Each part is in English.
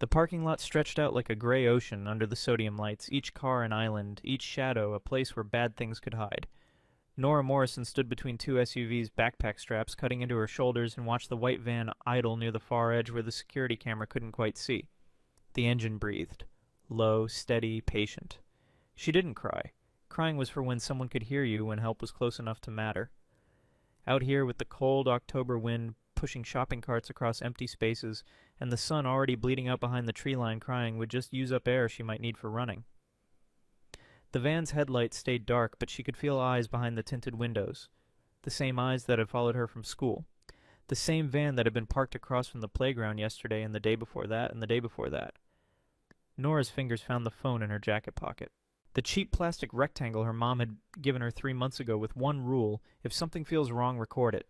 The parking lot stretched out like a gray ocean under the sodium lights, each car an island, each shadow a place where bad things could hide. Nora Morrison stood between two SUVs' backpack straps, cutting into her shoulders, and watched the white van idle near the far edge where the security camera couldn't quite see. The engine breathed. Low, steady, patient. She didn't cry. Crying was for when someone could hear you when help was close enough to matter. Out here with the cold October wind pushing shopping carts across empty spaces, and the sun already bleeding out behind the tree line crying would just use up air she might need for running. The van's headlights stayed dark, but she could feel eyes behind the tinted windows. The same eyes that had followed her from school. The same van that had been parked across from the playground yesterday and the day before that and the day before that. Nora's fingers found the phone in her jacket pocket. The cheap plastic rectangle her mom had given her 3 months ago with one rule: if something feels wrong, record it.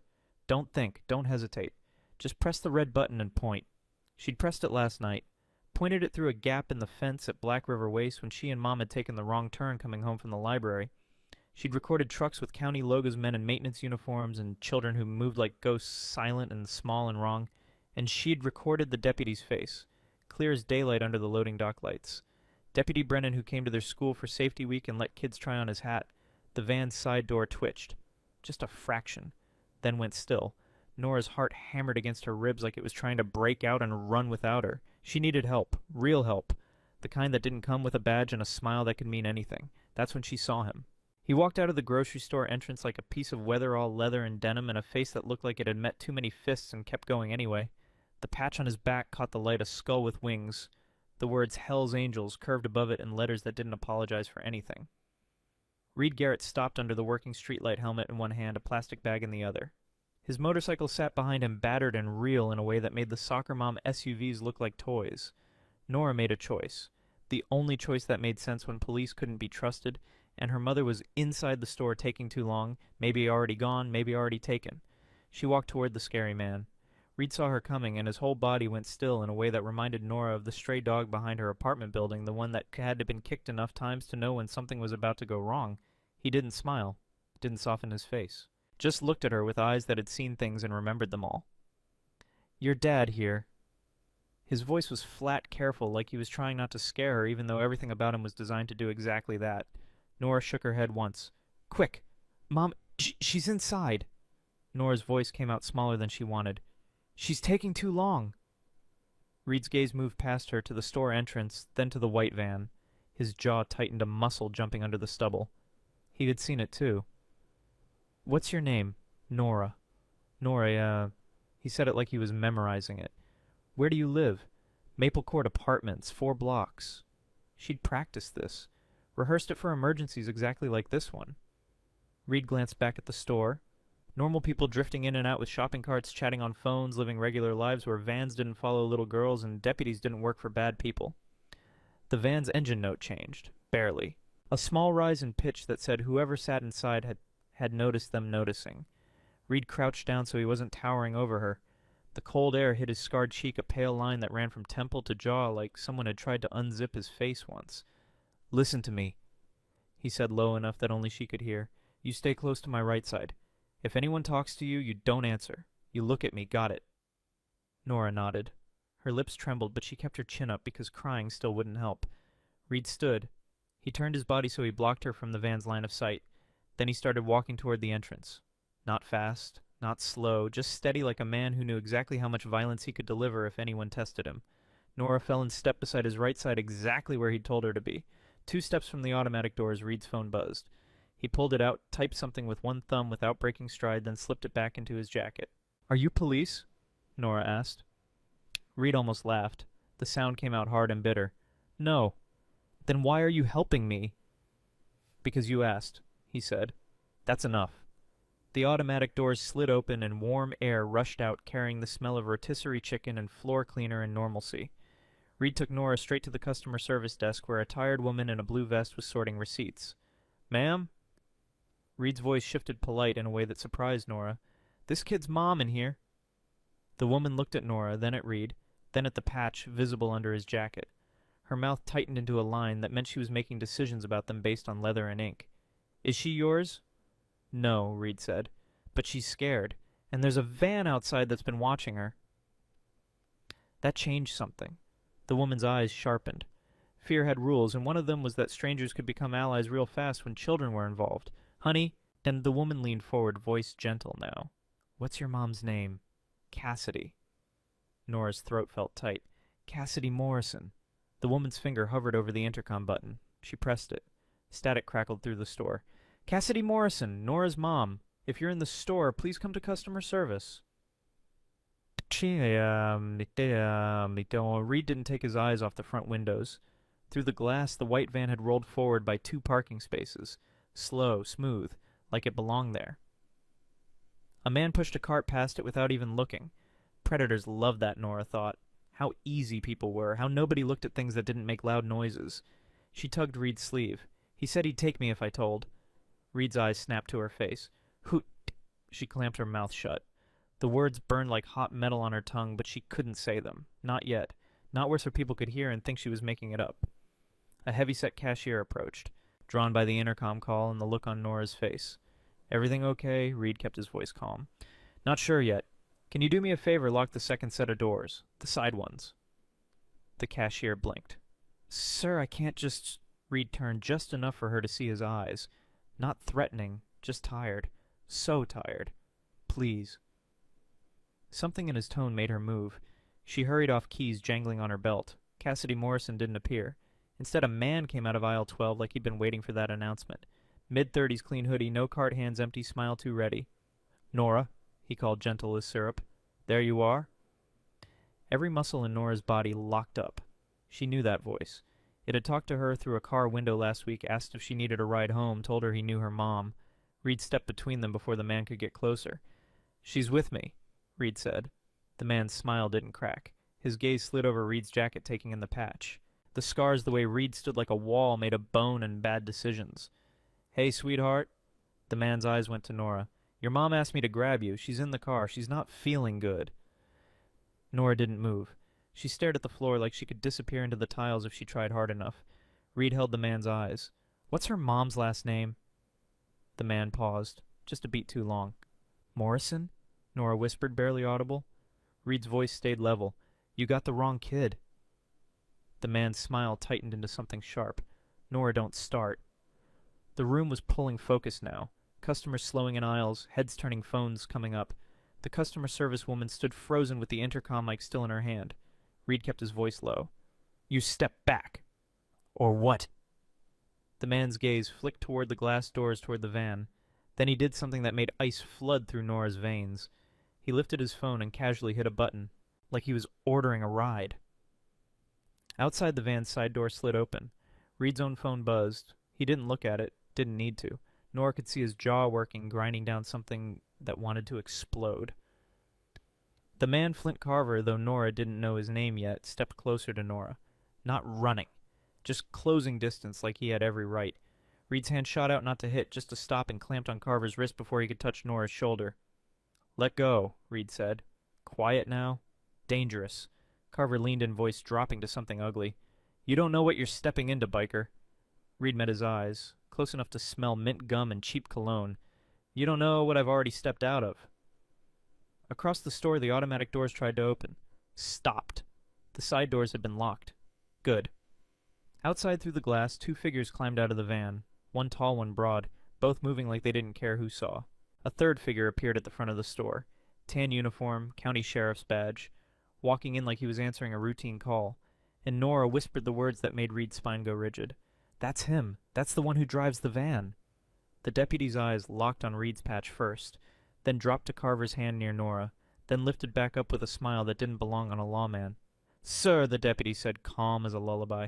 Don't think, don't hesitate. Just press the red button and point. She'd pressed it last night. Pointed it through a gap in the fence at Black River Waste when she and Mom had taken the wrong turn coming home from the library. She'd recorded trucks with county logos, men in maintenance uniforms, and children who moved like ghosts, silent and small and wrong. And she'd recorded the deputy's face, clear as daylight under the loading dock lights. Deputy Brennan, who came to their school for safety week and let kids try on his hat. The van's side door twitched. Just a fraction. Then went still. Nora's heart hammered against her ribs like it was trying to break out and run without her. She needed help. Real help. The kind that didn't come with a badge and a smile that could mean anything. That's when she saw him. He walked out of the grocery store entrance like a piece of weather-all leather and denim and a face that looked like it had met too many fists and kept going anyway. The patch on his back caught the light, a skull with wings. The words Hell's Angels curved above it in letters that didn't apologize for anything. Reed Garrett stopped under the working streetlight helmet in one hand, a plastic bag in the other. His motorcycle sat behind him, battered and real in a way that made the soccer mom SUVs look like toys. Nora made a choice. The only choice that made sense when police couldn't be trusted, and her mother was inside the store taking too long, maybe already gone, maybe already taken. She walked toward the scary man. Reed saw her coming, and his whole body went still in a way that reminded Nora of the stray dog behind her apartment building, the one that had been kicked enough times to know when something was about to go wrong. He didn't smile, didn't soften his face. Just looked at her with eyes that had seen things and remembered them all. "Your dad here." His voice was flat, careful, like he was trying not to scare her, even though everything about him was designed to do exactly that. Nora shook her head once. "Quick! Mom, she's inside!" Nora's voice came out smaller than she wanted. "She's taking too long." Reed's gaze moved past her to the store entrance, then to the white van. His jaw tightened, a muscle jumping under the stubble. He had seen it too. "What's your name?" "Nora." "Nora, He said it like he was memorizing it. "Where do you live?" "Maple Court Apartments, 4 blocks. She'd practiced this. Rehearsed it for emergencies exactly like this one. Reed glanced back at the store. Normal people drifting in and out with shopping carts, chatting on phones, living regular lives where vans didn't follow little girls and deputies didn't work for bad people. The van's engine note changed. Barely. A small rise in pitch that said whoever sat inside had noticed them noticing. Reed crouched down so he wasn't towering over her. The cold air hit his scarred cheek, a pale line that ran from temple to jaw like someone had tried to unzip his face once. "Listen to me," he said low enough that only she could hear. "You stay close to my right side. If anyone talks to you, you don't answer. You look at me, got it?" Nora nodded. Her lips trembled, but she kept her chin up because crying still wouldn't help. Reed stood. He turned his body so he blocked her from the van's line of sight. Then he started walking toward the entrance. Not fast, not slow, just steady like a man who knew exactly how much violence he could deliver if anyone tested him. Nora fell in step beside his right side, exactly where he'd told her to be. 2 steps from the automatic doors, Reed's phone buzzed. He pulled it out, typed something with one thumb without breaking stride, then slipped it back into his jacket. "Are you police?" Nora asked. Reed almost laughed. The sound came out hard and bitter. "No." "Then why are you helping me?" "Because you asked," he said. "That's enough." The automatic doors slid open and warm air rushed out, carrying the smell of rotisserie chicken and floor cleaner and normalcy. Reed took Nora straight to the customer service desk where a tired woman in a blue vest was sorting receipts. "Ma'am?" Reed's voice shifted polite in a way that surprised Nora. "This kid's mom in here." The woman looked at Nora, then at Reed, then at the patch visible under his jacket. Her mouth tightened into a line that meant she was making decisions about them based on leather and ink. "Is she yours?" "No," Reed said. "But she's scared, and there's a van outside that's been watching her." That changed something. The woman's eyes sharpened. Fear had rules, and one of them was that strangers could become allies real fast when children were involved. Honey, and the woman leaned forward, voice gentle now. What's your mom's name? Cassidy. Nora's throat felt tight. Cassidy Morrison. The woman's finger hovered over the intercom button. She pressed it. Static crackled through the store. Cassidy Morrison, Nora's mom. If you're in the store, please come to customer service. Reed didn't take his eyes off the front windows. Through the glass, the white van had rolled forward by 2 parking spaces. Slow, smooth, like it belonged there. A man pushed a cart past it without even looking. Predators loved that, Nora thought. How easy people were, how nobody looked at things that didn't make loud noises. She tugged Reed's sleeve. He said he'd take me if I told. Reed's eyes snapped to her face. Hoot! She clamped her mouth shut. The words burned like hot metal on her tongue, but she couldn't say them. Not yet. Not where so people could hear and think she was making it up. A heavy-set cashier approached, drawn by the intercom call and the look on Nora's face. Everything okay? Reed kept his voice calm. Not sure yet. Can you do me a favor, lock the second set of doors? The side ones. The cashier blinked. Sir, I can't just... Reed turned just enough for her to see his eyes. Not threatening, just tired. So tired. Please. Something in his tone made her move. She hurried off, keys jangling on her belt. Cassidy Morrison didn't appear. Instead, a man came out of aisle 12 like he'd been waiting for that announcement. Mid-30s, clean hoodie, no cart, hands empty, smile too ready. Nora, he called, gentle as syrup. There you are? Every muscle in Nora's body locked up. She knew that voice. It had talked to her through a car window last week, asked if she needed a ride home, told her he knew her mom. Reed stepped between them before the man could get closer. She's with me, Reed said. The man's smile didn't crack. His gaze slid over Reed's jacket, taking in the patch. The scars the way Reed stood like a wall made of bone and bad decisions. Hey, sweetheart. The man's eyes went to Nora. Your mom asked me to grab you. She's in the car. She's not feeling good. Nora didn't move. She stared at the floor like she could disappear into the tiles if she tried hard enough. Reed held the man's eyes. What's her mom's last name? The man paused, just a beat too long. Morrison? Nora whispered, barely audible. Reed's voice stayed level. You got the wrong kid. The man's smile tightened into something sharp. Nora, don't start. The room was pulling focus now. Customers slowing in aisles, heads turning, phones coming up. The customer service woman stood frozen with the intercom mic still in her hand. Reed kept his voice low. You step back. Or what? The man's gaze flicked toward the glass doors toward the van. Then he did something that made ice flood through Nora's veins. He lifted his phone and casually hit a button, like he was ordering a ride. Outside, the van's side door slid open. Reed's own phone buzzed. He didn't look at it, didn't need to. Nora could see his jaw working, grinding down something that wanted to explode. The man Flint Carver, though Nora didn't know his name yet, stepped closer to Nora. Not running. Just closing distance like he had every right. Reed's hand shot out not to hit, just to stop, and clamped on Carver's wrist before he could touch Nora's shoulder. Let go, Reed said. Quiet now. Dangerous. Carver leaned in, voice dropping to something ugly. You don't know what you're stepping into, biker. Reed met his eyes, close enough to smell mint gum and cheap cologne. You don't know what I've already stepped out of. Across the store, the automatic doors tried to open. Stopped. The side doors had been locked. Good. Outside through the glass, 2 figures climbed out of the van. One tall, one broad, both moving like they didn't care who saw. A third figure appeared at the front of the store. Tan uniform, county sheriff's badge, walking in like he was answering a routine call. And Nora whispered the words that made Reed's spine go rigid. That's him. That's the one who drives the van. The deputy's eyes locked on Reed's patch first, then dropped to Carver's hand near Nora, then lifted back up with a smile that didn't belong on a lawman. Sir, the deputy said, calm as a lullaby,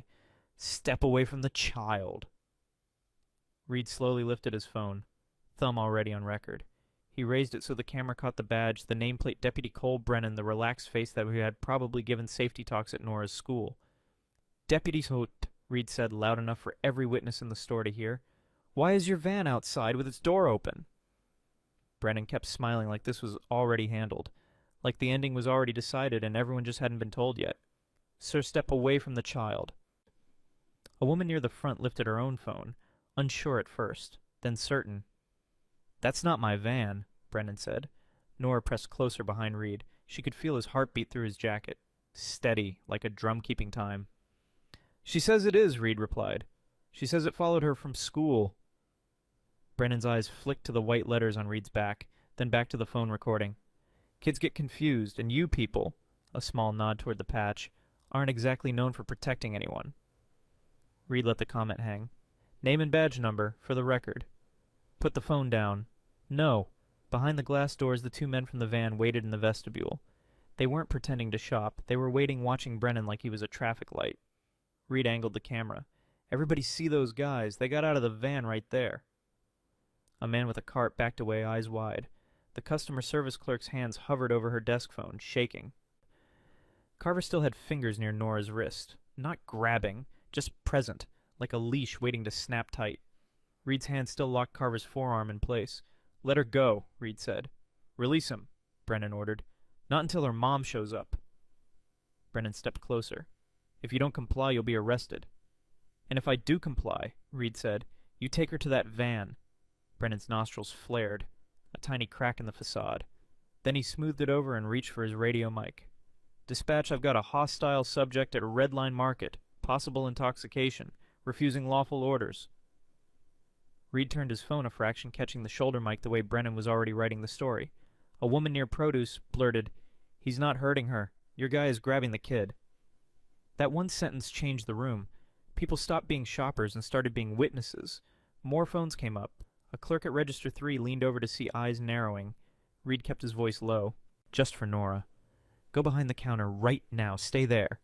step away from the child. Reed slowly lifted his phone, thumb already on record. He raised it so the camera caught the badge, the nameplate Deputy Cole Brennan, the relaxed face that he had probably given safety talks at Nora's school. Deputy Holt, Reed said loud enough for every witness in the store to hear. Why is your van outside with its door open? Brennan kept smiling like this was already handled, like the ending was already decided and everyone just hadn't been told yet. Sir, step away from the child. A woman near the front lifted her own phone, unsure at first, then certain. That's not my van, Brennan said. Nora pressed closer behind Reed. She could feel his heartbeat through his jacket. steady, like a drum keeping time. She says it is, Reed replied. She says it followed her from school. Brennan's eyes flicked to the white letters on Reed's back, then back to the phone recording. Kids get confused, and you people, a small nod toward the patch, aren't exactly known for protecting anyone. Reed let the comment hang. Name and badge number, for the record. Put the phone down. No. Behind the glass doors, the two men from the van waited in the vestibule. They weren't pretending to shop. They were waiting, watching Brennan like he was a traffic light. Reed angled the camera. Everybody see those guys. They got out of the van right there. A man with a cart backed away, eyes wide. The customer service clerk's hands hovered over her desk phone, shaking. Carver still had fingers near Nora's wrist. Not grabbing, just present, like a leash waiting to snap tight. Reed's hand still locked Carver's forearm in place. Let her go, Reed said. Release him, Brennan ordered. Not until her mom shows up. Brennan stepped closer. If you don't comply, you'll be arrested. And if I do comply, Reed said, you take her to that van. Brennan's nostrils flared, a tiny crack in the facade. Then he smoothed it over and reached for his radio mic. Dispatch, I've got a hostile subject at Red Line Market. Possible intoxication. Refusing lawful orders. Reed turned his phone a fraction, catching the shoulder mic the way Brennan was already writing the story. A woman near produce blurted, He's not hurting her. Your guy is grabbing the kid. That one sentence changed the room. People stopped being shoppers and started being witnesses. More phones came up. A clerk at Register 3 leaned over to see eyes narrowing. Reed kept his voice low. Just for Nora. Go behind the counter right now. Stay there.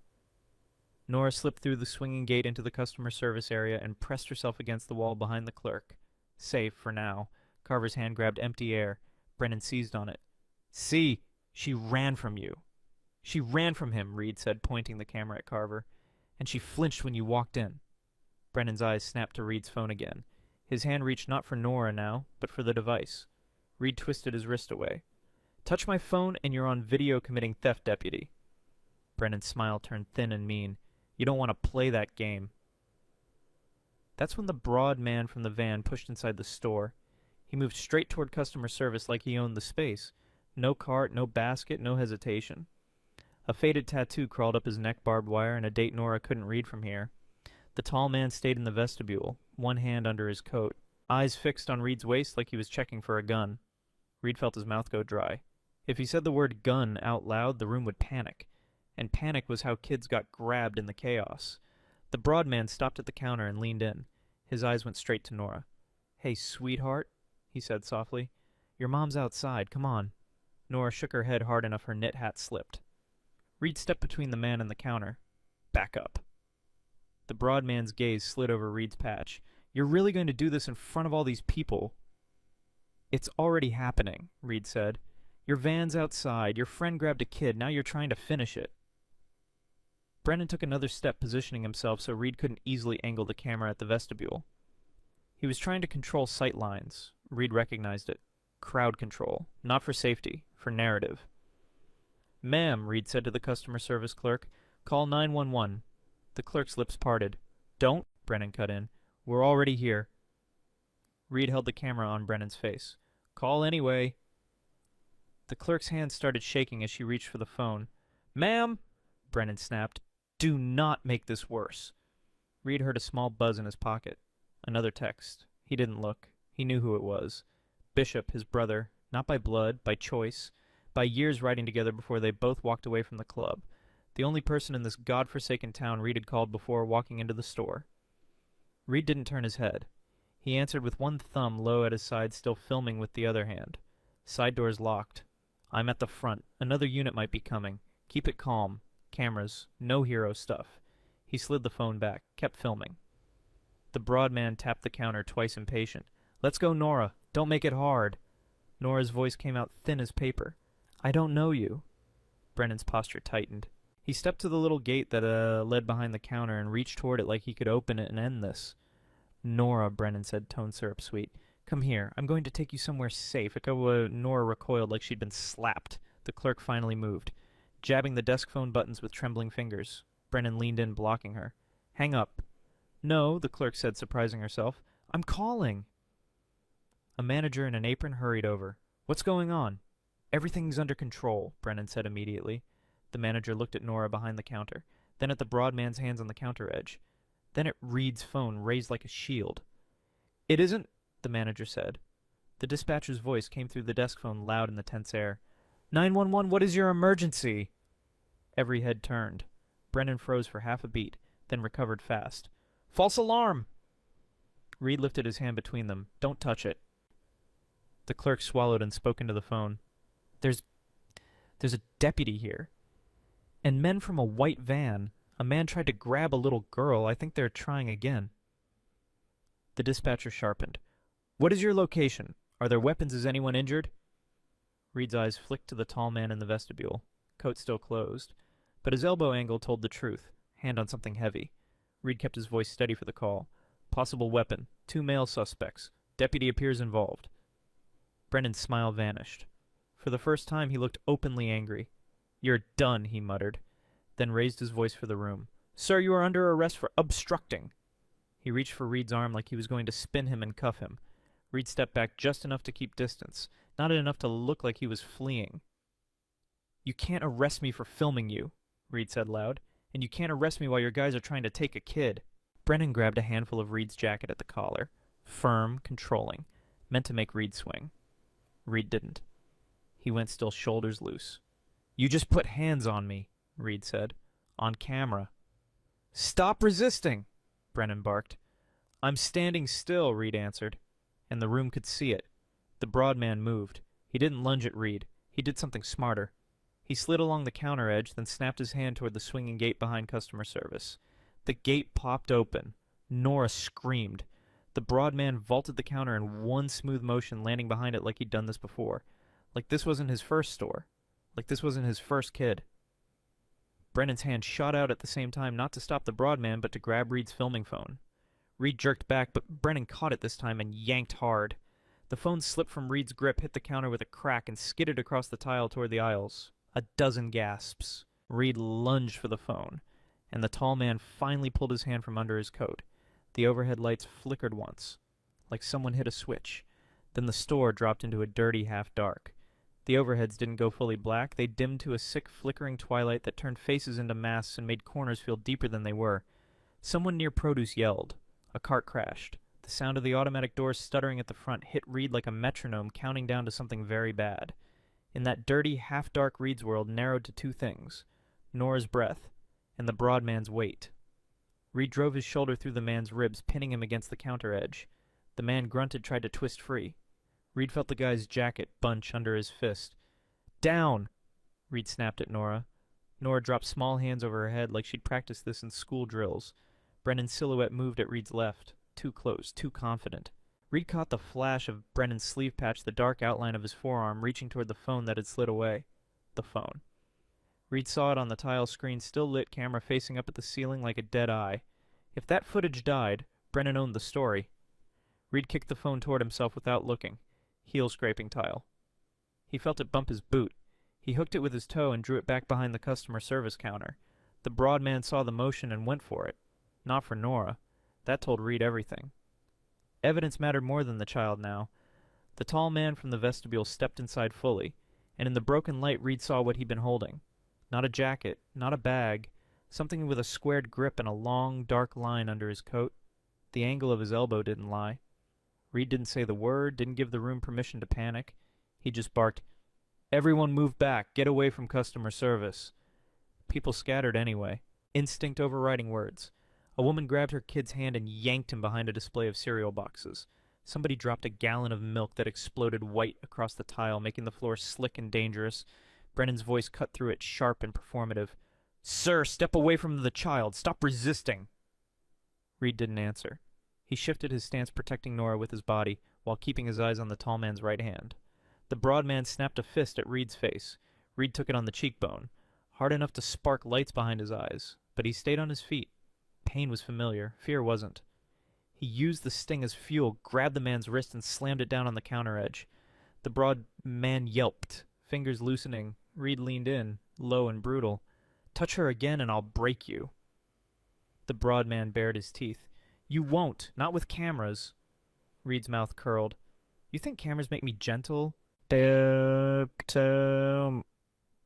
Nora slipped through the swinging gate into the customer service area and pressed herself against the wall behind the clerk. Safe, for now. Carver's hand grabbed empty air. Brennan seized on it. See! She ran from you. She ran from him, Reed said, pointing the camera at Carver. And she flinched when you walked in. Brennan's eyes snapped to Reed's phone again. His hand reached not for Nora now, but for the device. Reed twisted his wrist away. Touch my phone and you're on video committing theft, deputy. Brennan's smile turned thin and mean. You don't want to play that game. That's when the broad man from the van pushed inside the store. He moved straight toward customer service like he owned the space. No cart, no basket, no hesitation. A faded tattoo crawled up his neck, barbed wire, and a date Nora couldn't read from here. The tall man stayed in the vestibule, one hand under his coat, eyes fixed on Reed's waist like he was checking for a gun. Reed felt his mouth go dry. If he said the word gun out loud, the room would panic. And panic was how kids got grabbed in the chaos. The broad man stopped at the counter and leaned in. His eyes went straight to Nora. Hey, sweetheart, he said softly. Your mom's outside. Come on. Nora shook her head hard enough her knit hat slipped. Reed stepped between the man and the counter. Back up. The broad man's gaze slid over Reed's patch. You're really going to do this in front of all these people? It's already happening, Reed said. Your van's outside. Your friend grabbed a kid. Now you're trying to finish it. Brennan took another step, positioning himself so Reed couldn't easily angle the camera at the vestibule. He was trying to control sight lines. Reed recognized it. Crowd control. Not for safety. For narrative. Ma'am, Reed said to the customer service clerk, call 911. The clerk's lips parted. Don't, Brennan cut in. We're already here. Reed held the camera on Brennan's face. Call anyway. The clerk's hand started shaking as she reached for the phone. Ma'am, Brennan snapped, do not make this worse. Reed heard a small buzz in his pocket. Another text. He didn't look. He knew who it was. Bishop, his brother, not by blood, by choice, by years riding together before they both walked away from the club. The only person in this god-forsaken town Reed had called before walking into the store. Reed didn't turn his head. He answered with one thumb low at his side, still filming with the other hand. Side doors locked. I'm at the front. Another unit might be coming. Keep it calm. Cameras. No hero stuff. He slid the phone back. Kept filming. The broad man tapped the counter, twice impatient. Let's go, Nora. Don't make it hard. Nora's voice came out thin as paper. I don't know you. Brennan's posture tightened. He stepped to the little gate that led behind the counter and reached toward it like he could open it and end this. Nora, Brennan said, tone syrup sweet. Come here. I'm going to take you somewhere safe. Nora recoiled like she'd been slapped. The clerk finally moved, jabbing the desk phone buttons with trembling fingers. Brennan leaned in, blocking her. Hang up. No, the clerk said, surprising herself. I'm calling. A manager in an apron hurried over. What's going on? Everything's under control, Brennan said immediately. The manager looked at Nora behind the counter, then at the broad man's hands on the counter edge, then at Reed's phone raised like a shield. "It isn't," the manager said. The dispatcher's voice came through the desk phone loud in the tense air. 911, what is your emergency?" Every head turned. Brennan froze for half a beat, then recovered fast. "False alarm!" Reed lifted his hand between them. "Don't touch it." The clerk swallowed and spoke into the phone. There's a deputy here. And men from a white van. A man tried to grab a little girl. I think they're trying again." The dispatcher sharpened. "What is your location? Are there weapons? Is anyone injured?" Reed's eyes flicked to the tall man in the vestibule. Coat still closed. But his elbow angle told the truth. Hand on something heavy. Reed kept his voice steady for the call. "Possible weapon. 2 male suspects. Deputy appears involved." Brennan's smile vanished. For the first time he looked openly angry. "You're done," he muttered, then raised his voice for the room. "Sir, you are under arrest for obstructing." He reached for Reed's arm like he was going to spin him and cuff him. Reed stepped back just enough to keep distance, not enough to look like he was fleeing. "You can't arrest me for filming you," Reed said loud, "and you can't arrest me while your guys are trying to take a kid." Brennan grabbed a handful of Reed's jacket at the collar. Firm, controlling, meant to make Reed swing. Reed didn't. He went still, shoulders loose. "You just put hands on me," Reed said. "On camera." "Stop resisting!" Brennan barked. "I'm standing still," Reed answered. And the room could see it. The broad man moved. He didn't lunge at Reed. He did something smarter. He slid along the counter edge, then snapped his hand toward the swinging gate behind customer service. The gate popped open. Nora screamed. The broad man vaulted the counter in one smooth motion, landing behind it like he'd done this before. Like this wasn't his first store. Like this wasn't his first kid. Brennan's hand shot out at the same time, not to stop the broad man, but to grab Reed's filming phone. Reed jerked back, but Brennan caught it this time and yanked hard. The phone slipped from Reed's grip, hit the counter with a crack, and skidded across the tile toward the aisles. A dozen gasps. Reed lunged for the phone, and the tall man finally pulled his hand from under his coat. The overhead lights flickered once, like someone hit a switch. Then the store dropped into a dirty half-dark. The overheads didn't go fully black. They dimmed to a sick, flickering twilight that turned faces into masks and made corners feel deeper than they were. Someone near produce yelled. A cart crashed. The sound of the automatic doors stuttering at the front hit Reed like a metronome, counting down to something very bad. In that dirty, half-dark Reed's world narrowed to 2 things. Nora's breath, and the broad man's weight. Reed drove his shoulder through the man's ribs, pinning him against the counter edge. The man grunted, tried to twist free. Reed felt the guy's jacket bunch under his fist. "Down!" Reed snapped at Nora. Nora dropped small hands over her head like she'd practiced this in school drills. Brennan's silhouette moved at Reed's left. Too close, too confident. Reed caught the flash of Brennan's sleeve patch, the dark outline of his forearm, reaching toward the phone that had slid away. The phone. Reed saw it on the tile screen, still lit camera facing up at the ceiling like a dead eye. If that footage died, Brennan owned the story. Reed kicked the phone toward himself without looking. Heel-scraping tile. He felt it bump his boot. He hooked it with his toe and drew it back behind the customer service counter. The broad man saw the motion and went for it. Not for Nora. That told Reed everything. Evidence mattered more than the child now. The tall man from the vestibule stepped inside fully, and in the broken light Reed saw what he'd been holding. Not a jacket, not a bag, something with a squared grip and a long, dark line under his coat. The angle of his elbow didn't lie. Reed didn't say the word, didn't give the room permission to panic. He just barked, "Everyone move back, get away from customer service." People scattered anyway, instinct overriding words. A woman grabbed her kid's hand and yanked him behind a display of cereal boxes. Somebody dropped a gallon of milk that exploded white across the tile, making the floor slick and dangerous. Brennan's voice cut through it, sharp and performative. "Sir, step away from the child. Stop resisting." Reed didn't answer. He shifted his stance, protecting Nora with his body, while keeping his eyes on the tall man's right hand. The broad man snapped a fist at Reed's face. Reed took it on the cheekbone, hard enough to spark lights behind his eyes, but he stayed on his feet. Pain was familiar. Fear wasn't. He used the sting as fuel, grabbed the man's wrist, and slammed it down on the counter edge. The broad man yelped, fingers loosening. Reed leaned in, low and brutal. "Touch her again and I'll break you." The broad man bared his teeth. "You won't. Not with cameras." Reed's mouth curled. "You think cameras make me gentle?"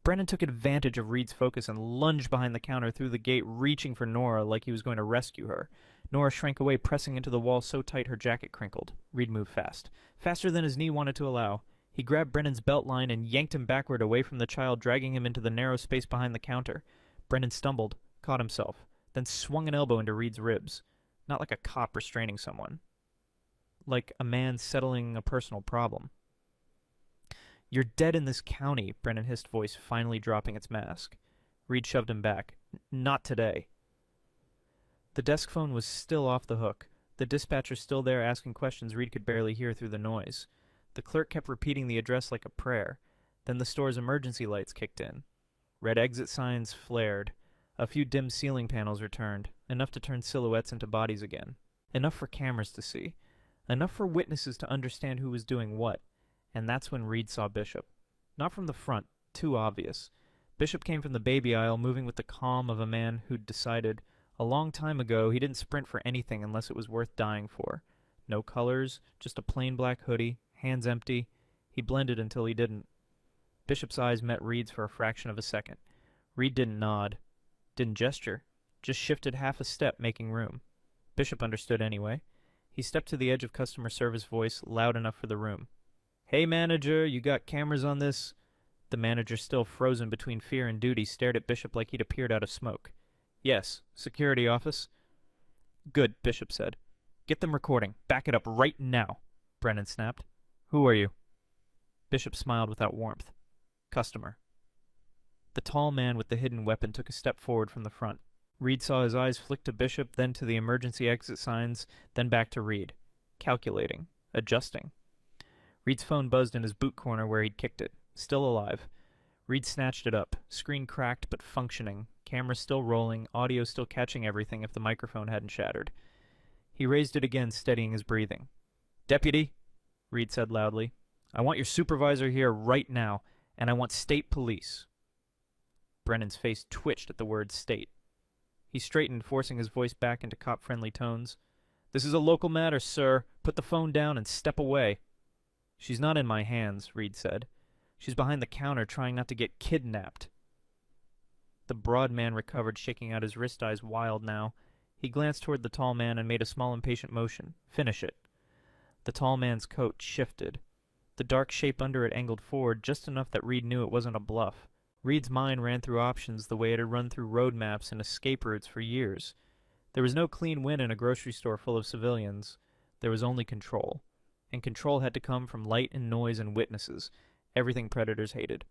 Brennan took advantage of Reed's focus and lunged behind the counter through the gate, reaching for Nora like he was going to rescue her. Nora shrank away, pressing into the wall so tight her jacket crinkled. Reed moved fast. Faster than his knee wanted to allow. He grabbed Brennan's belt line and yanked him backward away from the child, dragging him into the narrow space behind the counter. Brennan stumbled, caught himself, then swung an elbow into Reed's ribs. Not like a cop restraining someone. Like a man settling a personal problem. "You're dead in this county," Brennan hissed, voice finally dropping its mask. Reed shoved him back. "Not today." The desk phone was still off the hook. The dispatcher still there asking questions Reed could barely hear through the noise. The clerk kept repeating the address like a prayer. Then the store's emergency lights kicked in. Red exit signs flared. A few dim ceiling panels returned, enough to turn silhouettes into bodies again. Enough for cameras to see. Enough for witnesses to understand who was doing what. And that's when Reed saw Bishop. Not from the front, too obvious. Bishop came from the baby aisle, moving with the calm of a man who'd decided, a long time ago, he didn't sprint for anything unless it was worth dying for. No colors, just a plain black hoodie, hands empty. He blended until he didn't. Bishop's eyes met Reed's for a fraction of a second. Reed didn't nod, didn't gesture, just shifted half a step, making room. Bishop understood anyway. He stepped to the edge of customer service voice, loud enough for the room. "Hey, manager, you got cameras on this?" The manager, still frozen between fear and duty, stared at Bishop like he'd appeared out of smoke. "Yes, security office." "Good," Bishop said. "Get them recording. Back it up right now," Brennan snapped. "Who are you?" Bishop smiled without warmth. "Customer." The tall man with the hidden weapon took a step forward from the front. Reed saw his eyes flick to Bishop, then to the emergency exit signs, then back to Reed. Calculating. Adjusting. Reed's phone buzzed in his boot corner where he'd kicked it. Still alive. Reed snatched it up. Screen cracked but functioning. Camera still rolling. Audio still catching everything if the microphone hadn't shattered. He raised it again, steadying his breathing. "Deputy," Reed said loudly, "I want your supervisor here right now, and I want state police." Brennan's face twitched at the word state. He straightened, forcing his voice back into cop-friendly tones. "This is a local matter, sir. Put the phone down and step away." "She's not in my hands," Reed said. "She's behind the counter trying not to get kidnapped." The broad man recovered, shaking out his wrist, eyes wild now. He glanced toward the tall man and made a small impatient motion. "Finish it." The tall man's coat shifted. The dark shape under it angled forward just enough that Reed knew it wasn't a bluff. Reed's mind ran through options the way it had run through road maps and escape routes for years. There was no clean win in a grocery store full of civilians. There was only control. And control had to come from light and noise and witnesses, everything predators hated.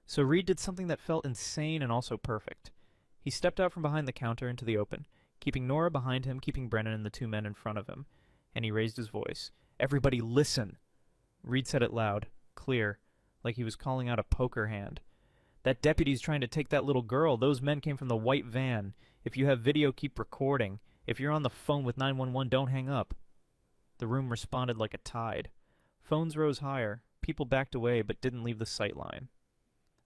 So Reed did something that felt insane and also perfect. He stepped out from behind the counter into the open, keeping Nora behind him, keeping Brennan and the two men in front of him. And he raised his voice. "Everybody listen!" Reed said it loud, clear, like he was calling out a poker hand. "That deputy's trying to take that little girl. Those men came from the white van. If you have video, keep recording. If you're on the phone with 911, don't hang up." The room responded like a tide. Phones rose higher. People backed away but didn't leave the sight line.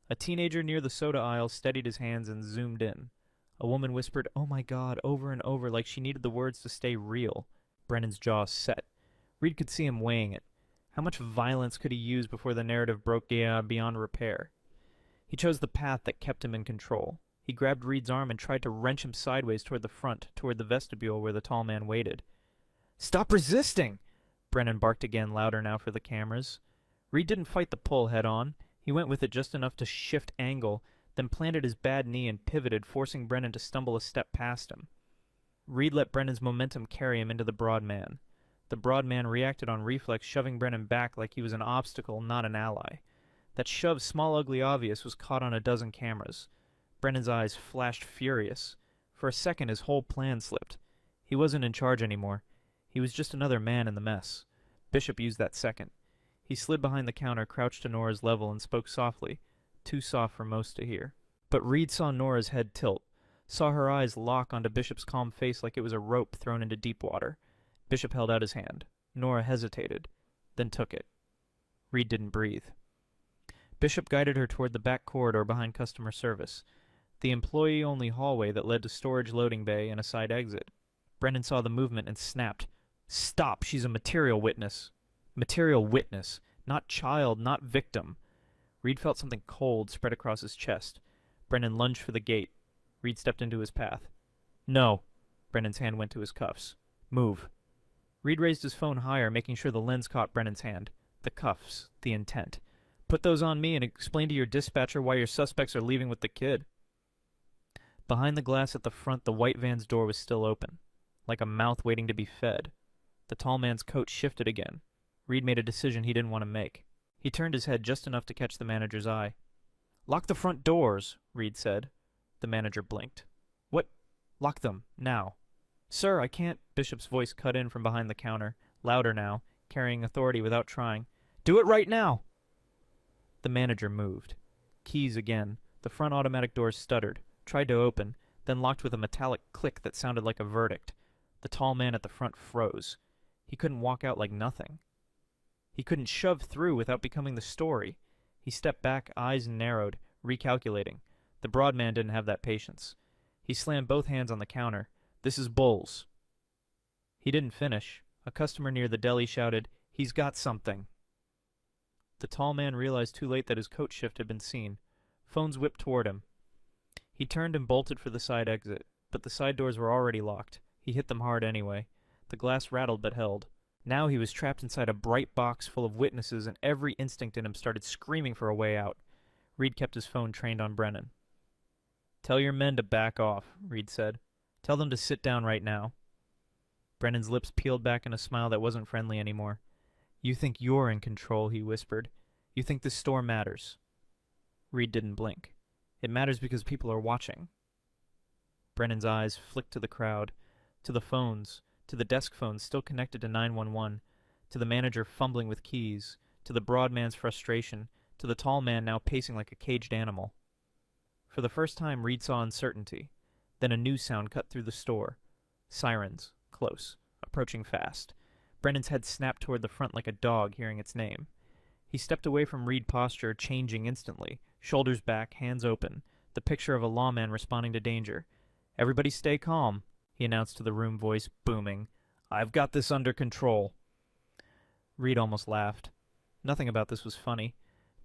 A teenager near the soda aisle steadied his hands and zoomed in. A woman whispered, "Oh my God," over and over like she needed the words to stay real. Brennan's jaw set. Reed could see him weighing it. How much violence could he use before the narrative broke beyond repair? He chose the path that kept him in control. He grabbed Reed's arm and tried to wrench him sideways toward the front, toward the vestibule where the tall man waited. "Stop resisting!" Brennan barked again, louder now for the cameras. Reed didn't fight the pull head-on. He went with it just enough to shift angle, then planted his bad knee and pivoted, forcing Brennan to stumble a step past him. Reed let Brennan's momentum carry him into the broad man. The broad man reacted on reflex, shoving Brennan back like he was an obstacle, not an ally. That shove, small, ugly, obvious, was caught on a dozen cameras. Brennan's eyes flashed furious. For a second, his whole plan slipped. He wasn't in charge anymore. He was just another man in the mess. Bishop used that second. He slid behind the counter, crouched to Nora's level, and spoke softly, too soft for most to hear. But Reed saw Nora's head tilt, saw her eyes lock onto Bishop's calm face like it was a rope thrown into deep water. Bishop held out his hand. Nora hesitated, then took it. Reed didn't breathe. Bishop guided her toward the back corridor behind customer service, the employee-only hallway that led to storage loading bay and a side exit. Brennan saw the movement and snapped. "Stop! She's a material witness." Material witness. Not child, not victim. Reed felt something cold spread across his chest. Brennan lunged for the gate. Reed stepped into his path. No. Brennan's hand went to his cuffs. Move. Reed raised his phone higher, making sure the lens caught Brennan's hand. The cuffs. The intent. Put those on me and explain to your dispatcher why your suspects are leaving with the kid. Behind the glass at the front, the white van's door was still open, like a mouth waiting to be fed. The tall man's coat shifted again. Reed made a decision he didn't want to make. He turned his head just enough to catch the manager's eye. Lock the front doors, Reed said. The manager blinked. What? Lock them, now. Sir, I can't. Bishop's voice cut in from behind the counter, louder now, carrying authority without trying. Do it right now! The manager moved. Keys again. The front automatic doors stuttered, tried to open, then locked with a metallic click that sounded like a verdict. The tall man at the front froze. He couldn't walk out like nothing. He couldn't shove through without becoming the story. He stepped back, eyes narrowed, recalculating. The broad man didn't have that patience. He slammed both hands on the counter. This is Bulls. He didn't finish. A customer near the deli shouted, He's got something. The tall man realized too late that his coat shift had been seen. Phones whipped toward him. He turned and bolted for the side exit, but the side doors were already locked. He hit them hard anyway. The glass rattled but held. Now he was trapped inside a bright box full of witnesses, and every instinct in him started screaming for a way out. Reed kept his phone trained on Brennan. Tell your men to back off, Reed said. Tell them to sit down right now. Brennan's lips peeled back in a smile that wasn't friendly anymore. You think you're in control, he whispered. You think this store matters. Reed didn't blink. It matters because people are watching. Brennan's eyes flicked to the crowd, to the phones, to the desk phones still connected to 911, to the manager fumbling with keys, to the broad man's frustration, to the tall man now pacing like a caged animal. For the first time, Reed saw uncertainty. Then a new sound cut through the store. Sirens, close, approaching fast. Brennan's head snapped toward the front like a dog hearing its name. He stepped away from Reed posture, changing instantly, shoulders back, hands open, the picture of a lawman responding to danger. Everybody stay calm, he announced to the room, voice booming. I've got this under control. Reed almost laughed. Nothing about this was funny.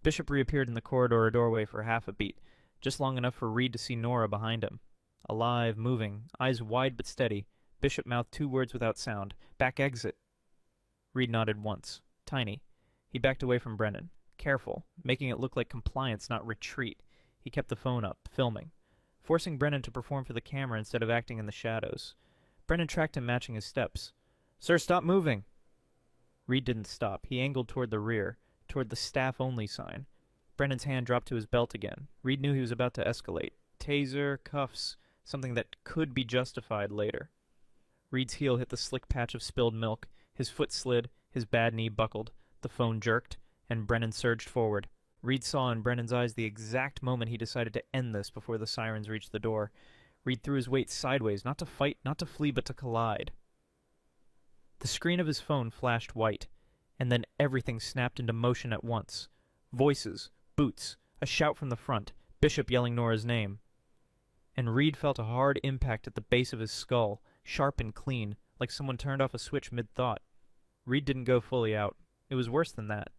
Bishop reappeared in the corridor or doorway for half a beat, just long enough for Reed to see Nora behind him. Alive, moving, eyes wide but steady, Bishop mouthed two words without sound. Back exit. Reed nodded once. Tiny. He backed away from Brennan. Careful, making it look like compliance, not retreat. He kept the phone up, filming, forcing Brennan to perform for the camera instead of acting in the shadows. Brennan tracked him, matching his steps. Sir, stop moving! Reed didn't stop. He angled toward the rear, toward the staff-only sign. Brennan's hand dropped to his belt again. Reed knew he was about to escalate. Taser, cuffs, something that could be justified later. Reed's heel hit the slick patch of spilled milk. His foot slid, his bad knee buckled. The phone jerked, and Brennan surged forward. Reed saw in Brennan's eyes the exact moment he decided to end this before the sirens reached the door. Reed threw his weight sideways, not to fight, not to flee, but to collide. The screen of his phone flashed white, and then everything snapped into motion at once. Voices, boots, a shout from the front, Bishop yelling Nora's name. And Reed felt a hard impact at the base of his skull, sharp and clean, like someone turned off a switch mid-thought. Reed didn't go fully out. It was worse than that.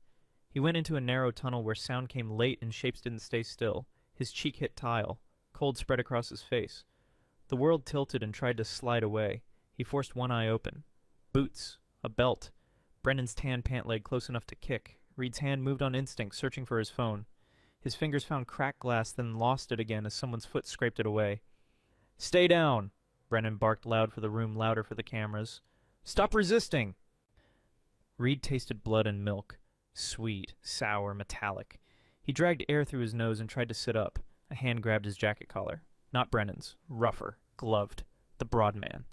He went into a narrow tunnel where sound came late and shapes didn't stay still. His cheek hit tile. Cold spread across his face. The world tilted and tried to slide away. He forced one eye open. Boots. A belt. Brennan's tan pant leg close enough to kick. Reed's hand moved on instinct, searching for his phone. His fingers found cracked glass, then lost it again as someone's foot scraped it away. Stay down! Brennan barked loud for the room, louder for the cameras. Stop resisting! Reed tasted blood and milk. Sweet, sour, metallic. He dragged air through his nose and tried to sit up. A hand grabbed his jacket collar. Not Brennan's. Rougher. Gloved. The broad man.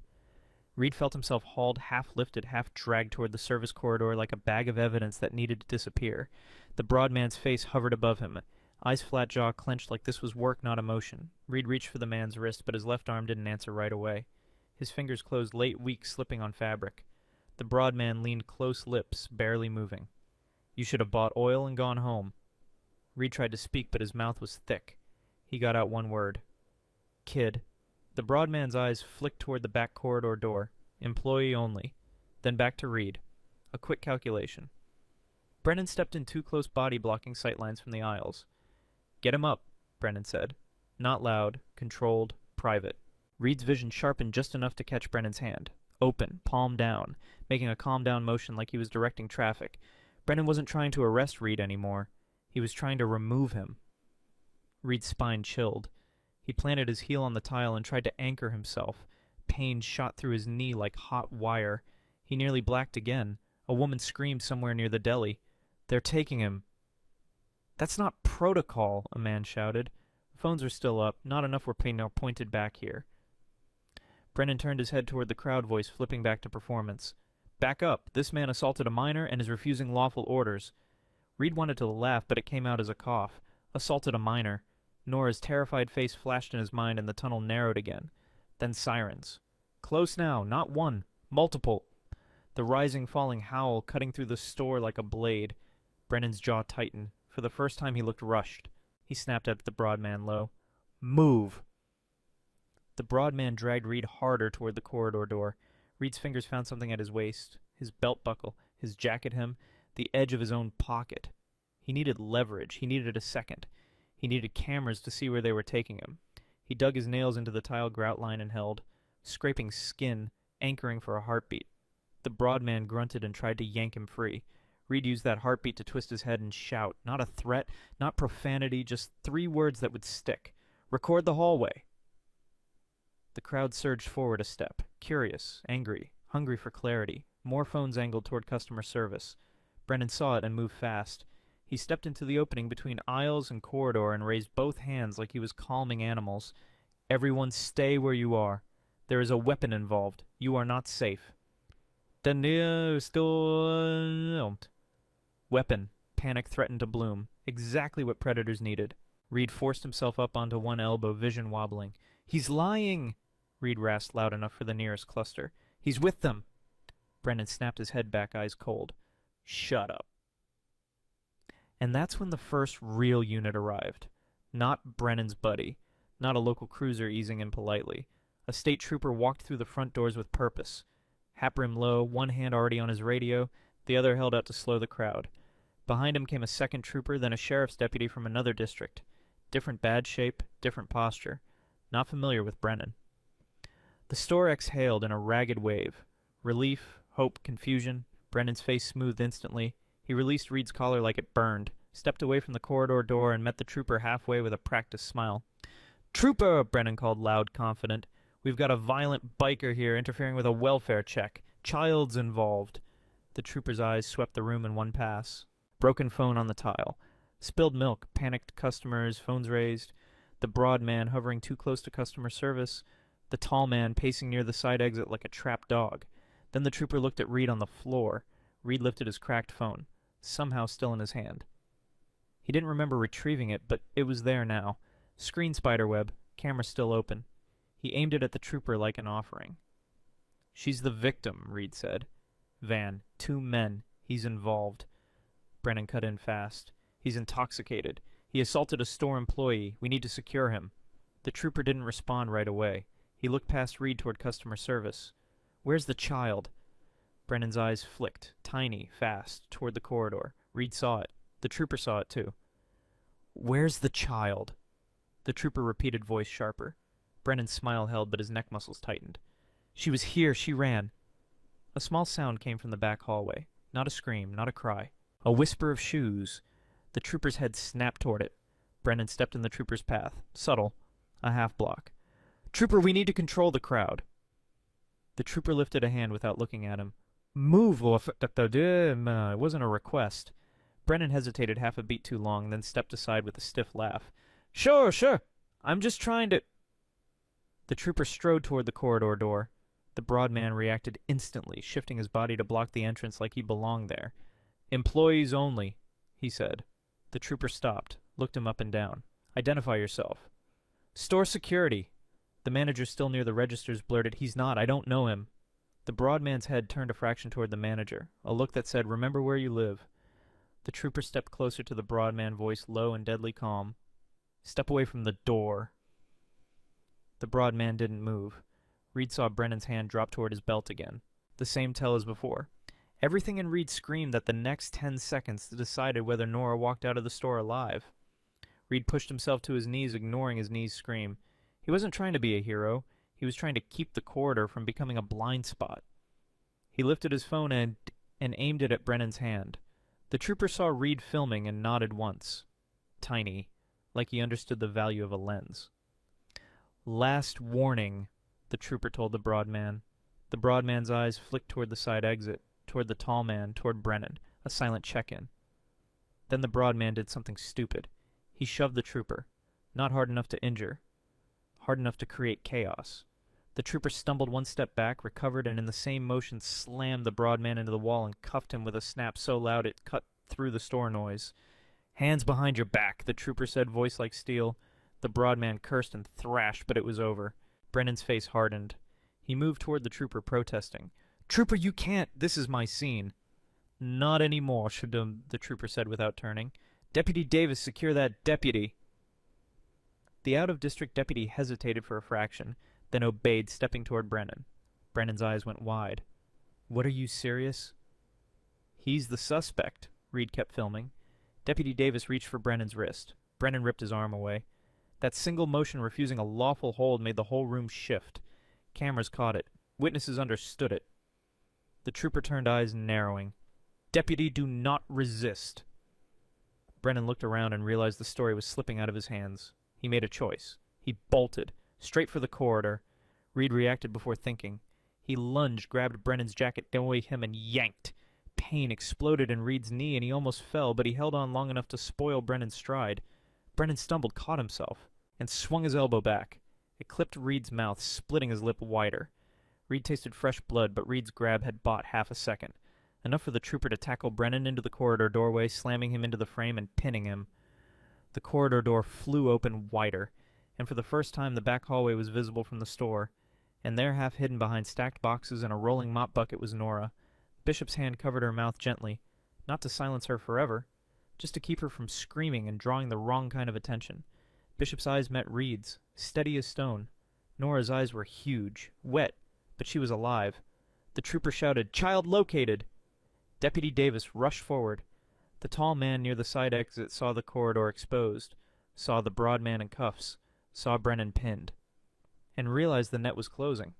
Reed felt himself hauled, half-lifted, half-dragged toward the service corridor like a bag of evidence that needed to disappear. The broad man's face hovered above him. Eyes flat, jaw clenched like this was work, not emotion. Reed reached for the man's wrist, but his left arm didn't answer right away. His fingers closed late, weak, slipping on fabric. The broad man leaned close, lips barely moving. You should have bought oil and gone home. Reed tried to speak, but his mouth was thick. He got out one word. Kid. The broad man's eyes flicked toward the back corridor door. Employee only. Then back to Reed. A quick calculation. Brennan stepped in too close, body-blocking sightlines from the aisles. "Get him up," Brennan said. Not loud, controlled, private. Reed's vision sharpened just enough to catch Brennan's hand. Open, palm down, making a calm-down motion like he was directing traffic. Brennan wasn't trying to arrest Reed anymore. He was trying to remove him. Reed's spine chilled. He planted his heel on the tile and tried to anchor himself. Pain shot through his knee like hot wire. He nearly blacked again. A woman screamed somewhere near the deli. "They're taking him." "That's not protocol," a man shouted. The phones were still up. Not enough were pointed back here. Brennan turned his head toward the crowd voice, flipping back to performance. "Back up. This man assaulted a minor and is refusing lawful orders." Reed wanted to laugh, but it came out as a cough. Assaulted a minor. Nora's terrified face flashed in his mind, and the tunnel narrowed again. Then sirens. Close now, not one. Multiple. The rising, falling howl cutting through the store like a blade. Brennan's jaw tightened. For the first time he looked rushed. He snapped at the broad man low. "Move!" The broad man dragged Reed harder toward the corridor door. Reed's fingers found something at his waist. His belt buckle. His jacket hem. The edge of his own pocket. He needed leverage. He needed a second. He needed cameras to see where they were taking him. He dug his nails into the tile grout line and held, scraping skin, anchoring for a heartbeat. The broad man grunted and tried to yank him free. Reed used that heartbeat to twist his head and shout. Not a threat, not profanity, just 3 words that would stick. "Record the hallway." The crowd surged forward a step, curious, angry, hungry for clarity. More phones angled toward customer service. Brennan saw it and moved fast. He stepped into the opening between aisles and corridor and raised both hands like he was calming animals. "Everyone stay where you are. There is a weapon involved. You are not safe." Weapon. Panic threatened to bloom. Exactly what predators needed. Reed forced himself up onto one elbow, vision wobbling. "He's lying!" Reed rasped loud enough for the nearest cluster. "He's with them!" Brennan snapped his head back, eyes cold. "Shut up." And that's when the first real unit arrived. Not Brennan's buddy. Not a local cruiser easing in politely. A state trooper walked through the front doors with purpose. Hat brim low, one hand already on his radio, the other held out to slow the crowd. Behind him came a second trooper, then a sheriff's deputy from another district. Different badge shape, different posture. Not familiar with Brennan. The store exhaled in a ragged wave. Relief, hope, confusion. Brennan's face smoothed instantly. He released Reed's collar like it burned, stepped away from the corridor door, and met the trooper halfway with a practiced smile. "Trooper!" Brennan called loud, confident. "We've got a violent biker here interfering with a welfare check. Child's involved." The trooper's eyes swept the room in one pass. Broken phone on the tile. Spilled milk, panicked customers, phones raised. The broad man hovering too close to customer service. The tall man pacing near the side exit like a trapped dog. Then the trooper looked at Reed on the floor. Reed lifted his cracked phone, somehow still in his hand. He didn't remember retrieving it, but it was there now. Screen spiderweb, camera still open. He aimed it at the trooper like an offering. "She's the victim," Reed said. "Van, 2 men. He's involved." Brennan cut in fast. "He's intoxicated. He assaulted a store employee. We need to secure him." The trooper didn't respond right away. He looked past Reed toward customer service. "Where's the child?" Brennan's eyes flicked, tiny, fast, toward the corridor. Reed saw it. The trooper saw it too. "Where's the child?" The trooper repeated, voice sharper. Brennan's smile held, but his neck muscles tightened. "She was here. She ran." A small sound came from the back hallway. Not a scream, not a cry. A whisper of shoes. The trooper's head snapped toward it. Brennan stepped in the trooper's path. Subtle. A half block. "Trooper, we need to control the crowd." The trooper lifted a hand without looking at him. "Move, it wasn't a request." Brennan hesitated half a beat too long, then stepped aside with a stiff laugh. Sure. I'm just trying to—" The trooper strode toward the corridor door. The broad man reacted instantly, shifting his body to block the entrance like he belonged there. "Employees only," he said. The trooper stopped, looked him up and down. "Identify yourself." "Store security." The manager, still near the registers, blurted, "He's not. I don't know him." The broad man's head turned a fraction toward the manager, a look that said, "Remember where you live." The trooper stepped closer to the broad man, voice low and deadly calm. "Step away from the door." The broad man didn't move. Reed saw Brennan's hand drop toward his belt again. The same tell as before. Everything in Reed screamed that the next 10 seconds decided whether Nora walked out of the store alive. Reed pushed himself to his knees, ignoring his knees' scream. He wasn't trying to be a hero. He was trying to keep the corridor from becoming a blind spot. He lifted his phone and aimed it at Brennan's hand. The trooper saw Reed filming and nodded once. Tiny, like he understood the value of a lens. "Last warning," the trooper told the broad man. The broad man's eyes flicked toward the side exit, toward the tall man, toward Brennan, a silent check-in. Then the broad man did something stupid. He shoved the trooper. Not hard enough to injure. Hard enough to create chaos. The trooper stumbled one step back, recovered, and in the same motion slammed the broad man into the wall and cuffed him with a snap so loud it cut through the store noise. "Hands behind your back," the trooper said, voice like steel. The broad man cursed and thrashed, but it was over. Brennan's face hardened. He moved toward the trooper, protesting. "Trooper, you can't! This is my scene." "Not anymore," the trooper said without turning. "Deputy Davis, secure that deputy." The out-of-district deputy hesitated for a fraction, then obeyed, stepping toward Brennan. Brennan's eyes went wide. "What, are you serious?" "He's the suspect," Reed kept filming. Deputy Davis reached for Brennan's wrist. Brennan ripped his arm away. That single motion refusing a lawful hold made the whole room shift. Cameras caught it. Witnesses understood it. The trooper turned, eyes narrowing. "Deputy, do not resist." Brennan looked around and realized the story was slipping out of his hands. He made a choice. He bolted, straight for the corridor. Reed reacted before thinking. He lunged, grabbed Brennan's jacket, away him, and yanked. Pain exploded in Reed's knee, and he almost fell, but he held on long enough to spoil Brennan's stride. Brennan stumbled, caught himself, and swung his elbow back. It clipped Reed's mouth, splitting his lip wider. Reed tasted fresh blood, but Reed's grab had bought half a second. Enough for the trooper to tackle Brennan into the corridor doorway, slamming him into the frame and pinning him. The corridor door flew open wider, and for the first time the back hallway was visible from the store. And there, half hidden behind stacked boxes and a rolling mop bucket, was Nora. Bishop's hand covered her mouth gently, not to silence her forever, just to keep her from screaming and drawing the wrong kind of attention. Bishop's eyes met Reed's, steady as stone. Nora's eyes were huge, wet, but she was alive. The trooper shouted, "Child located!" Deputy Davis rushed forward. The tall man near the side exit saw the corridor exposed, saw the broad man in cuffs, saw Brennan pinned, and realized the net was closing.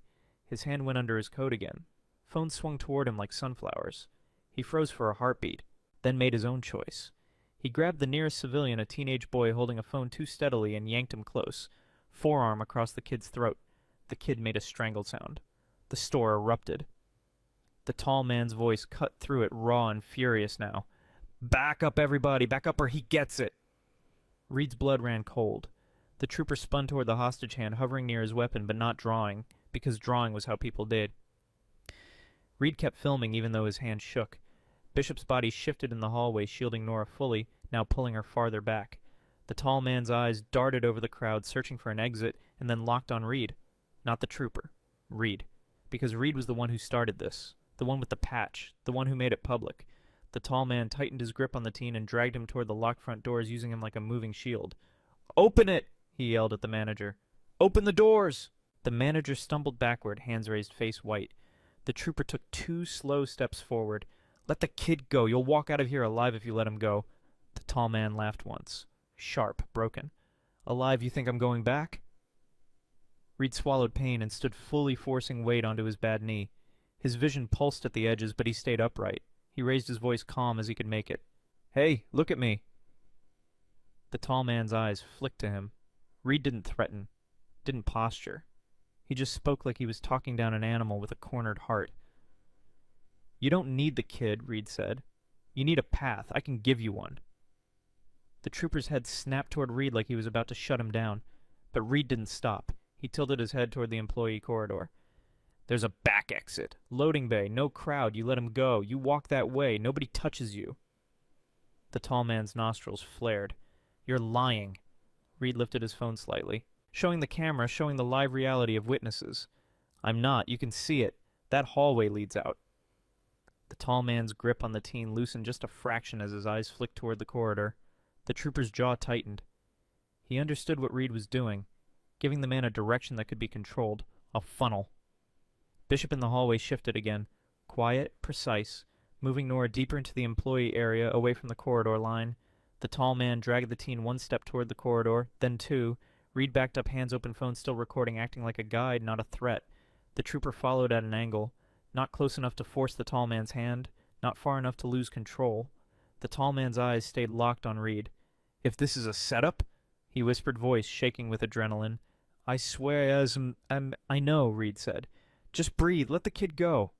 His hand went under his coat again. Phone swung toward him like sunflowers. He froze for a heartbeat, then made his own choice. He grabbed the nearest civilian, a teenage boy holding a phone too steadily, and yanked him close, forearm across the kid's throat. The kid made a strangled sound. The store erupted. The tall man's voice cut through it, raw and furious now. "Back up, everybody! Back up or he gets it!" Reed's blood ran cold. The trooper spun toward the hostage hand, hovering near his weapon, but not drawing, because drawing was how people did. Reed kept filming, even though his hand shook. Bishop's body shifted in the hallway, shielding Nora fully, now pulling her farther back. The tall man's eyes darted over the crowd, searching for an exit, and then locked on Reed. Not the trooper. Reed. Because Reed was the one who started this. The one with the patch. The one who made it public. The tall man tightened his grip on the teen and dragged him toward the locked front doors, using him like a moving shield. "Open it!" he yelled at the manager. "Open the doors!" The manager stumbled backward, hands raised, face white. The trooper took 2 slow steps forward. "Let the kid go. You'll walk out of here alive if you let him go." The tall man laughed once. Sharp, broken. "Alive, you think I'm going back?" Reed swallowed pain and stood fully forcing weight onto his bad knee. His vision pulsed at the edges, but he stayed upright. He raised his voice calm as he could make it. "Hey, look at me." The tall man's eyes flicked to him. Reed didn't threaten, didn't posture. He just spoke like he was talking down an animal with a cornered heart. "You don't need the kid," Reed said. "You need a path. I can give you one." The trooper's head snapped toward Reed like he was about to shut him down. But Reed didn't stop. He tilted his head toward the employee corridor. "There's a back exit. Loading bay. No crowd. You let him go. You walk that way. Nobody touches you." The tall man's nostrils flared. "You're lying." Reed lifted his phone slightly, showing the camera, showing the live reality of witnesses. "I'm not. You can see it. That hallway leads out." The tall man's grip on the teen loosened just a fraction as his eyes flicked toward the corridor. The trooper's jaw tightened. He understood what Reed was doing, giving the man a direction that could be controlled, a funnel. Bishop in the hallway shifted again, quiet, precise, moving Nora deeper into the employee area, away from the corridor line. The tall man dragged the teen one step toward the corridor, then two. Reed backed up, hands open, phone still recording, acting like a guide, not a threat. The trooper followed at an angle, not close enough to force the tall man's hand, not far enough to lose control. The tall man's eyes stayed locked on Reed. "If this is a setup?" he whispered, voice shaking with adrenaline. "I swear I know," Reed said. "Just breathe. Let the kid go."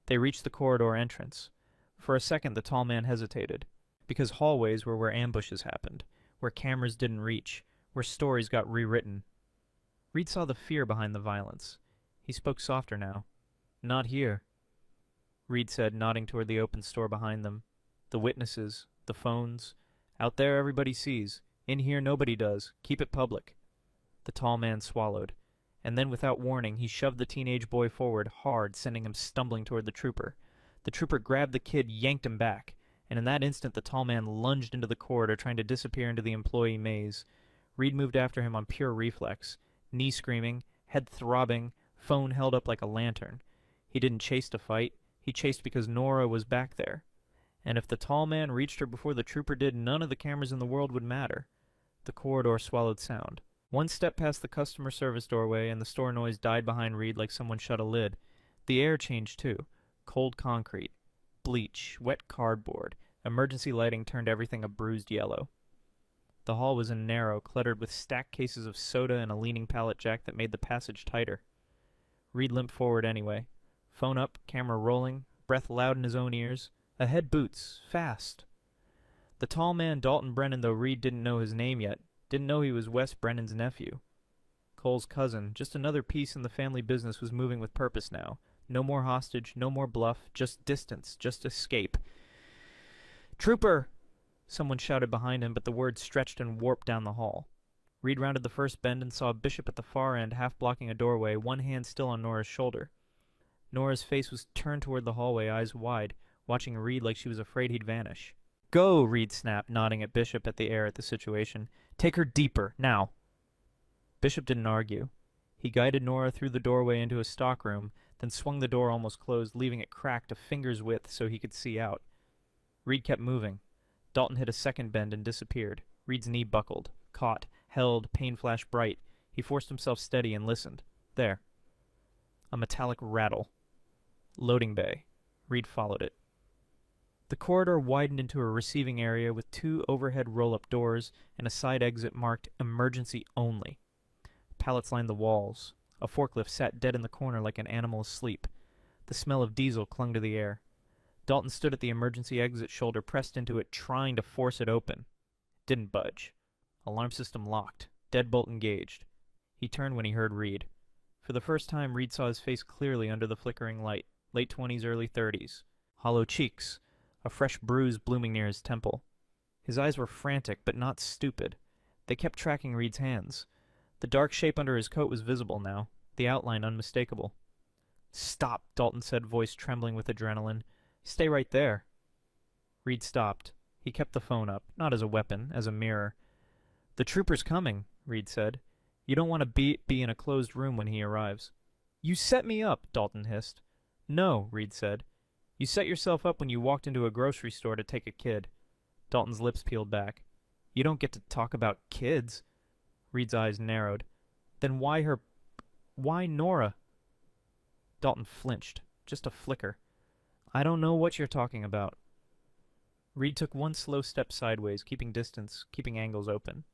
They reached the corridor entrance. For a second, the tall man hesitated. Because hallways were where ambushes happened, where cameras didn't reach, where stories got rewritten. Reed saw the fear behind the violence. He spoke softer now. "Not here," Reed said, nodding toward the open store behind them. "The witnesses, the phones. Out there everybody sees. In here nobody does. Keep it public." The tall man swallowed, and then without warning he shoved the teenage boy forward hard, sending him stumbling toward the trooper. The trooper grabbed the kid, yanked him back, and in that instant the tall man lunged into the corridor, trying to disappear into the employee maze. Reed moved after him on pure reflex, knee screaming, head throbbing, phone held up like a lantern. He didn't chase to fight. He chased because Nora was back there. And if the tall man reached her before the trooper did, none of the cameras in the world would matter. The corridor swallowed sound. One step past the customer service doorway, and the store noise died behind Reed like someone shut a lid. The air changed too. Cold concrete, bleach, wet cardboard. Emergency lighting turned everything a bruised yellow. The hall was narrow, cluttered with stacked cases of soda and a leaning pallet jack that made the passage tighter. Reed limped forward anyway. Phone up, camera rolling, breath loud in his own ears. Ahead boots, fast. The tall man, Dalton Brennan, though Reed didn't know his name yet, didn't know he was Wes Brennan's nephew. Cole's cousin, just another piece in the family business, was moving with purpose now. No more hostage, no more bluff, just distance, just escape. "Trooper!" Someone shouted behind him, but the words stretched and warped down the hall. Reed rounded the first bend and saw Bishop at the far end, half blocking a doorway, one hand still on Nora's shoulder. Nora's face was turned toward the hallway, eyes wide, watching Reed like she was afraid he'd vanish. "Go!" Reed snapped, nodding at Bishop at the air at the situation. "Take her deeper, now!" Bishop didn't argue. He guided Nora through the doorway into a stockroom, then swung the door almost closed, leaving it cracked a finger's width so he could see out. Reed kept moving. Dalton hit a second bend and disappeared. Reed's knee buckled, caught, held, pain flashed bright. He forced himself steady and listened. There. A metallic rattle. Loading bay. Reed followed it. The corridor widened into a receiving area with two overhead roll-up doors and a side exit marked "Emergency Only." Pallets lined the walls. A forklift sat dead in the corner like an animal asleep. The smell of diesel clung to the air. Dalton stood at the emergency exit shoulder, pressed into it, trying to force it open. It didn't budge. Alarm system locked. Deadbolt engaged. He turned when he heard Reed. For the first time, Reed saw his face clearly under the flickering light. Late 20s, early 30s. Hollow cheeks. A fresh bruise blooming near his temple. His eyes were frantic, but not stupid. They kept tracking Reed's hands. The dark shape under his coat was visible now, the outline unmistakable. "Stop," Dalton said, voice trembling with adrenaline. "Stay right there." Reed stopped. He kept the phone up, not as a weapon, as a mirror. "The trooper's coming," Reed said. "You don't want to be in a closed room when he arrives." "You set me up," Dalton hissed. "No," Reed said. "You set yourself up when you walked into a grocery store to take a kid." Dalton's lips peeled back. "You don't get to talk about kids." Reed's eyes narrowed. "Then why Nora?" Dalton flinched. Just a flicker. "I don't know what you're talking about." Reed took one slow step sideways, keeping distance, keeping angles open.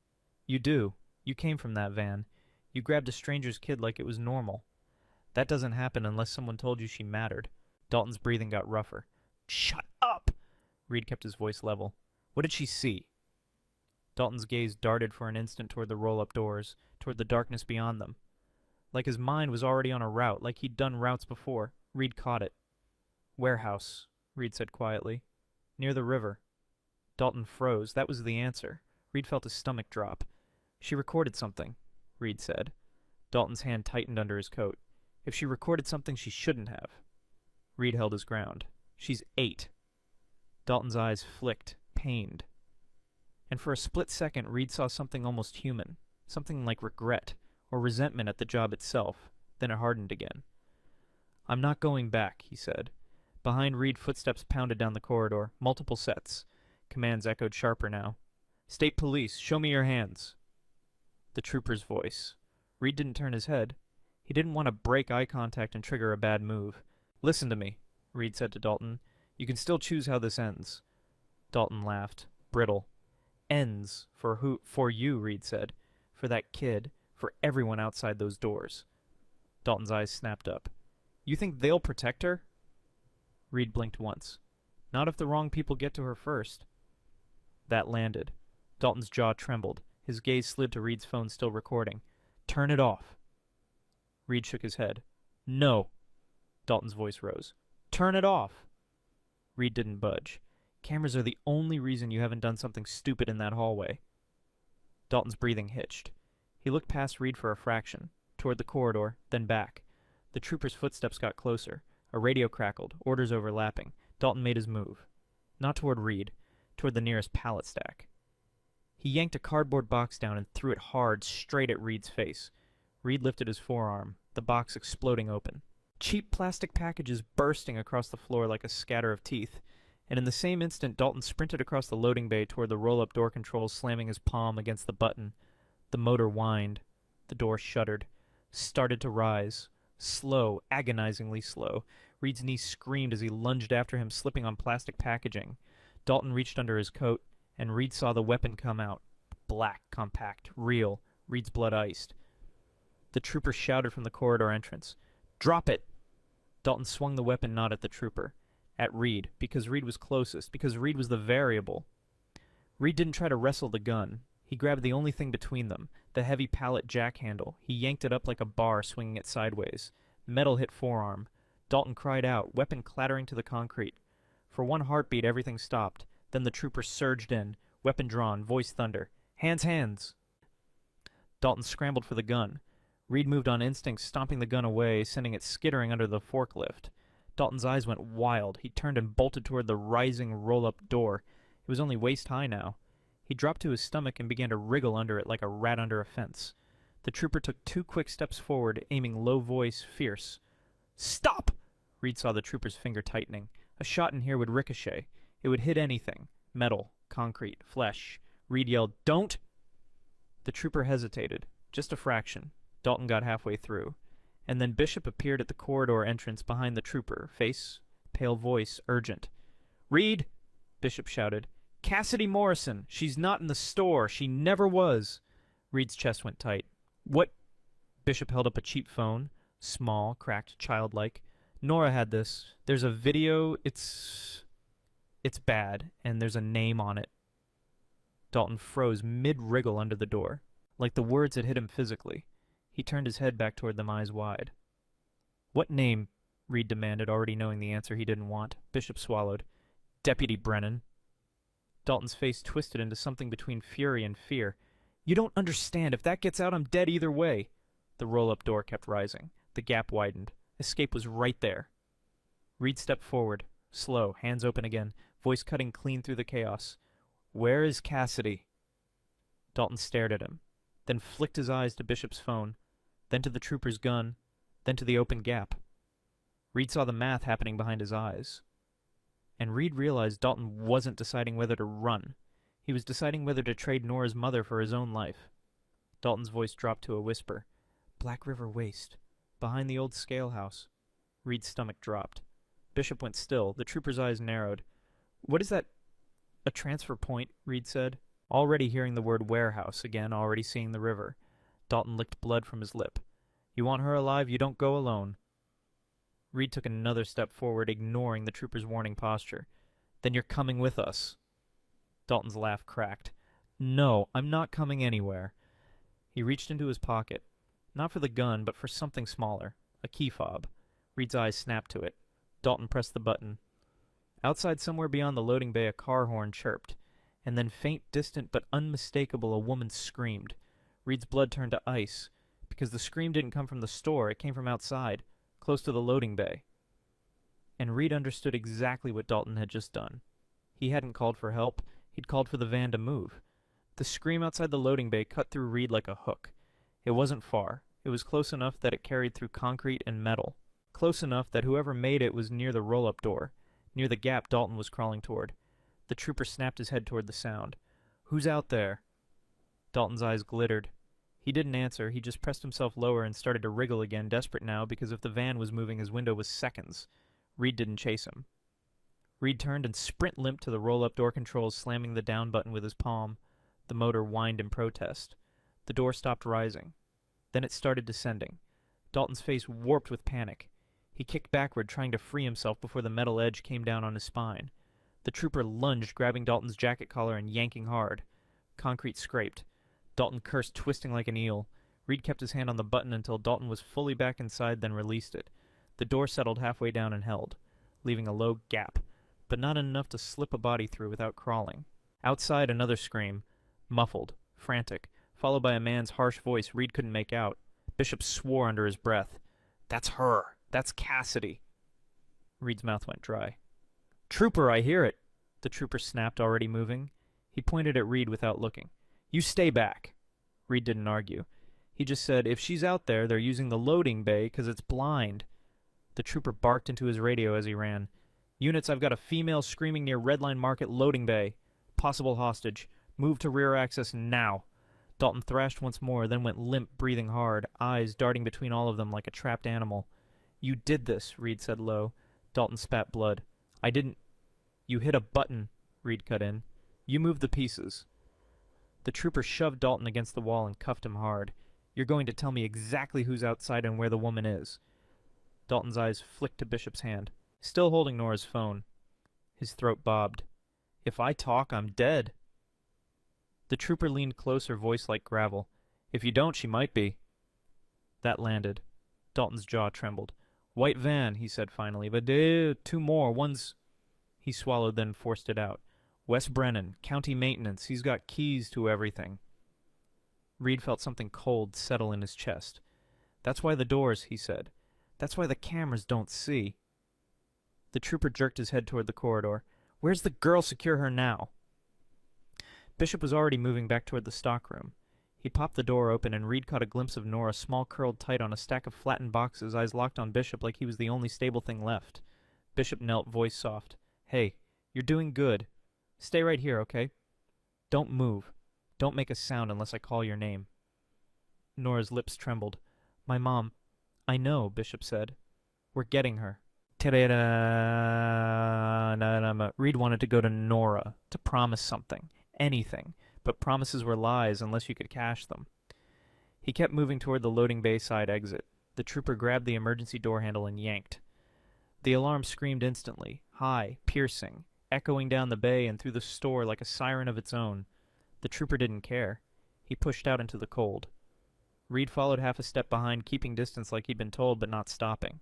"You do. You came from that van. You grabbed a stranger's kid like it was normal. That doesn't happen unless someone told you she mattered." Dalton's breathing got rougher. "Shut up!" Reed kept his voice level. "What did she see?" Dalton's gaze darted for an instant toward the roll-up doors, toward the darkness beyond them. Like his mind was already on a route, like he'd done routes before. Reed caught it. "Warehouse," Reed said quietly. "Near the river." Dalton froze. That was the answer. Reed felt his stomach drop. "She recorded something," Reed said. Dalton's hand tightened under his coat. "If she recorded something she shouldn't have." Reed held his ground. "She's 8. Dalton's eyes flicked, pained. And for a split second, Reed saw something almost human, something like regret, or resentment at the job itself. Then it hardened again. "I'm not going back," he said. Behind Reed, footsteps pounded down the corridor. Multiple sets. Commands echoed sharper now. "State Police, show me your hands." The trooper's voice. Reed didn't turn his head. He didn't want to break eye contact and trigger a bad move. "Listen to me," Reed said to Dalton. "You can still choose how this ends." Dalton laughed. Brittle. "Ends. For who? For you," Reed said. "For that kid. For everyone outside those doors." Dalton's eyes snapped up. "You think they'll protect her?" Reed blinked once. "Not if the wrong people get to her first." That landed. Dalton's jaw trembled. His gaze slid to Reed's phone still recording. "Turn it off." Reed shook his head. "No." Dalton's voice rose. "Turn it off." Reed didn't budge. "Cameras are the only reason you haven't done something stupid in that hallway." Dalton's breathing hitched. He looked past Reed for a fraction, toward the corridor, then back. The trooper's footsteps got closer. A radio crackled, orders overlapping. Dalton made his move. Not toward Reed, toward the nearest pallet stack. He yanked a cardboard box down and threw it hard, straight at Reed's face. Reed lifted his forearm, the box exploding open. Cheap plastic packages bursting across the floor like a scatter of teeth, and in the same instant Dalton sprinted across the loading bay toward the roll-up door controls, slamming his palm against the button. The motor whined. The door shuddered. Started to rise. Slow, agonizingly slow. Reed's knee screamed as he lunged after him, slipping on plastic packaging. Dalton reached under his coat, and Reed saw the weapon come out. Black, compact, real. Reed's blood iced. The trooper shouted from the corridor entrance. "Drop it!" Dalton swung the weapon not at the trooper. At Reed, because Reed was closest, because Reed was the variable. Reed didn't try to wrestle the gun. He grabbed the only thing between them, the heavy pallet jack handle. He yanked it up like a bar, swinging it sideways. Metal hit forearm. Dalton cried out, weapon clattering to the concrete. For one heartbeat, everything stopped. Then the trooper surged in, weapon drawn, voice thunder. "Hands, hands!" Dalton scrambled for the gun. Reed moved on instinct, stomping the gun away, sending it skittering under the forklift. Dalton's eyes went wild. He turned and bolted toward the rising roll-up door. It was only waist-high now. He dropped to his stomach and began to wriggle under it like a rat under a fence. The trooper took 2 quick steps forward, aiming low voice, fierce. "Stop!" Reed saw the trooper's finger tightening. A shot in here would ricochet. It would hit anything. Metal, concrete, flesh. Reed yelled, "Don't!" The trooper hesitated. Just a fraction. Dalton got halfway through. And then Bishop appeared at the corridor entrance behind the trooper, face, pale voice, urgent. "Reed!" Bishop shouted. "Cassidy Morrison! She's not in the store! She never was!" Reed's chest went tight. "What?" Bishop held up a cheap phone. Small, cracked, childlike. "Nora had this. There's a video. It's bad, and there's a name on it." Dalton froze mid-wriggle under the door, like the words had hit him physically. He turned his head back toward them, eyes wide. "What name?" Reed demanded, already knowing the answer he didn't want. Bishop swallowed. "Deputy Brennan." Dalton's face twisted into something between fury and fear. "You don't understand. If that gets out, I'm dead either way." The roll-up door kept rising. The gap widened. Escape was right there. Reed stepped forward, slow, hands open again, voice cutting clean through the chaos. "Where is Cassidy?" Dalton stared at him, then flicked his eyes to Bishop's phone, then to the trooper's gun, then to the open gap. Reed saw the math happening behind his eyes. And Reed realized Dalton wasn't deciding whether to run. He was deciding whether to trade Nora's mother for his own life. Dalton's voice dropped to a whisper. "Black River Waste. Behind the old scale house." Reed's stomach dropped. Bishop went still. The trooper's eyes narrowed. "What is that?" "A transfer point," Reed said. Already hearing the word warehouse again, already seeing the river. Dalton licked blood from his lip. "You want her alive, you don't go alone." Reed took another step forward, ignoring the trooper's warning posture. "Then you're coming with us." Dalton's laugh cracked. "No, I'm not coming anywhere." He reached into his pocket. Not for the gun, but for something smaller. A key fob. Reed's eyes snapped to it. Dalton pressed the button. Outside, somewhere beyond the loading bay, a car horn chirped. And then faint, distant, but unmistakable, a woman screamed. Reed's blood turned to ice, because the scream didn't come from the store, it came from outside, close to the loading bay. And Reed understood exactly what Dalton had just done. He hadn't called for help, he'd called for the van to move. The scream outside the loading bay cut through Reed like a hook. It wasn't far. It was close enough that it carried through concrete and metal. Close enough that whoever made it was near the roll-up door, near the gap Dalton was crawling toward. The trooper snapped his head toward the sound. "Who's out there?" Dalton's eyes glittered. He didn't answer, he just pressed himself lower and started to wriggle again, desperate now, because if the van was moving his window was seconds. Reed didn't chase him. Reed turned and sprint-limped to the roll-up door controls, slamming the down button with his palm. The motor whined in protest. The door stopped rising. Then it started descending. Dalton's face warped with panic. He kicked backward, trying to free himself before the metal edge came down on his spine. The trooper lunged, grabbing Dalton's jacket collar and yanking hard. Concrete scraped. Dalton cursed, twisting like an eel. Reed kept his hand on the button until Dalton was fully back inside, then released it. The door settled halfway down and held, leaving a low gap, but not enough to slip a body through without crawling. Outside, another scream. Muffled, frantic, followed by a man's harsh voice Reed couldn't make out. Bishop swore under his breath. "That's her! That's Cassidy!" Reed's mouth went dry. "Trooper, I hear it!" The trooper snapped, already moving. He pointed at Reed without looking. "You stay back!" Reed didn't argue. He just said, "If she's out there, they're using the loading bay 'cause it's blind." The trooper barked into his radio as he ran. "Units, I've got a female screaming near Redline Market loading bay. Possible hostage. Move to rear access now." Dalton thrashed once more, then went limp, breathing hard, eyes darting between all of them like a trapped animal. "You did this," Reed said low. Dalton spat blood. "I didn't—" "You hit a button," Reed cut in. "You moved the pieces." The trooper shoved Dalton against the wall and cuffed him hard. "You're going to tell me exactly who's outside and where the woman is." Dalton's eyes flicked to Bishop's hand, still holding Nora's phone. His throat bobbed. "If I talk, I'm dead." The trooper leaned closer, voice like gravel. "If you don't, she might be." That landed. Dalton's jaw trembled. "White van," he said finally, "but two more. One's—" He swallowed, then forced it out. "Wes Brennan, county maintenance. He's got keys to everything." Reed felt something cold settle in his chest. "That's why the doors," he said. "That's why the cameras don't see." The trooper jerked his head toward the corridor. "Where's the girl? Secure her now." Bishop was already moving back toward the stockroom. He popped the door open, and Reed caught a glimpse of Nora, small curled tight on a stack of flattened boxes, eyes locked on Bishop like he was the only stable thing left. Bishop knelt, voice soft. "Hey, you're doing good. Stay right here, okay? Don't move. Don't make a sound unless I call your name." Nora's lips trembled. "My mom—" "I know," Bishop said. "We're getting her." Reed wanted to go to Nora, to promise something. Anything, but promises were lies unless you could cash them. He kept moving toward the loading bay side exit. The trooper grabbed the emergency door handle and yanked. The alarm screamed instantly, high, piercing, echoing down the bay and through the store like a siren of its own. The trooper didn't care. He pushed out into the cold. Reed followed half a step behind, keeping distance like he'd been told, but not stopping.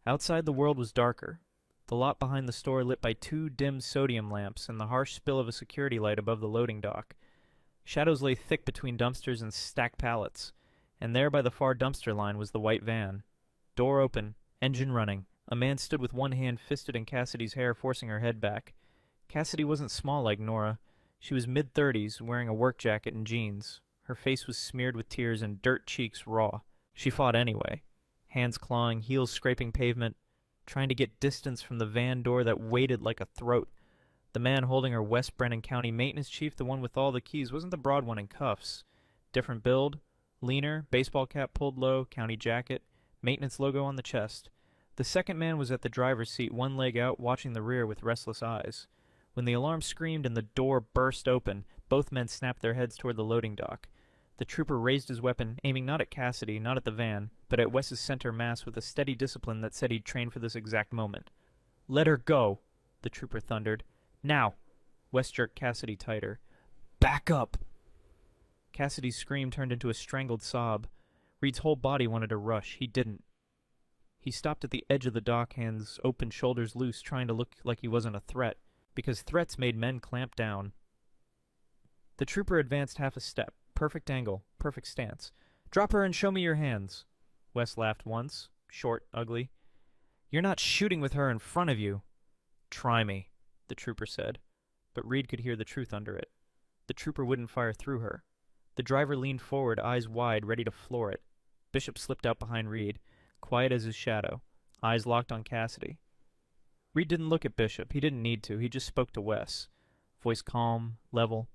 Outside the world was darker. The lot behind the store lit by two dim sodium lamps and the harsh spill of a security light above the loading dock. Shadows lay thick between dumpsters and stacked pallets, and there by the far dumpster line was the white van. Door open, engine running. A man stood with one hand fisted in Cassidy's hair, forcing her head back. Cassidy wasn't small like Nora. She was mid-30s, wearing a work jacket and jeans. Her face was smeared with tears and dirt cheeks raw. She fought anyway. Hands clawing, heels scraping pavement, trying to get distance from the van door that waited like a throat. The man holding her, West Brennan County maintenance chief, the one with all the keys, wasn't the broad one in cuffs. Different build, leaner, baseball cap pulled low, county jacket, maintenance logo on the chest. The second man was at the driver's seat, one leg out, watching the rear with restless eyes. When the alarm screamed and the door burst open, both men snapped their heads toward the loading dock. The trooper raised his weapon, aiming not at Cassidy, not at the van, but at Wes's center mass with a steady discipline that said he'd trained for this exact moment. "Let her go," the trooper thundered. "Now!" Wes jerked Cassidy tighter. "Back up!" Cassidy's scream turned into a strangled sob. Reed's whole body wanted to rush. He didn't. He stopped at the edge of the dock, hands open, shoulders loose, trying to look like he wasn't a threat, because threats made men clamp down. The trooper advanced half a step. Perfect angle, perfect stance. "Drop her and show me your hands." Wes laughed once, short, ugly. "You're not shooting with her in front of you." "Try me," the trooper said. But Reed could hear the truth under it. The trooper wouldn't fire through her. The driver leaned forward, eyes wide, ready to floor it. Bishop slipped out behind Reed, quiet as his shadow, Eyes locked on Cassidy. Reed didn't look at Bishop. He didn't need to. He just spoke to Wes. Voice calm, level.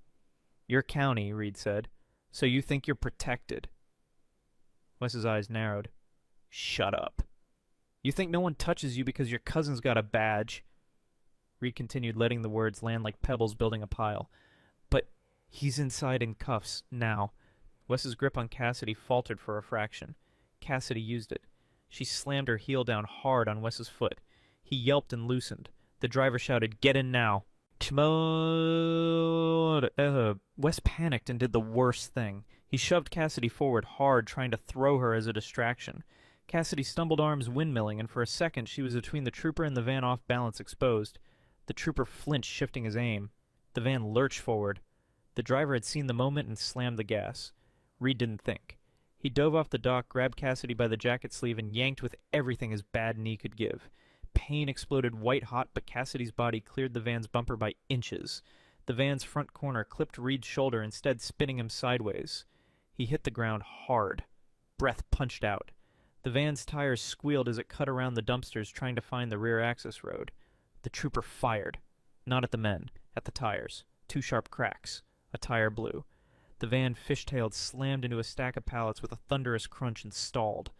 "Your county," Reed said. "So you think you're protected." Wes's eyes narrowed. "Shut up. You think no one touches you because your cousin's got a badge?" Reed continued, letting the words land like pebbles building a pile. "But he's inside in cuffs, now." Wes's grip on Cassidy faltered for a fraction. Cassidy used it. She slammed her heel down hard on Wes's foot. He yelped and loosened. The driver shouted, "Get in now." Wes panicked and did the worst thing. He shoved Cassidy forward hard, trying to throw her as a distraction. Cassidy stumbled, arms windmilling, and for a second she was between the trooper and the van, off balance, exposed. The trooper flinched, shifting his aim. The van lurched forward. The driver had seen the moment and slammed the gas. Reed didn't think. He dove off the dock, grabbed Cassidy by the jacket sleeve, and yanked with everything his bad knee could give. Pain exploded white-hot, but Cassidy's body cleared the van's bumper by inches. The van's front corner clipped Reed's shoulder, instead spinning him sideways. He hit the ground hard. Breath punched out. The van's tires squealed as it cut around the dumpsters, trying to find the rear access road. The trooper fired. Not at the men, at the tires. 2 sharp cracks. A tire blew. The van, fishtailed, slammed into a stack of pallets with a thunderous crunch and stalled.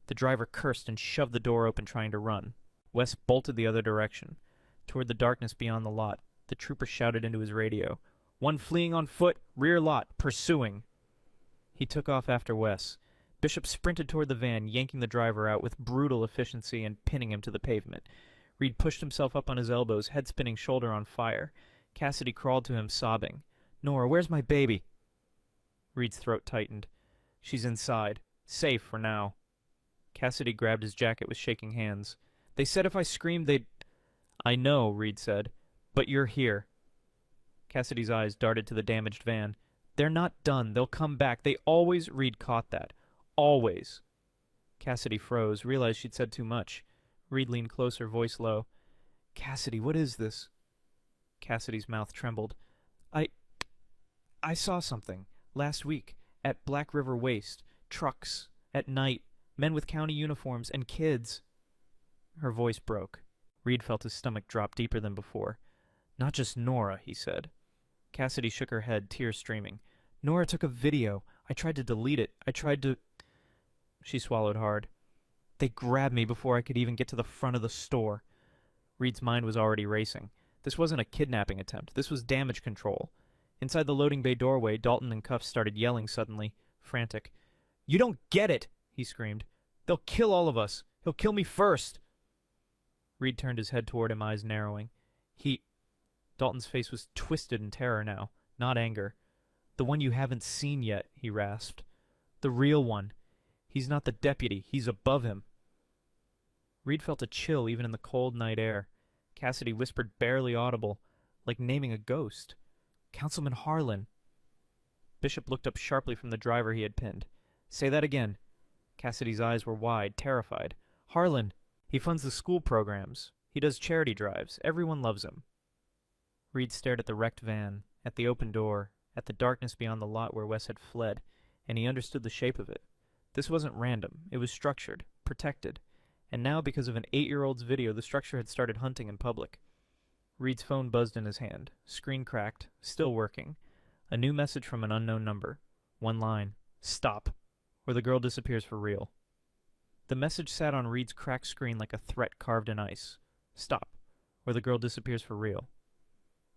The driver cursed and shoved the door open, trying to run. Wes bolted the other direction, toward the darkness beyond the lot. The trooper shouted into his radio, "One fleeing on foot, rear lot, pursuing." He took off after Wes. Bishop sprinted toward the van, yanking the driver out with brutal efficiency and pinning him to the pavement. Reed pushed himself up on his elbows, head spinning, shoulder on fire. Cassidy crawled to him, sobbing. "Nora, where's my baby?" Reed's throat tightened. "She's inside. Safe for now." Cassidy grabbed his jacket with shaking hands. "They said if I screamed they'd—" "I know," Reed said. "But you're here." Cassidy's eyes darted to the damaged van. "They're not done. They'll come back. They always—" Reed caught that. "Always." Cassidy froze, realized she'd said too much. Reed leaned closer, voice low. "Cassidy, what is this?" Cassidy's mouth trembled. I saw something. Last week. At Black River Waste. Trucks. At night. Men with county uniforms. And kids." Her voice broke. Reed felt his stomach drop deeper than before. "Not just Nora," he said. Cassidy shook her head, tears streaming. "Nora took a video. I tried to delete it. I tried to—" She swallowed hard. "They grabbed me before I could even get to the front of the store." Reed's mind was already racing. This wasn't a kidnapping attempt. This was damage control. Inside the loading bay doorway, Dalton in cuffs started yelling suddenly, frantic. "You don't get it!" he screamed. "They'll kill all of us. He'll kill me first." Reed turned his head toward him, eyes narrowing. Dalton's face was twisted in terror now, not anger. "The one you haven't seen yet," he rasped. "The real one. He's not the deputy. He's above him." Reed felt a chill even in the cold night air. Cassidy whispered, barely audible, like naming a ghost. "Councilman Harlan." Bishop looked up sharply from the driver he had pinned. "Say that again." Cassidy's eyes were wide, terrified. "Harlan. He funds the school programs. He does charity drives. Everyone loves him." Reed stared at the wrecked van, at the open door, at the darkness beyond the lot where Wes had fled, and he understood the shape of it. This wasn't random. It was structured, protected. And now, because of an 8-year-old's video, the structure had started hunting in public. Reed's phone buzzed in his hand. Screen cracked. Still working. A new message from an unknown number. One line. "Stop, or the girl disappears for real." The message sat on Reed's cracked screen like a threat carved in ice. "Stop, or the girl disappears for real."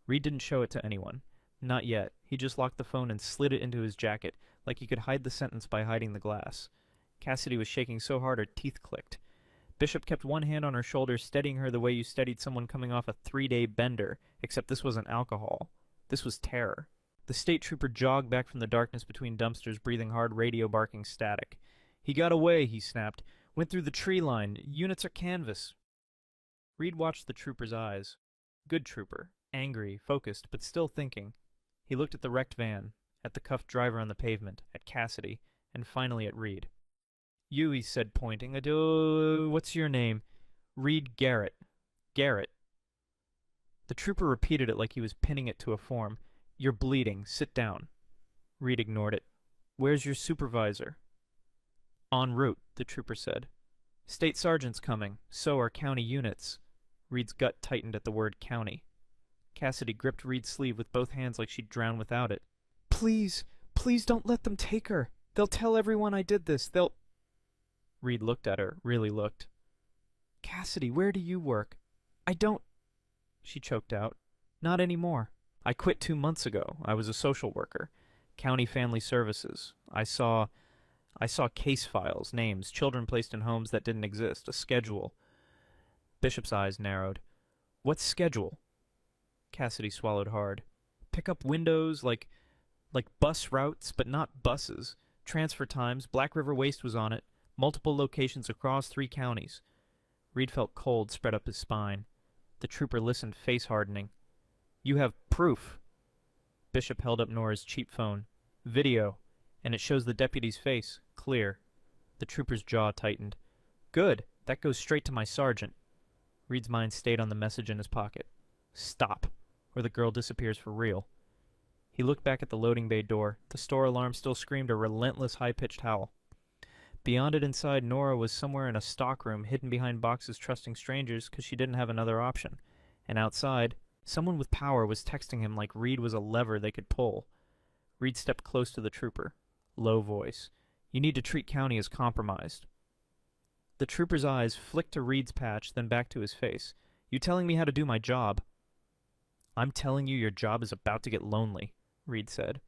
Reed didn't show it to anyone. Not yet. He just locked the phone and slid it into his jacket, like he could hide the sentence by hiding the glass. Cassidy was shaking so hard her teeth clicked. Bishop kept one hand on her shoulder, steadying her the way you steadied someone coming off a 3-day bender, except this wasn't alcohol. This was terror. The state trooper jogged back from the darkness between dumpsters, breathing hard, radio barking static. "He got away," he snapped. "Went through the tree line. Units are canvas." Reed watched the trooper's eyes. Good trooper. Angry, focused, but still thinking. He looked at the wrecked van, at the cuffed driver on the pavement, at Cassidy, and finally at Reed. "You," he said, pointing. What's your name?" "Reed Garrett." "Garrett." The trooper repeated it like he was pinning it to a form. "You're bleeding. Sit down." Reed ignored it. "Where's your supervisor?" "En route," the trooper said. State sergeant's coming. So are county units. Reed's gut tightened at the word county. Cassidy gripped Reed's sleeve with both hands like she'd drown without it. Please, please don't let them take her. They'll tell everyone I did this. They'll... Reed looked at her, really looked. Cassidy, where do you work? I don't... She choked out. Not anymore. I quit 2 months ago. I was a social worker. County Family Services. I saw case files, names, children placed in homes that didn't exist, a schedule. Bishop's eyes narrowed. What schedule? Cassidy swallowed hard. Pick up windows, like bus routes, but not buses. Transfer times, Black River Waste was on it. Multiple locations across 3 counties. Reed felt cold spread up his spine. The trooper listened, face hardening. You have proof. Bishop held up Nora's cheap phone. Video. And it shows the deputy's face. Clear. The trooper's jaw tightened. Good. That goes straight to my sergeant. Reed's mind stayed on the message in his pocket. Stop, or the girl disappears for real. He looked back at the loading bay door. The store alarm still screamed a relentless high-pitched howl. Beyond it inside, Nora was somewhere in a stockroom, hidden behind boxes trusting strangers because she didn't have another option. And outside, someone with power was texting him like Reed was a lever they could pull. Reed stepped close to the trooper. Low voice. You need to treat county as compromised. The trooper's eyes flicked to Reed's patch, then back to his face. You telling me how to do my job? I'm telling you your job is about to get lonely, Reed said.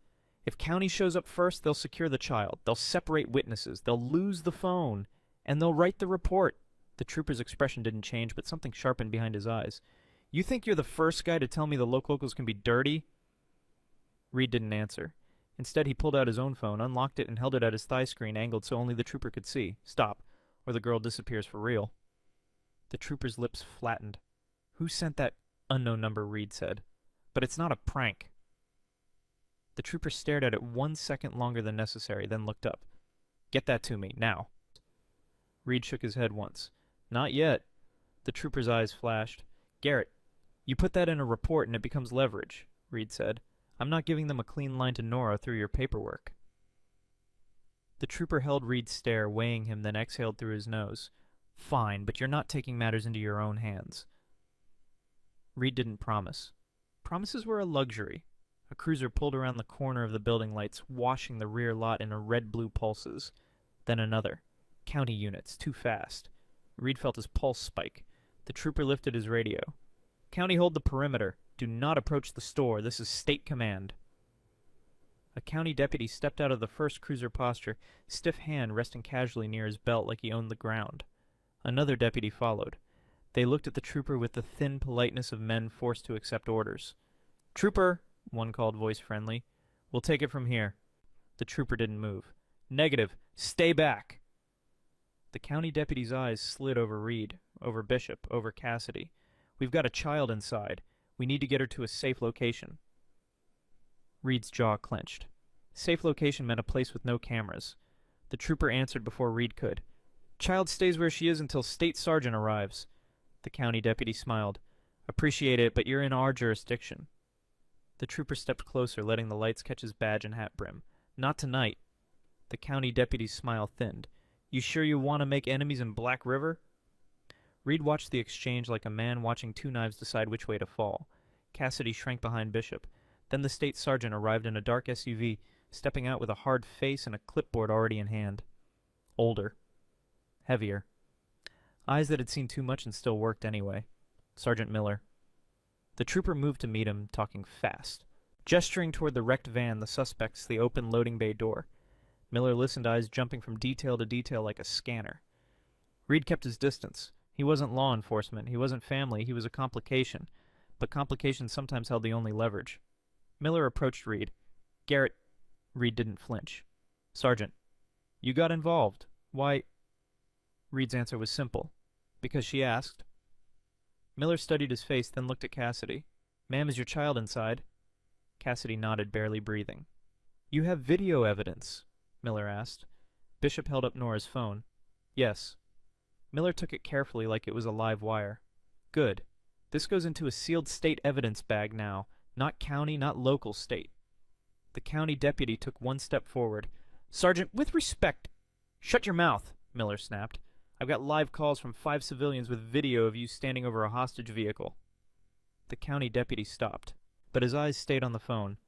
If county shows up first, they'll secure the child. They'll separate witnesses. They'll lose the phone. And they'll write the report. The trooper's expression didn't change, but something sharpened behind his eyes. You think you're the first guy to tell me the locals can be dirty? Reed didn't answer. Instead, he pulled out his own phone, unlocked it, and held it at his thigh screen, angled so only the trooper could see. Stop, or the girl disappears for real. The trooper's lips flattened. Who sent that unknown number, Reed said. But it's not a prank. The trooper stared at it 1 second longer than necessary, then looked up. Get that to me, now. Reed shook his head once. Not yet. The trooper's eyes flashed. Garrett, you put that in a report and it becomes leverage, Reed said. I'm not giving them a clean line to Nora through your paperwork. The trooper held Reed's stare, weighing him, then exhaled through his nose. Fine, but you're not taking matters into your own hands. Reed didn't promise. Promises were a luxury. A cruiser pulled around the corner of the building lights, washing the rear lot in a red-blue pulses. Then another. County units, too fast. Reed felt his pulse spike. The trooper lifted his radio. County, hold the perimeter. Do not approach the store. This is state command. A county deputy stepped out of the first cruiser posture, stiff hand resting casually near his belt like he owned the ground. Another deputy followed. They looked at the trooper with the thin politeness of men forced to accept orders. Trooper, one called, voice friendly. We'll take it from here. The trooper didn't move. Negative. Stay back. The county deputy's eyes slid over Reed, over Bishop, over Cassidy. We've got a child inside. We need to get her to a safe location. Reed's jaw clenched. Safe location meant a place with no cameras. The trooper answered before Reed could. Child stays where she is until state sergeant arrives. The county deputy smiled. Appreciate it, but you're in our jurisdiction. The trooper stepped closer, letting the lights catch his badge and hat brim. Not tonight. The county deputy's smile thinned. You sure you want to make enemies in Black River? Reed watched the exchange like a man watching two knives decide which way to fall. Cassidy shrank behind Bishop. Then the state sergeant arrived in a dark SUV, stepping out with a hard face and a clipboard already in hand. Older. Heavier. Eyes that had seen too much and still worked anyway. Sergeant Miller. The trooper moved to meet him, talking fast. Gesturing toward the wrecked van, the suspects, the open loading bay door. Miller listened, eyes jumping from detail to detail like a scanner. Reed kept his distance. He wasn't law enforcement. He wasn't family. He was a complication. But complications sometimes held the only leverage. Miller approached Reed. Garrett. Reed didn't flinch. Sergeant. You got involved. Why? Reed's answer was simple. Because she asked. Miller studied his face, then looked at Cassidy. Ma'am, is your child inside? Cassidy nodded, barely breathing. You have video evidence, Miller asked. Bishop held up Nora's phone. Yes. Miller took it carefully like it was a live wire. Good. This goes into a sealed state evidence bag now. Not county, not local state. The county deputy took one step forward. Sergeant, with respect... Shut your mouth, Miller snapped. I've got live calls from 5 civilians with video of you standing over a hostage vehicle. The county deputy stopped, but his eyes stayed on the phone.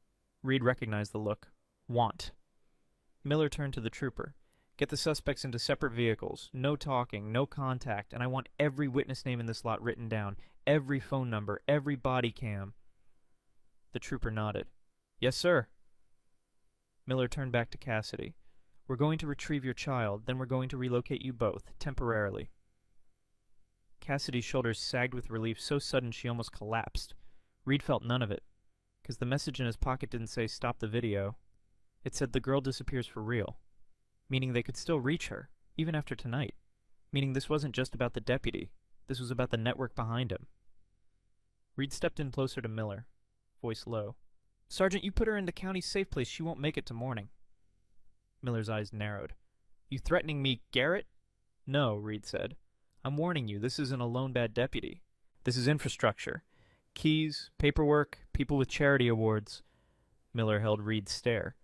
Reed recognized the look. Want. Miller turned to the trooper. Get the suspects into separate vehicles. No talking, no contact, and I want every witness name in this lot written down. Every phone number, every body cam. The trooper nodded. Yes, sir. Miller turned back to Cassidy. We're going to retrieve your child, then we're going to relocate you both, temporarily. Cassidy's shoulders sagged with relief so sudden she almost collapsed. Reed felt none of it, because the message in his pocket didn't say stop the video. It said the girl disappears for real, meaning they could still reach her, even after tonight, meaning this wasn't just about the deputy, this was about the network behind him. Reed stepped in closer to Miller, voice low. Sergeant, you put her in the county's safe place, she won't make it to morning. Miller's eyes narrowed. You threatening me, Garrett? No, Reed said. I'm warning you, this isn't a lone bad deputy. This is infrastructure. Keys, paperwork, people with charity awards. Miller held Reed's stare.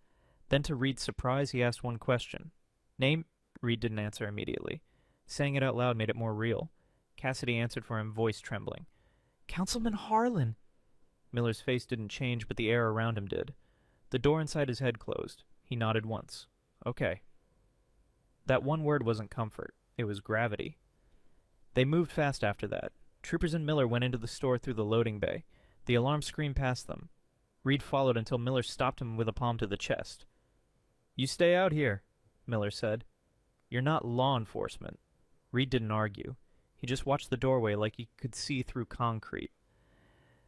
Then to Reed's surprise, he asked one question. Name? Reed didn't answer immediately. Saying it out loud made it more real. Cassidy answered for him, voice trembling. Councilman Harlan! Miller's face didn't change, but the air around him did. The door inside his head closed. He nodded once. Okay. That one word wasn't comfort. It was gravity. They moved fast after that. Troopers and Miller went into the store through the loading bay. The alarm screamed past them. Reed followed until Miller stopped him with a palm to the chest. You stay out here, Miller said. You're not law enforcement. Reed didn't argue. He just watched the doorway like he could see through concrete.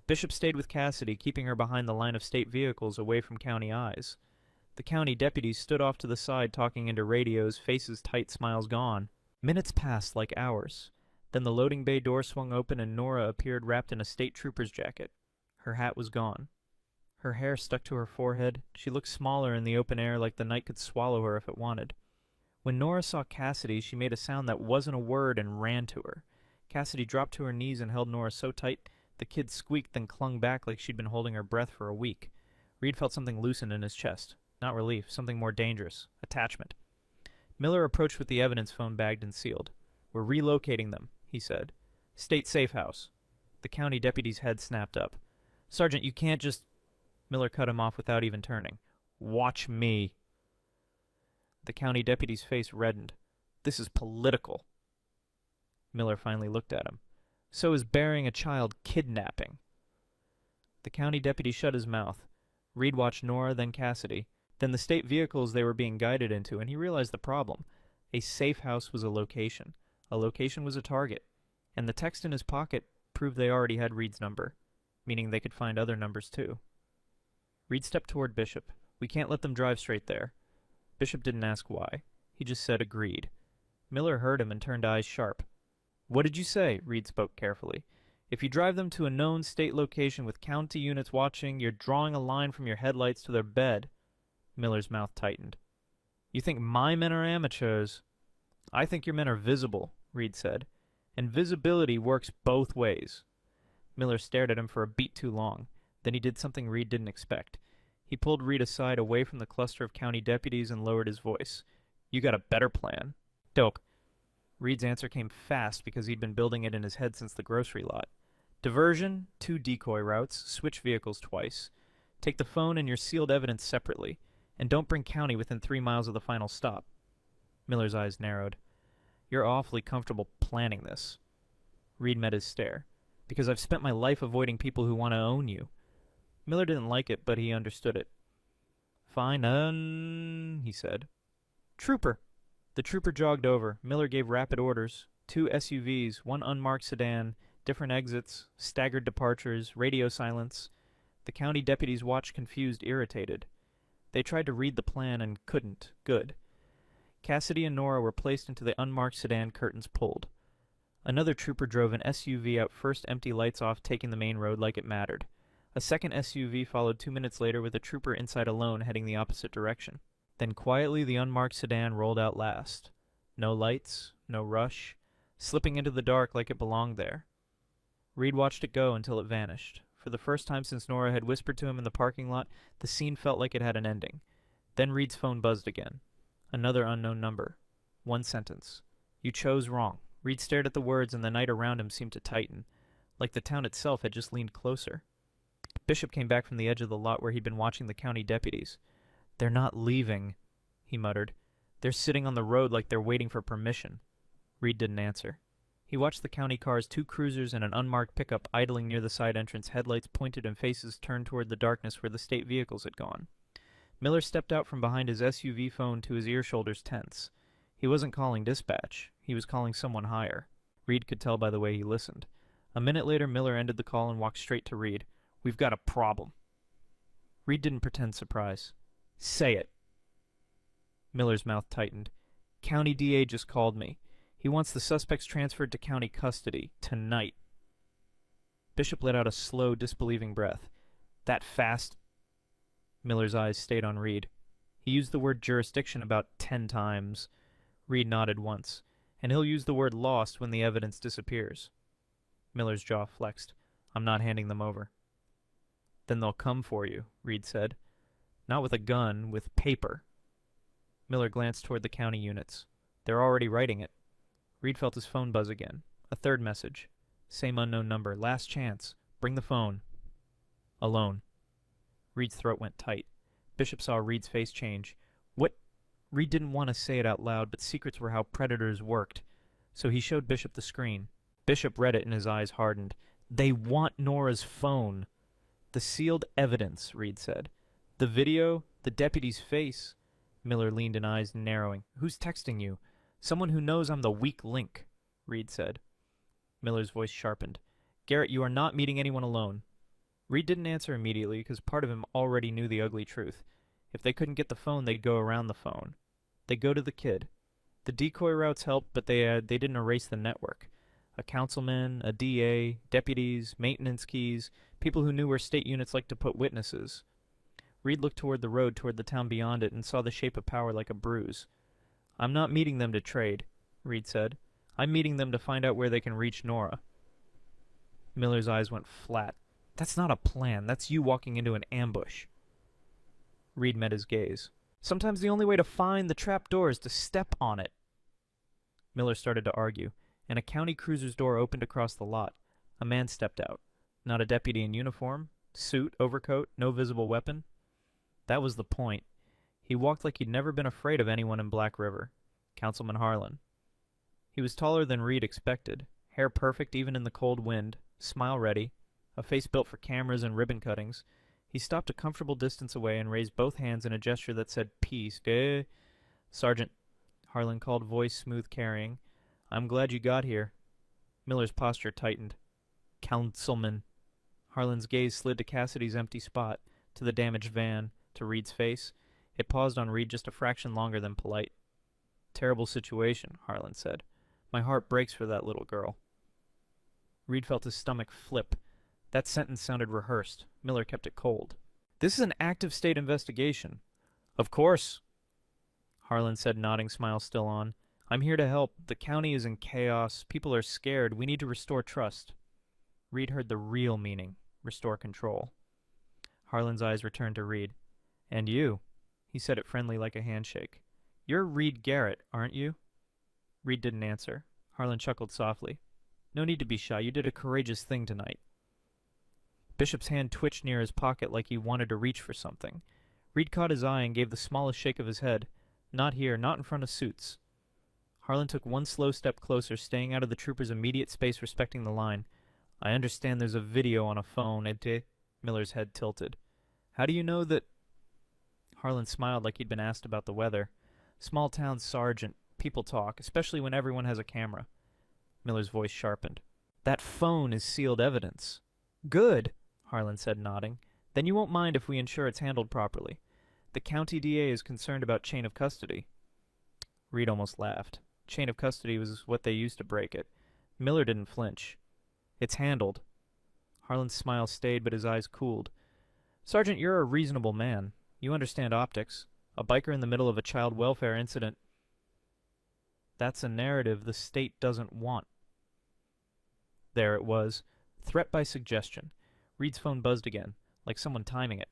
Bishop stayed with Cassidy, keeping her behind the line of state vehicles away from county eyes. The county deputies stood off to the side talking into radios, faces tight, smiles gone. Minutes passed like hours. Then the loading bay door swung open and Nora appeared wrapped in a state trooper's jacket. Her hat was gone. Her hair stuck to her forehead. She looked smaller in the open air, like the night could swallow her if it wanted. When Nora saw Cassidy, she made a sound that wasn't a word and ran to her. Cassidy dropped to her knees and held Nora so tight the kid squeaked, then clung back like she'd been holding her breath for a week. Reed felt something loosen in his chest. Not relief, something more dangerous. Attachment. Miller approached with the evidence phone bagged and sealed. We're relocating them, he said. State safe house. The county deputy's head snapped up. Sergeant, you can't just... Miller cut him off without even turning. Watch me. The county deputy's face reddened. This is political. Miller finally looked at him. So is burying a child kidnapping. The county deputy shut his mouth. Reed watched Nora, then Cassidy, then the state vehicles they were being guided into, and he realized the problem. A safe house was a location. A location was a target. And the text in his pocket proved they already had Reed's number, meaning they could find other numbers too. Reed stepped toward Bishop. We can't let them drive straight there. Bishop didn't ask why. He just said agreed. Miller heard him and turned eyes sharp. What did you say? Reed spoke carefully. If you drive them to a known state location with county units watching, you're drawing a line from your headlights to their bed. Miller's mouth tightened. You think my men are amateurs? I think your men are visible, Reed said. And visibility works both ways. Miller stared at him for a beat too long. Then he did something Reed didn't expect. He pulled Reed aside away from the cluster of county deputies and lowered his voice. You got a better plan. Dope. Reed's answer came fast because he'd been building it in his head since the grocery lot. Diversion, 2 decoy routes, switch vehicles twice. Take the phone and your sealed evidence separately, and don't bring county within 3 miles of the final stop. Miller's eyes narrowed. You're awfully comfortable planning this. Reed met his stare. Because I've spent my life avoiding people who want to own you. Miller didn't like it, but he understood it. Fine, he said. Trooper. The trooper jogged over. Miller gave rapid orders. 2 SUVs, 1 unmarked sedan, different exits, staggered departures, radio silence. The county deputies watched confused, irritated. They tried to read the plan and couldn't. Good. Cassidy and Nora were placed into the unmarked sedan, curtains pulled. Another trooper drove an SUV out first, empty lights off, taking the main road like it mattered. A second SUV followed 2 minutes later with a trooper inside alone heading the opposite direction. Then quietly the unmarked sedan rolled out last. No lights, no rush, slipping into the dark like it belonged there. Reed watched it go until it vanished. For the first time since Nora had whispered to him in the parking lot, the scene felt like it had an ending. Then Reed's phone buzzed again. Another unknown number. 1 sentence. You chose wrong. Reed stared at the words, and the night around him seemed to tighten, like the town itself had just leaned closer. Bishop came back from the edge of the lot where he'd been watching the county deputies. "They're not leaving," he muttered. "They're sitting on the road like they're waiting for permission." Reed didn't answer. He watched the county cars, 2 cruisers and an unmarked pickup idling near the side entrance, headlights pointed and faces turned toward the darkness where the state vehicles had gone. Miller stepped out from behind his SUV phone, to his ear shoulders tense. He wasn't calling dispatch. He was calling someone higher. Reed could tell by the way he listened. A minute later, Miller ended the call and walked straight to Reed. "We've got a problem." Reed didn't pretend surprise. "Say it." Miller's mouth tightened. "County DA just called me. He wants the suspects transferred to county custody. Tonight." Bishop let out a slow, disbelieving breath. "That fast?" Miller's eyes stayed on Reed. He used the word jurisdiction about 10 times. Reed nodded once. "And he'll use the word lost when the evidence disappears." Miller's jaw flexed. "I'm not handing them over." "Then they'll come for you," Reed said. "Not with a gun, with paper." Miller glanced toward the county units. "They're already writing it." Reed felt his phone buzz again. A third message. Same unknown number. "Last chance. Bring the phone." "Alone." Reed's throat went tight. Bishop saw Reed's face change. "What?" Reed didn't want to say it out loud, but secrets were how predators worked. So he showed Bishop the screen. Bishop read it and his eyes hardened. "They want Nora's phone." "The sealed evidence," Reed said. "The video, the deputy's face." Miller leaned in, eyes narrowing. "Who's texting you?" "Someone who knows I'm the weak link," Reed said. Miller's voice sharpened. "Garrett, you are not meeting anyone alone." Reed didn't answer immediately, because part of him already knew the ugly truth. If they couldn't get the phone, they'd go around the phone. They'd go to the kid. The decoy routes helped, but they didn't erase the network. A councilman, a DA, deputies, maintenance keys, people who knew where state units liked to put witnesses. Reed looked toward the road, toward the town beyond it, and saw the shape of power like a bruise. "I'm not meeting them to trade," Reed said. "I'm meeting them to find out where they can reach Nora." Miller's eyes went flat. "That's not a plan. That's you walking into an ambush." Reed met his gaze. "Sometimes the only way to find the trap door is to step on it." Miller started to argue, and a county cruiser's door opened across the lot. A man stepped out. Not a deputy in uniform. Suit, overcoat, no visible weapon. That was the point. He walked like he'd never been afraid of anyone in Black River. Councilman Harlan. He was taller than Reed expected. Hair perfect even in the cold wind. Smile ready. A face built for cameras and ribbon cuttings. He stopped a comfortable distance away and raised both hands in a gesture that said, "Peace, eh?" "Sergeant," Harlan called, voice smooth carrying. "I'm glad you got here." Miller's posture tightened. "Councilman." Harlan's gaze slid to Cassidy's empty spot, to the damaged van, to Reed's face. It paused on Reed just a fraction longer than polite. "Terrible situation," Harlan said. "My heart breaks for that little girl." Reed felt his stomach flip. That sentence sounded rehearsed. Miller kept it cold. "This is an active state investigation." "Of course," Harlan said, nodding, smile still on. "I'm here to help. The county is in chaos. People are scared. We need to restore trust." Reed heard the real meaning. Restore control. Harlan's eyes returned to Reed. "And you?" He said it friendly like a handshake. "You're Reed Garrett, aren't you?" Reed didn't answer. Harlan chuckled softly. "No need to be shy. You did a courageous thing tonight." Bishop's hand twitched near his pocket like he wanted to reach for something. Reed caught his eye and gave the smallest shake of his head. "Not here, not in front of Suits." Harlan took one slow step closer, staying out of the trooper's immediate space, respecting the line. "I understand there's a video on a phone, Ete." Miller's head tilted. "How do you know that—" Harlan smiled like he'd been asked about the weather. "Small town sergeant. People talk, especially when everyone has a camera." Miller's voice sharpened. "That phone is sealed evidence." "Good," Harlan said, nodding. "Then you won't mind if we ensure it's handled properly. The county DA is concerned about chain of custody." Reed almost laughed. Chain of custody was what they used to break it. Miller didn't flinch. "It's handled." Harlan's smile stayed, but his eyes cooled. "Sergeant, you're a reasonable man. You understand optics. A biker in the middle of a child welfare incident. That's a narrative the state doesn't want." There it was. Threat by suggestion. Reed's phone buzzed again, like someone timing it.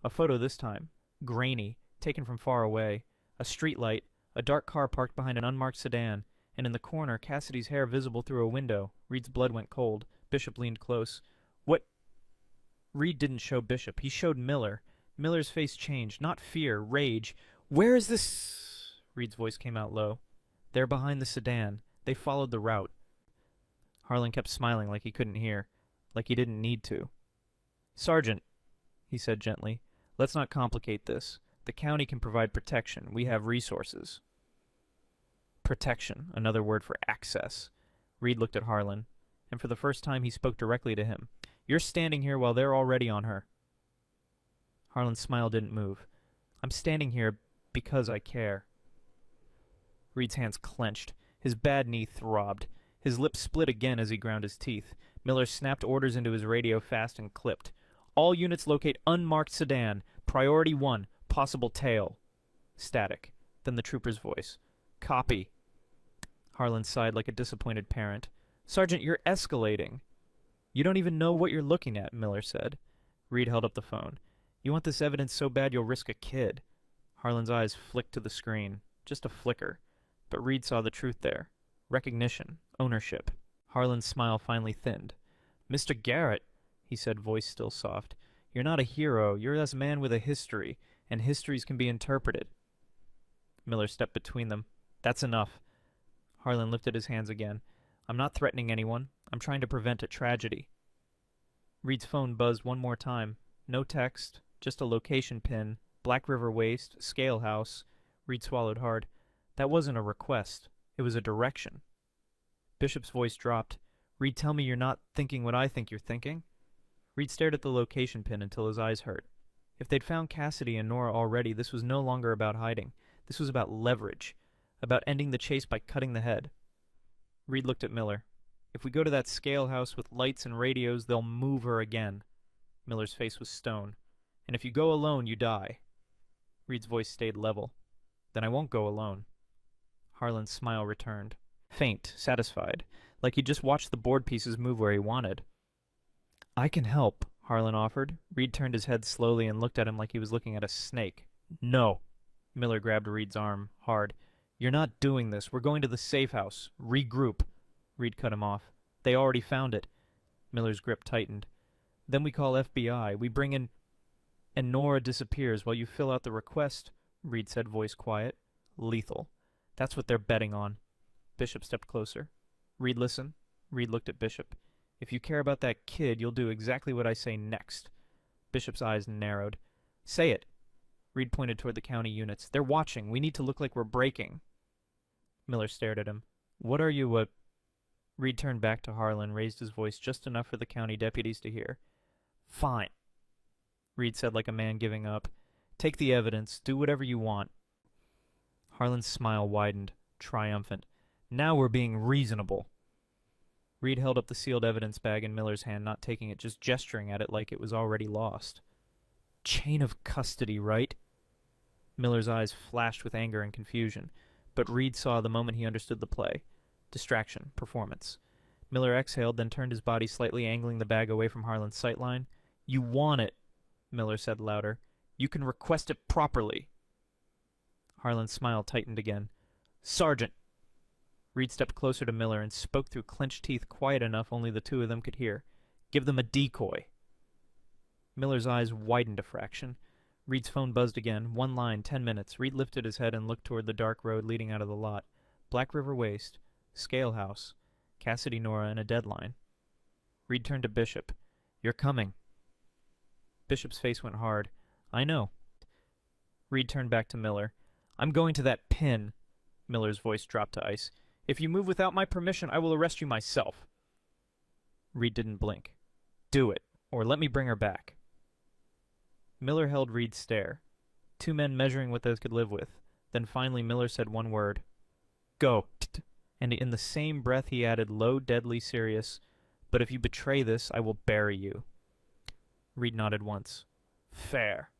A photo this time. Grainy, taken from far away. A street light, a dark car parked behind an unmarked sedan, and in the corner, Cassidy's hair visible through a window. Reed's blood went cold. Bishop leaned close. What? Reed didn't show Bishop. He showed Miller. Miller's face changed. Not fear, rage. Where is this? Reed's voice came out low. They're behind the sedan. They followed the route. Harlan kept smiling like he couldn't hear, like he didn't need to. Sergeant, he said gently, let's not complicate this. The county can provide protection. We have resources. Protection, another word for access. Reed looked at Harlan, and for the first time he spoke directly to him. You're standing here while they're already on her. Harlan's smile didn't move. I'm standing here because I care. Reed's hands clenched. His bad knee throbbed. His lips split again as he ground his teeth. Miller snapped orders into his radio fast and clipped. All units locate unmarked sedan. Priority 1. Possible tail. Static. Then the trooper's voice. Copy. Harlan sighed like a disappointed parent. Sergeant, you're escalating. You don't even know what you're looking at, Miller said. Reed held up the phone. You want this evidence so bad you'll risk a kid. Harlan's eyes flicked to the screen. Just a flicker. But Reed saw the truth there. Recognition. Ownership. Harlan's smile finally thinned. Mr. Garrett, he said, voice still soft, you're not a hero. You're a man with a history, and histories can be interpreted. Miller stepped between them. That's enough. Harlan lifted his hands again. I'm not threatening anyone. I'm trying to prevent a tragedy. Reed's phone buzzed one more time. No text, just a location pin. Black River Waste, Scale House. Reed swallowed hard. That wasn't a request. It was a direction. Bishop's voice dropped. Reed, tell me you're not thinking what I think you're thinking? Reed stared at the location pin until his eyes hurt. If they'd found Cassidy and Nora already, this was no longer about hiding. This was about leverage. About ending the chase by cutting the head. Reed looked at Miller. If we go to that scale house with lights and radios, they'll move her again. Miller's face was stone. And if you go alone, you die. Reed's voice stayed level. Then I won't go alone. Harlan's smile returned. Faint, satisfied, like he'd just watched the board pieces move where he wanted. I can help, Harlan offered. Reed turned his head slowly and looked at him like he was looking at a snake. No. Miller grabbed Reed's arm, hard. You're not doing this. We're going to the safe house. Regroup. Reed cut him off. They already found it. Miller's grip tightened. Then we call FBI. We bring in... And Nora disappears while you fill out the request, Reed said, voice quiet. Lethal. That's what they're betting on. Bishop stepped closer. Reed, listen. Reed looked at Bishop. If you care about that kid, you'll do exactly what I say next. Bishop's eyes narrowed. Say it. Reed pointed toward the county units. They're watching. We need to look like we're breaking. Miller stared at him. What are you, Reed turned back to Harlan, raised his voice just enough for the county deputies to hear. Fine. Reed said like a man giving up. Take the evidence. Do whatever you want. Harlan's smile widened, triumphant. Now we're being reasonable. Reed held up the sealed evidence bag in Miller's hand, not taking it, just gesturing at it like it was already lost. Chain of custody, right? Miller's eyes flashed with anger and confusion, but Reed saw the moment he understood the play. Distraction, performance. Miller exhaled, then turned his body slightly, angling the bag away from Harlan's sightline. You want it, Miller said louder. You can request it properly. Harlan's smile tightened again. Sergeant! Reed stepped closer to Miller and spoke through clenched teeth quiet enough only the two of them could hear. Give them a decoy. Miller's eyes widened a fraction. Reed's phone buzzed again. One line, 10 minutes. Reed lifted his head and looked toward the dark road leading out of the lot. Black River Waste. Scale House. Cassidy, Nora, and a deadline. Reed turned to Bishop. You're coming. Bishop's face went hard. I know. Reed turned back to Miller. I'm going to that pin. Miller's voice dropped to ice. If you move without my permission, I will arrest you myself. Reed didn't blink. Do it, or let me bring her back. Miller held Reed's stare. Two men measuring what they could live with. Then finally Miller said one word. Go. And in the same breath he added, low, deadly serious, but if you betray this, I will bury you. Reed nodded once. Fair.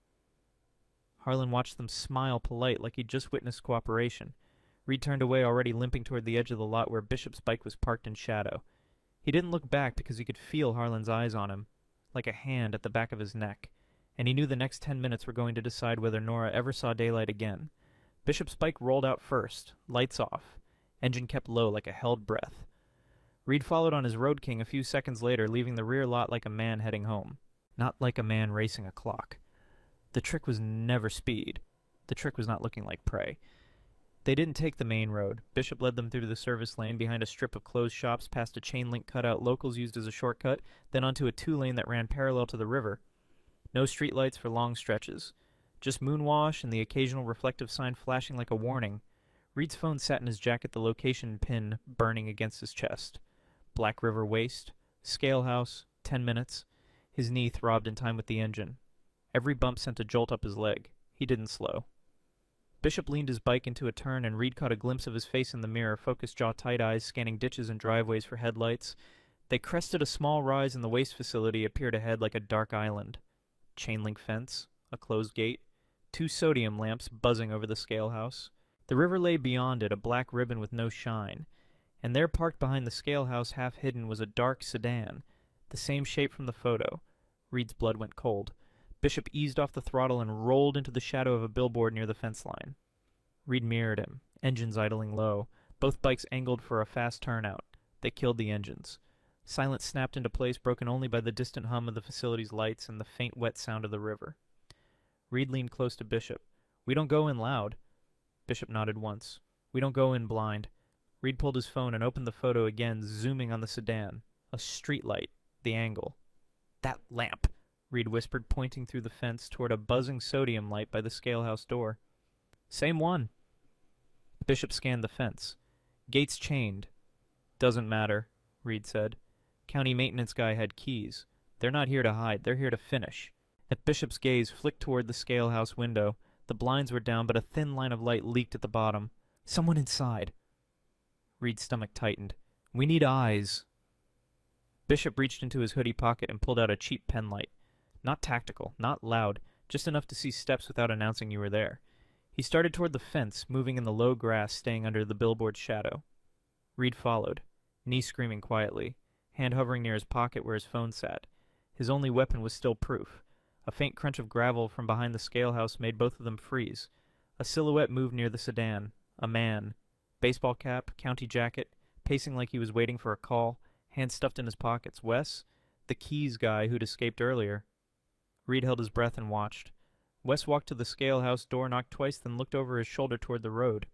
Harlan watched them smile polite like he'd just witnessed cooperation. Reed turned away, already limping toward the edge of the lot where Bishop's bike was parked in shadow. He didn't look back because he could feel Harlan's eyes on him, like a hand at the back of his neck, and he knew the next 10 minutes were going to decide whether Nora ever saw daylight again. Bishop's bike rolled out first, lights off. Engine kept low like a held breath. Reed followed on his Road King a few seconds later, leaving the rear lot like a man heading home. Not like a man racing a clock. The trick was never speed. The trick was not looking like prey. They didn't take the main road. Bishop led them through the service lane, behind a strip of closed shops, past a chain-link cutout locals used as a shortcut, then onto a two-lane that ran parallel to the river. No streetlights for long stretches. Just moonwash and the occasional reflective sign flashing like a warning. Reed's phone sat in his jacket, the location pin burning against his chest. Black River Waste, Scale House, 10 minutes. His knee throbbed in time with the engine. Every bump sent a jolt up his leg. He didn't slow. Bishop leaned his bike into a turn, and Reed caught a glimpse of his face in the mirror, focused jaw tight eyes scanning ditches and driveways for headlights. They crested a small rise, and the waste facility appeared ahead like a dark island. Chain-link fence, a closed gate, 2 sodium lamps buzzing over the scale house. The river lay beyond it, a black ribbon with no shine. And there, parked behind the scale house, half hidden, was a dark sedan, the same shape from the photo. Reed's blood went cold. Bishop eased off the throttle and rolled into the shadow of a billboard near the fence line. Reed mirrored him, engines idling low. Both bikes angled for a fast turnout. They killed the engines. Silence snapped into place, broken only by the distant hum of the facility's lights and the faint wet sound of the river. Reed leaned close to Bishop. "We don't go in loud." Bishop nodded once. "We don't go in blind." Reed pulled his phone and opened the photo again, zooming on the sedan. A streetlight. The angle. "That lamp," Reed whispered, pointing through the fence toward a buzzing sodium light by the scale house door. "Same one." Bishop scanned the fence. "Gates chained." "Doesn't matter," Reed said. "County maintenance guy had keys. They're not here to hide. They're here to finish." At Bishop's gaze flicked toward the scale house window. The blinds were down, but a thin line of light leaked at the bottom. "Someone inside." Reed's stomach tightened. "We need eyes." Bishop reached into his hoodie pocket and pulled out a cheap penlight. Not tactical, not loud, just enough to see steps without announcing you were there. He started toward the fence, moving in the low grass, staying under the billboard's shadow. Reed followed, knee screaming quietly, hand hovering near his pocket where his phone sat. His only weapon was still proof. A faint crunch of gravel from behind the scale house made both of them freeze. A silhouette moved near the sedan. A man. Baseball cap, county jacket, pacing like he was waiting for a call, hands stuffed in his pockets. Wes? The keys guy who'd escaped earlier. Reed held his breath and watched. Wes walked to the scale house door, knocked twice, then looked over his shoulder toward the road.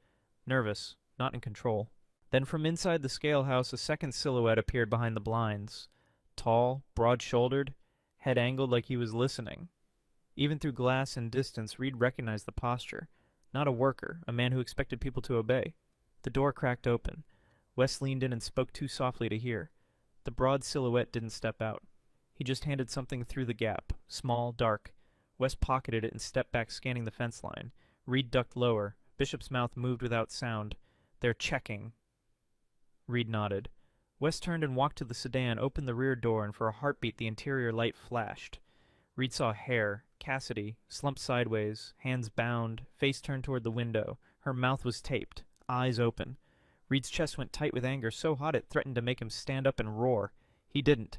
Nervous, not in control. Then from inside the scale house, a second silhouette appeared behind the blinds. Tall, broad-shouldered, head angled like he was listening. Even through glass and distance, Reed recognized the posture. Not a worker, a man who expected people to obey. The door cracked open. Wes leaned in and spoke too softly to hear. The broad silhouette didn't step out. He just handed something through the gap, small, dark. Wes pocketed it and stepped back, scanning the fence line. Reed ducked lower. Bishop's mouth moved without sound. "They're checking." Reed nodded. Wes turned and walked to the sedan, opened the rear door, and for a heartbeat the interior light flashed. Reed saw hair, Cassidy, slumped sideways, hands bound, face turned toward the window. Her mouth was taped, eyes open. Reed's chest went tight with anger, so hot it threatened to make him stand up and roar. He didn't,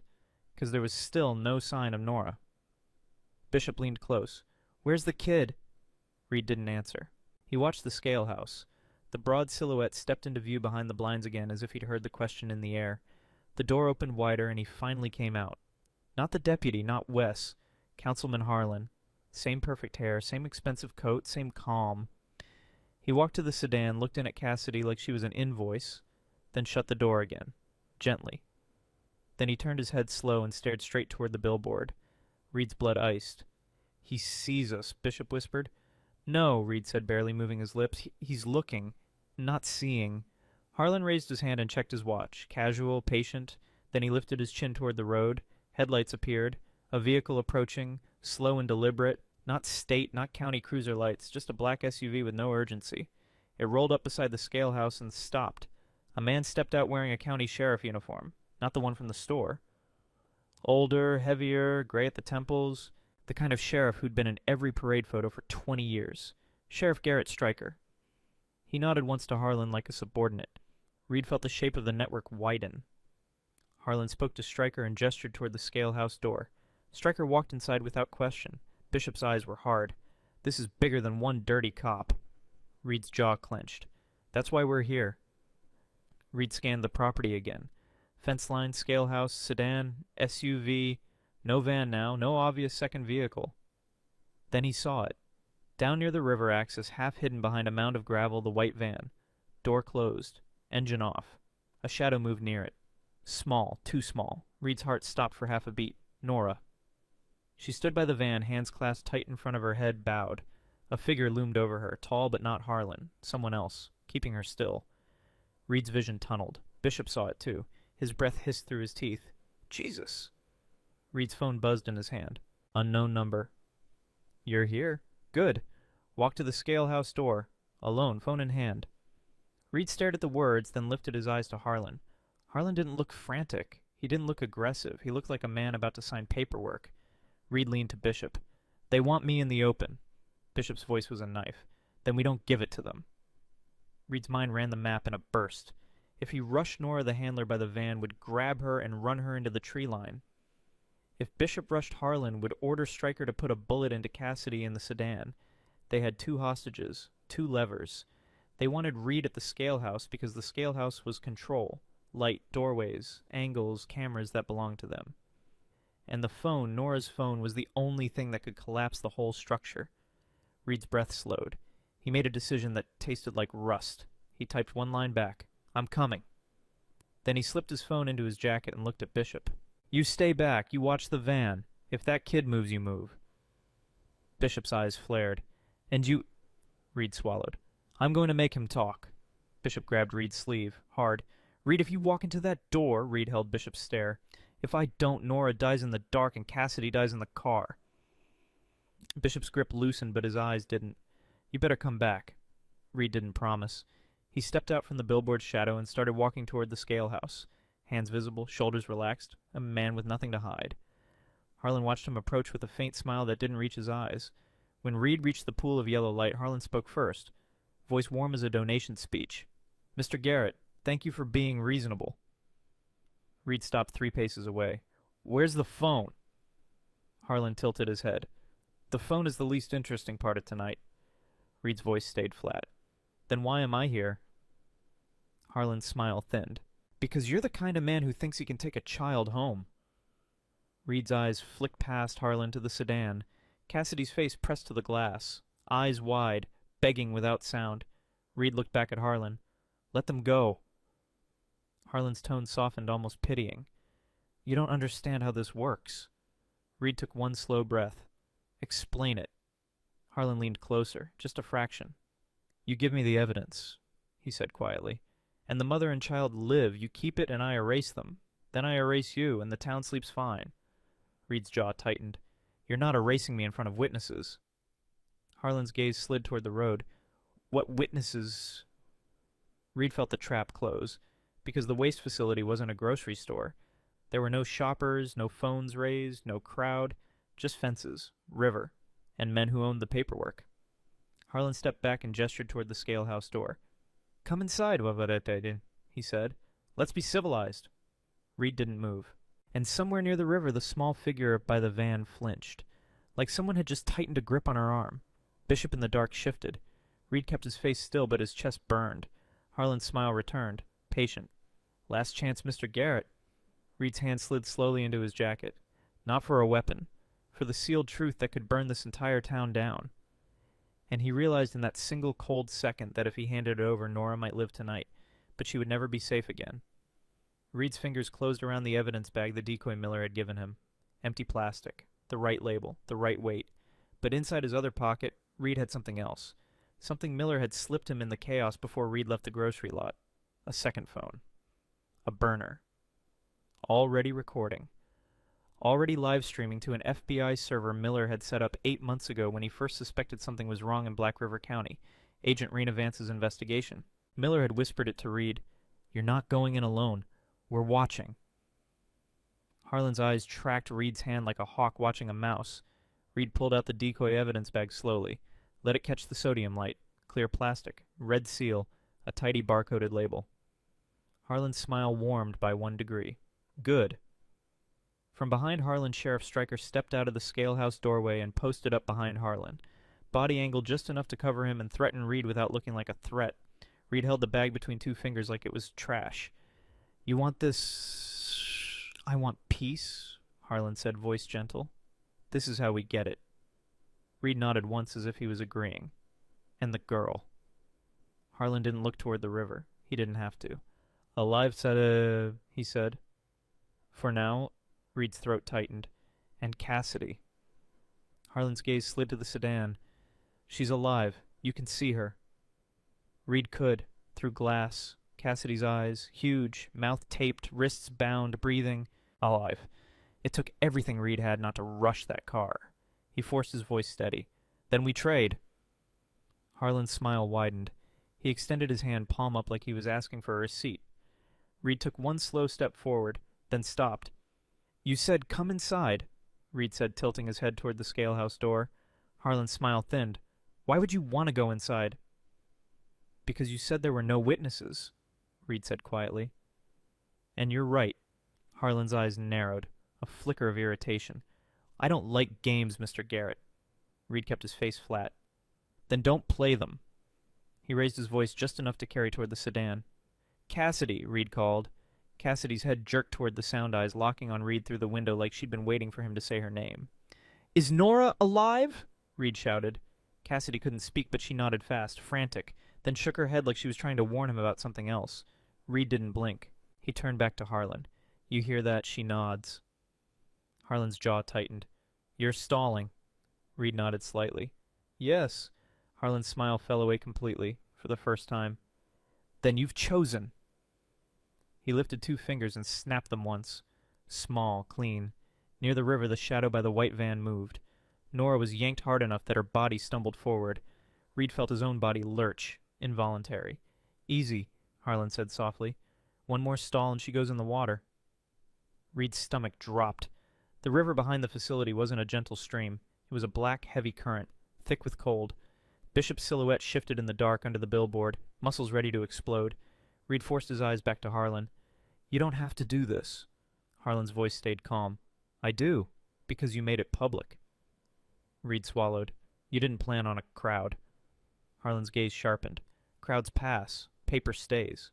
because there was still no sign of Nora. Bishop leaned close. "Where's the kid?" Reed didn't answer. He watched the scale house. The broad silhouette stepped into view behind the blinds again, as if he'd heard the question in the air. The door opened wider, and he finally came out. Not the deputy, not Wes. Councilman Harlan. Same perfect hair, same expensive coat, same calm. He walked to the sedan, looked in at Cassidy like she was an invoice, then shut the door again, gently. Then he turned his head slow and stared straight toward the billboard. Reed's blood iced. "He sees us," Bishop whispered. "No," Reed said, barely moving his lips. He's looking, not seeing." Harlan raised his hand and checked his watch, casual, patient. Then he lifted his chin toward the road. Headlights appeared. A vehicle approaching, slow and deliberate. Not state, not county cruiser lights, just a black SUV with no urgency. It rolled up beside the scale house and stopped. A man stepped out wearing a county sheriff uniform, not the one from the store. Older, heavier, gray at the temples, the kind of sheriff who'd been in every parade photo for 20 years. Sheriff Garrett Stryker. He nodded once to Harlan like a subordinate. Reed felt the shape of the network widen. Harlan spoke to Stryker and gestured toward the scale house door. Stryker walked inside without question. Bishop's eyes were hard. "This is bigger than one dirty cop." Reed's jaw clenched. "That's why we're here." Reed scanned the property again. Fence line, scale house, sedan, SUV, no van now, no obvious second vehicle. Then he saw it. Down near the river axis, half hidden behind a mound of gravel, the white van. Door closed. Engine off. A shadow moved near it. Small, too small. Reed's heart stopped for half a beat. Nora. She stood by the van, hands clasped tight in front of her head, bowed. A figure loomed over her, tall but not Harlan. Someone else, keeping her still. Reed's vision tunneled. Bishop saw it too. His breath hissed through his teeth. Jesus. Reed's phone buzzed in his hand. Unknown number. You're here. Good. Walk to the scale house door. Alone, phone in hand. Reed stared at the words, then lifted his eyes to Harlan. Harlan didn't look frantic. He didn't look aggressive. He looked like a man about to sign paperwork. Reed leaned to Bishop. They want me in the open. Bishop's voice was a knife. Then we don't give it to them. Reed's mind ran the map in a burst. If he rushed Nora, the handler by the van, would grab her and run her into the tree line. If Bishop rushed Harlan, would order Stryker to put a bullet into Cassidy in the sedan. They had 2 hostages, 2 levers. They wanted Reed at the scale house because the scale house was control. Light, doorways, angles, cameras that belonged to them. And the phone, Nora's phone, was the only thing that could collapse the whole structure. Reed's breath slowed. He made a decision that tasted like rust. He typed one line back. I'm coming. Then he slipped his phone into his jacket and looked at Bishop. You stay back. You watch the van. If that kid moves, you move. Bishop's eyes flared. And you... Reed swallowed. I'm going to make him talk. Bishop grabbed Reed's sleeve, hard. Reed, if you walk into that door... Reed held Bishop's stare. If I don't, Nora dies in the dark and Cassidy dies in the car. Bishop's grip loosened, but his eyes didn't. You better come back. Reed didn't promise. He stepped out from the billboard's shadow and started walking toward the scale house. Hands visible, shoulders relaxed, a man with nothing to hide. Harlan watched him approach with a faint smile that didn't reach his eyes. When Reed reached the pool of yellow light, Harlan spoke first, voice warm as a donation speech. Mr. Garrett, thank you for being reasonable. Reed stopped 3 paces away. Where's the phone? Harlan tilted his head. The phone is the least interesting part of tonight. Reed's voice stayed flat. Then why am I here? Harlan's smile thinned. Because you're the kind of man who thinks he can take a child home. Reed's eyes flicked past Harlan to the sedan. Cassidy's face pressed to the glass, eyes wide, begging without sound. Reed looked back at Harlan. Let them go. Harlan's tone softened, almost pitying. You don't understand how this works. Reed took one slow breath. Explain it. Harlan leaned closer, just a fraction. You give me the evidence, he said quietly. And the mother and child live. You keep it and I erase them. Then I erase you, and the town sleeps fine. Reed's jaw tightened. You're not erasing me in front of witnesses. Harlan's gaze slid toward the road. What witnesses? Reed felt the trap close, because the waste facility wasn't a grocery store. There were no shoppers, no phones raised, no crowd, just fences, river, and men who owned the paperwork. Harlan stepped back and gestured toward the scale house door. Come inside, Wavaretedin, he said. Let's be civilized. Reed didn't move. And somewhere near the river, the small figure by the van flinched, like someone had just tightened a grip on her arm. Bishop in the dark shifted. Reed kept his face still, but his chest burned. Harlan's smile returned, patient. Last chance, Mr. Garrett. Reed's hand slid slowly into his jacket. Not for a weapon. For the sealed truth that could burn this entire town down. And he realized in that single cold second that if he handed it over, Nora might live tonight, but she would never be safe again. Reed's fingers closed around the evidence bag the decoy Miller had given him. Empty plastic. The right label. The right weight. But inside his other pocket, Reed had something else. Something Miller had slipped him in the chaos before Reed left the grocery lot. A second phone. A burner. Already recording. Already live streaming to an FBI server Miller had set up 8 months ago when he first suspected something was wrong in Black River County, Agent Rena Vance's investigation. Miller had whispered it to Reed. You're not going in alone. We're watching. Harlan's eyes tracked Reed's hand like a hawk watching a mouse. Reed pulled out the decoy evidence bag slowly. Let it catch the sodium light. Clear plastic. Red seal. A tidy barcoded label. Harlan's smile warmed by 1 degree. Good. From behind Harlan, Sheriff Stryker stepped out of the scale house doorway and posted up behind Harlan. Body angled just enough to cover him and threaten Reed without looking like a threat. Reed held the bag between two fingers like it was trash. You want this... I want peace, Harlan said, voice gentle. This is how we get it. Reed nodded once as if he was agreeing. And the girl. Harlan didn't look toward the river. He didn't have to. Alive, he said. For now, Reed's throat tightened. And Cassidy. Harlan's gaze slid to the sedan. She's alive. You can see her. Reed could, through glass. Cassidy's eyes, huge, mouth taped, wrists bound, breathing. Alive. It took everything Reed had not to rush that car. He forced his voice steady. Then we trade. Harlan's smile widened. He extended his hand palm up like he was asking for a receipt. Reed took one slow step forward, then stopped. You said come inside, Reed said, tilting his head toward the scalehouse door. Harlan's smile thinned. Why would you want to go inside? Because you said there were no witnesses, Reed said quietly. And you're right. Harlan's eyes narrowed, a flicker of irritation. I don't like games, Mr. Garrett. Reed kept his face flat. Then don't play them. He raised his voice just enough to carry toward the sedan. Cassidy, Reed called. Cassidy's head jerked toward the sound eyes, locking on Reed through the window like she'd been waiting for him to say her name. Is Nora alive? Reed shouted. Cassidy couldn't speak, but she nodded fast, frantic, then shook her head like she was trying to warn him about something else. Reed didn't blink. He turned back to Harlan. You hear that? She nods. Harlan's jaw tightened. You're stalling. Reed nodded slightly. Yes. Harlan's smile fell away completely, for the first time. Then you've chosen. He lifted two fingers and snapped them once. Small, clean. Near the river, the shadow by the white van moved. Nora was yanked hard enough that her body stumbled forward. Reed felt his own body lurch, involuntary. Easy, Harlan said softly. One more stall and she goes in the water. Reed's stomach dropped. The river behind the facility wasn't a gentle stream. It was a black, heavy current, thick with cold. Bishop's silhouette shifted in the dark under the billboard, muscles ready to explode. Reed forced his eyes back to Harlan. You don't have to do this. Harlan's voice stayed calm. I do, because you made it public. Reed swallowed. You didn't plan on a crowd. Harlan's gaze sharpened. Crowds pass. Paper stays.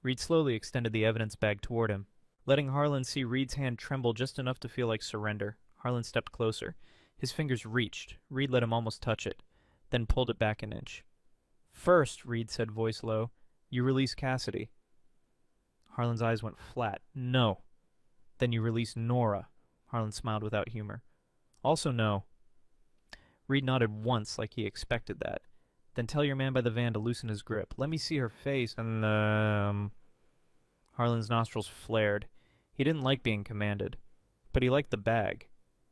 Reed slowly extended the evidence bag toward him. Letting Harlan see Reed's hand tremble just enough to feel like surrender, Harlan stepped closer. His fingers reached. Reed let him almost touch it, then pulled it back an inch. First, Reed said, voice low, you release Cassidy. Harlan's eyes went flat. No. Then you release Nora. Harlan smiled without humor. Also no. Reed nodded once like he expected that. Then tell your man by the van to loosen his grip. Let me see her face and, Harlan's nostrils flared. He didn't like being commanded. But he liked the bag.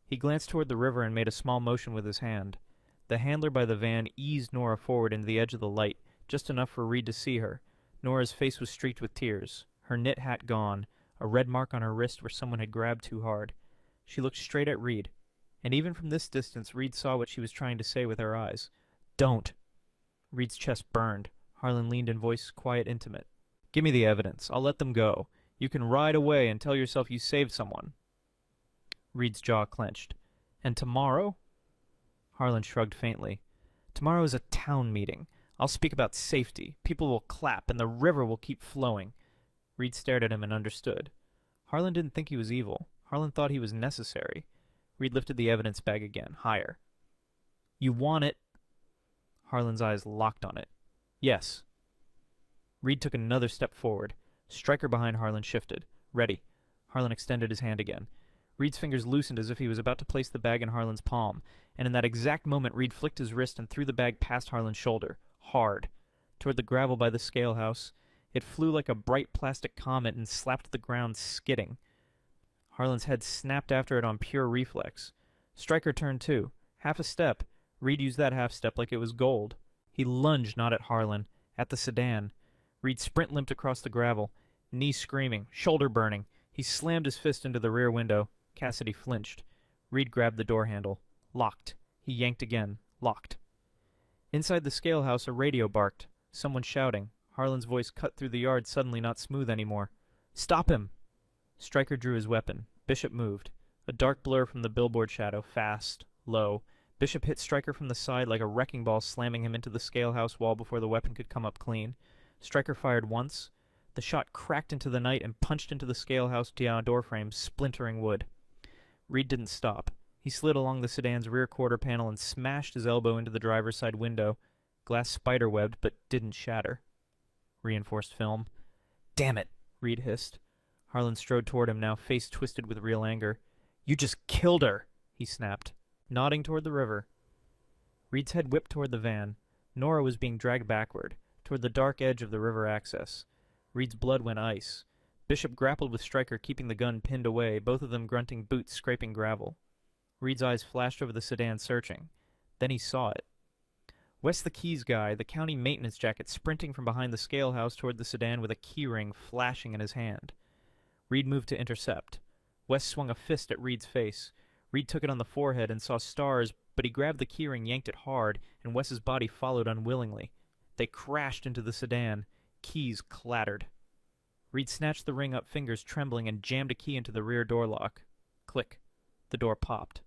He glanced toward the river and made a small motion with his hand. The handler by the van eased Nora forward into the edge of the light, just enough for Reed to see her. Nora's face was streaked with tears, her knit hat gone, a red mark on her wrist where someone had grabbed too hard. She looked straight at Reed, and even from this distance Reed saw what she was trying to say with her eyes. Don't. Reed's chest burned. Harlan leaned in voice quiet, intimate. Give me the evidence. I'll let them go. You can ride away and tell yourself you saved someone. Reed's jaw clenched. And tomorrow? Harlan shrugged faintly. Tomorrow is a town meeting. I'll speak about safety. People will clap, and the river will keep flowing. Reed stared at him and understood. Harlan didn't think he was evil. Harlan thought he was necessary. Reed lifted the evidence bag again, higher. You want it? Harlan's eyes locked on it. Yes. Reed took another step forward. Stryker behind Harlan shifted. Ready. Harlan extended his hand again. Reed's fingers loosened as if he was about to place the bag in Harlan's palm, and in that exact moment Reed flicked his wrist and threw the bag past Harlan's shoulder, hard, toward the gravel by the scale house. It flew like a bright plastic comet and slapped the ground, skidding. Harlan's head snapped after it on pure reflex. Stryker turned too. Half a step. Reed used that half step like it was gold. He lunged not at Harlan, at the sedan. Reed sprint limped across the gravel, knee screaming, shoulder burning. He slammed his fist into the rear window. Cassidy flinched. Reed grabbed the door handle. Locked. He yanked again. Locked. Inside the scale house, a radio barked. Someone shouting. Harlan's voice cut through the yard, suddenly not smooth anymore. Stop him! Stryker drew his weapon. Bishop moved. A dark blur from the billboard shadow, fast, low, Bishop hit Stryker from the side like a wrecking ball, slamming him into the scale house wall before the weapon could come up clean. Stryker fired once. The shot cracked into the night and punched into the scale house door frame, splintering wood. Reed didn't stop. He slid along the sedan's rear quarter panel and smashed his elbow into the driver's side window. Glass spiderwebbed, but didn't shatter. Reinforced film. "Damn it," Reed hissed. Harlan strode toward him, now face twisted with real anger. "You just killed her," he snapped, nodding toward the river. Reed's head whipped toward the van. Nora was being dragged backward, toward the dark edge of the river access. Reed's blood went ice. Bishop grappled with Stryker, keeping the gun pinned away, both of them grunting, boots scraping gravel. Reed's eyes flashed over the sedan, searching. Then he saw it. Wes the Keys guy, the county maintenance jacket, sprinting from behind the scale house toward the sedan with a keyring flashing in his hand. Reed moved to intercept. Wes swung a fist at Reed's face. Reed took it on the forehead and saw stars, but he grabbed the keyring, yanked it hard, and Wes's body followed unwillingly. They crashed into the sedan. Keys clattered. Reed snatched the ring up, fingers trembling, and jammed a key into the rear door lock. Click. The door popped.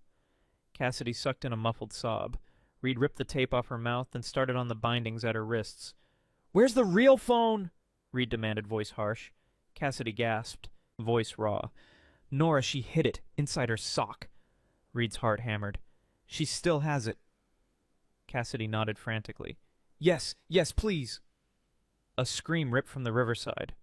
Cassidy sucked in a muffled sob. Reed ripped the tape off her mouth, then started on the bindings at her wrists. "Where's the real phone?" Reed demanded, voice harsh. Cassidy gasped, voice raw. "Nora, she hid it, inside her sock." Reed's heart hammered. "She still has it." Cassidy nodded frantically. Yes, please." A scream ripped from the riverside.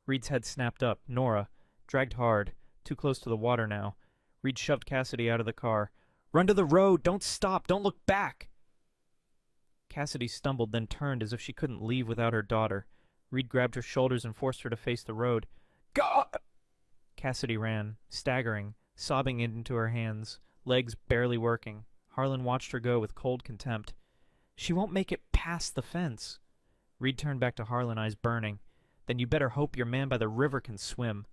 Reed's head snapped up. Nora, dragged hard, too close to the water now. Reed shoved Cassidy out of the car. "Run to the road! Don't stop! Don't look back!" Cassidy stumbled, then turned as if she couldn't leave without her daughter. Reed grabbed her shoulders and forced her to face the road. "God!" Cassidy ran, staggering, sobbing into her hands, legs barely working. Harlan watched her go with cold contempt. "She won't make it past the fence." Reed turned back to Harlan, eyes burning. "Then you better hope your man by the river can swim."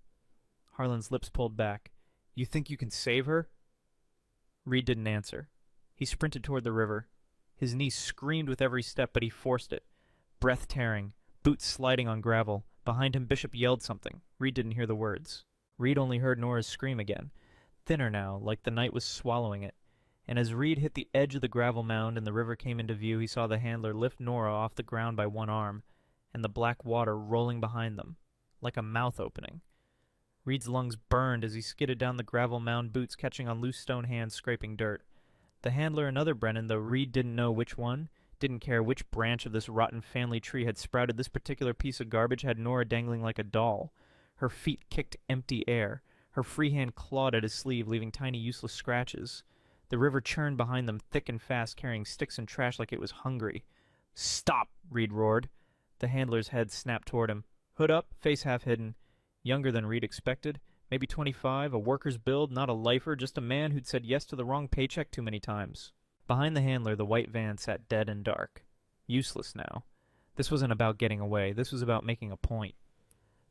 Harlan's lips pulled back. "You think you can save her?" Reed didn't answer. He sprinted toward the river. His knee screamed with every step, but he forced it. Breath tearing, boots sliding on gravel. Behind him, Bishop yelled something. Reed didn't hear the words. Reed only heard Nora's scream again, thinner now, like the night was swallowing it. And as Reed hit the edge of the gravel mound and the river came into view, he saw the handler lift Nora off the ground by one arm, and the black water rolling behind them, like a mouth opening. Reed's lungs burned as he skidded down the gravel mound, boots catching on loose stone hands scraping dirt. The handler, another Brennan, though Reed didn't know which one, didn't care which branch of this rotten family tree had sprouted this particular piece of garbage, had Nora dangling like a doll. Her feet kicked empty air. Her free hand clawed at his sleeve, leaving tiny useless scratches. The river churned behind them, thick and fast, carrying sticks and trash like it was hungry. "Stop!" Reed roared. The handler's head snapped toward him. Hood up, face half hidden. Younger than Reed expected. Maybe 25, a worker's build, not a lifer, just a man who'd said yes to the wrong paycheck too many times. Behind the handler, the white van sat dead and dark. Useless now. This wasn't about getting away. This was about making a point.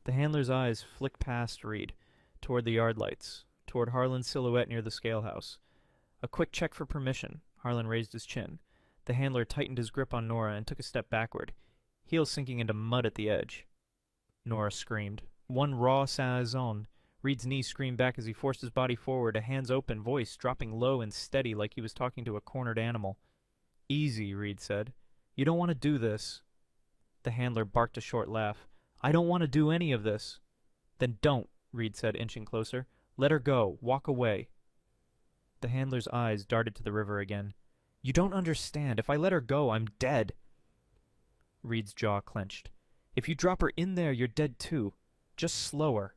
The handler's eyes flicked past Reed, toward the yard lights, toward Harlan's silhouette near the scale house. A quick check for permission. Harlan raised his chin. The handler tightened his grip on Nora and took a step backward, heels sinking into mud at the edge. Nora screamed. One raw saison. Reed's knee screamed back as he forced his body forward, a hands open voice dropping low and steady like he was talking to a cornered animal. "Easy," Reed said. "You don't want to do this." The handler barked a short laugh. "I don't want to do any of this." "Then don't," Reed said, inching closer. "Let her go. Walk away." The handler's eyes darted to the river again. "You don't understand. If I let her go, I'm dead." Reed's jaw clenched. "If you drop her in there, you're dead too. Just slower."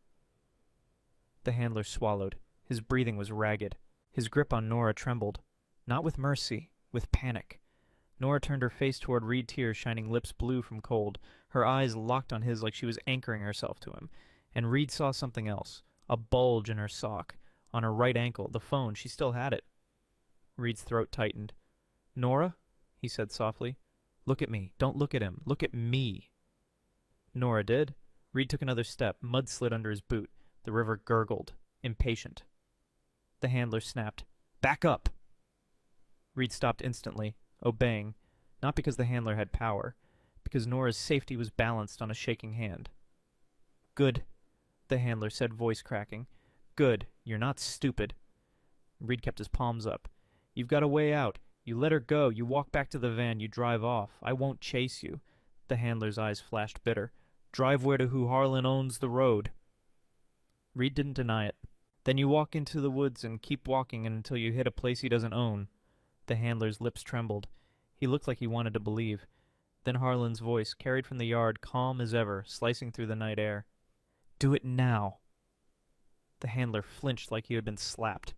The handler swallowed. His breathing was ragged. His grip on Nora trembled. Not with mercy, with panic. Nora turned her face toward Reed, tears shining, lips blue from cold. Her eyes locked on his like she was anchoring herself to him. And Reed saw something else. A bulge in her sock. On her right ankle. The phone. She still had it. Reed's throat tightened. "Nora?" he said softly. "Look at me. Don't look at him. Look at me." Nora did. Reed took another step. Mud slid under his boot. The river gurgled. Impatient. The handler snapped. "Back up!" Reed stopped instantly, obeying, not because the handler had power, because Nora's safety was balanced on a shaking hand. "Good," the handler said, voice cracking. "Good. You're not stupid." Reed kept his palms up. "You've got a way out. You let her go, you walk back to the van, you drive off. I won't chase you. The handler's eyes flashed bitter. Drive where to who Harlan owns the road. Reed didn't deny it. Then you walk into the woods and keep walking until you hit a place he doesn't own. The handler's lips trembled. He looked like he wanted to believe. Then Harlan's voice, carried from the yard, calm as ever, slicing through the night air. Do it now. The handler flinched like he had been slapped.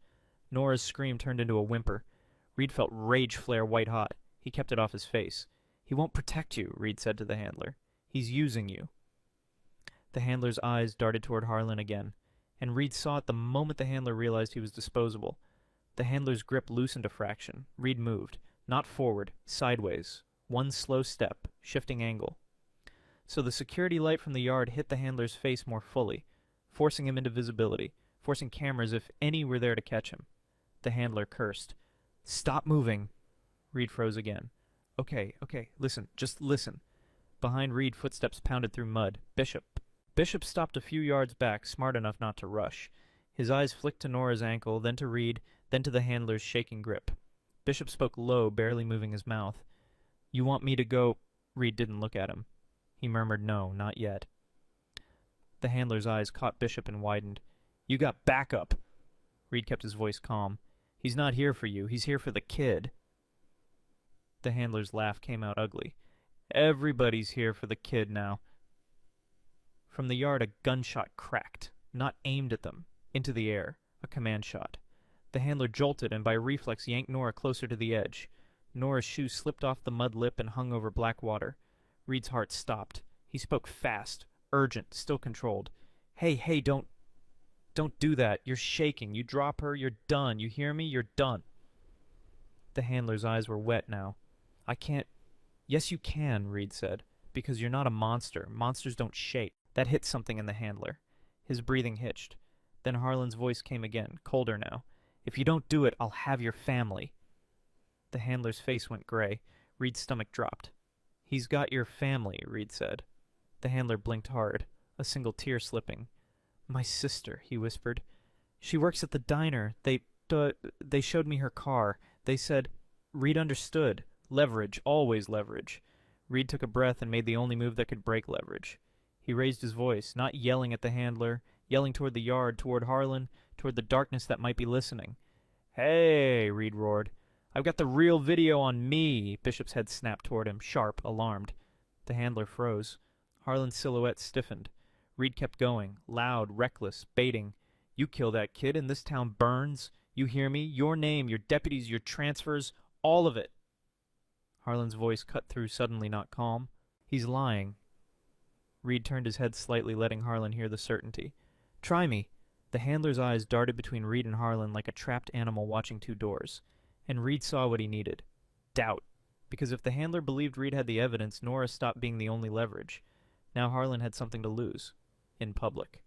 Nora's scream turned into a whimper. Reed felt rage flare white-hot. He kept it off his face. He won't protect you, Reed said to the handler. He's using you. The handler's eyes darted toward Harlan again, and Reed saw it the moment the handler realized he was disposable. The handler's grip loosened a fraction. Reed moved, not forward, sideways. One slow step, shifting angle. So the security light from the yard hit the handler's face more fully, forcing him into visibility, forcing cameras if any were there to catch him. The handler cursed. Stop moving. Reed froze again. Okay, listen, just listen. Behind Reed, footsteps pounded through mud. Bishop. Bishop stopped a few yards back, smart enough not to rush. His eyes flicked to Nora's ankle, then to Reed, then to the handler's shaking grip. Bishop spoke low, barely moving his mouth. You want me to go? Reed didn't look at him. He murmured no, not yet. The handler's eyes caught Bishop and widened. You got backup. Reed kept his voice calm. He's not here for you. He's here for the kid. The handler's laugh came out ugly. Everybody's here for the kid now. From the yard, a gunshot cracked, not aimed at them, into the air, a command shot. The handler jolted and by reflex yanked Nora closer to the edge. Nora's shoe slipped off the mud lip and hung over black water. Reed's heart stopped. He spoke fast, urgent, still controlled. Hey, don't do that. You're shaking. You drop her, you're done. You hear me? You're done. The handler's eyes were wet now. I can't... Yes, you can, Reed said, because you're not a monster. Monsters don't shake. That hit something in the handler. His breathing hitched. Then Harlan's voice came again, colder now. If you don't do it, I'll have your family. The handler's face went gray. Reed's stomach dropped. He's got your family, Reed said. The handler blinked hard, a single tear slipping. My sister, he whispered. She works at the diner. They showed me her car. They said... Reed understood. Leverage, always leverage. Reed took a breath and made the only move that could break leverage. He raised his voice, not yelling at the handler, yelling toward the yard, toward Harlan, toward the darkness that might be listening. Hey, Reed roared. I've got the real video on me. Bishop's head snapped toward him, sharp, alarmed. The handler froze. Harlan's silhouette stiffened. Reed kept going, loud, reckless, baiting. You kill that kid and this town burns. You hear me? Your name, your deputies, your transfers, all of it. Harlan's voice cut through, suddenly not calm. He's lying. Reed turned his head slightly, letting Harlan hear the certainty. Try me. The handler's eyes darted between Reed and Harlan like a trapped animal watching two doors. And Reed saw what he needed. Doubt. Because if the handler believed Reed had the evidence, Nora stopped being the only leverage. Now Harlan had something to lose. In public.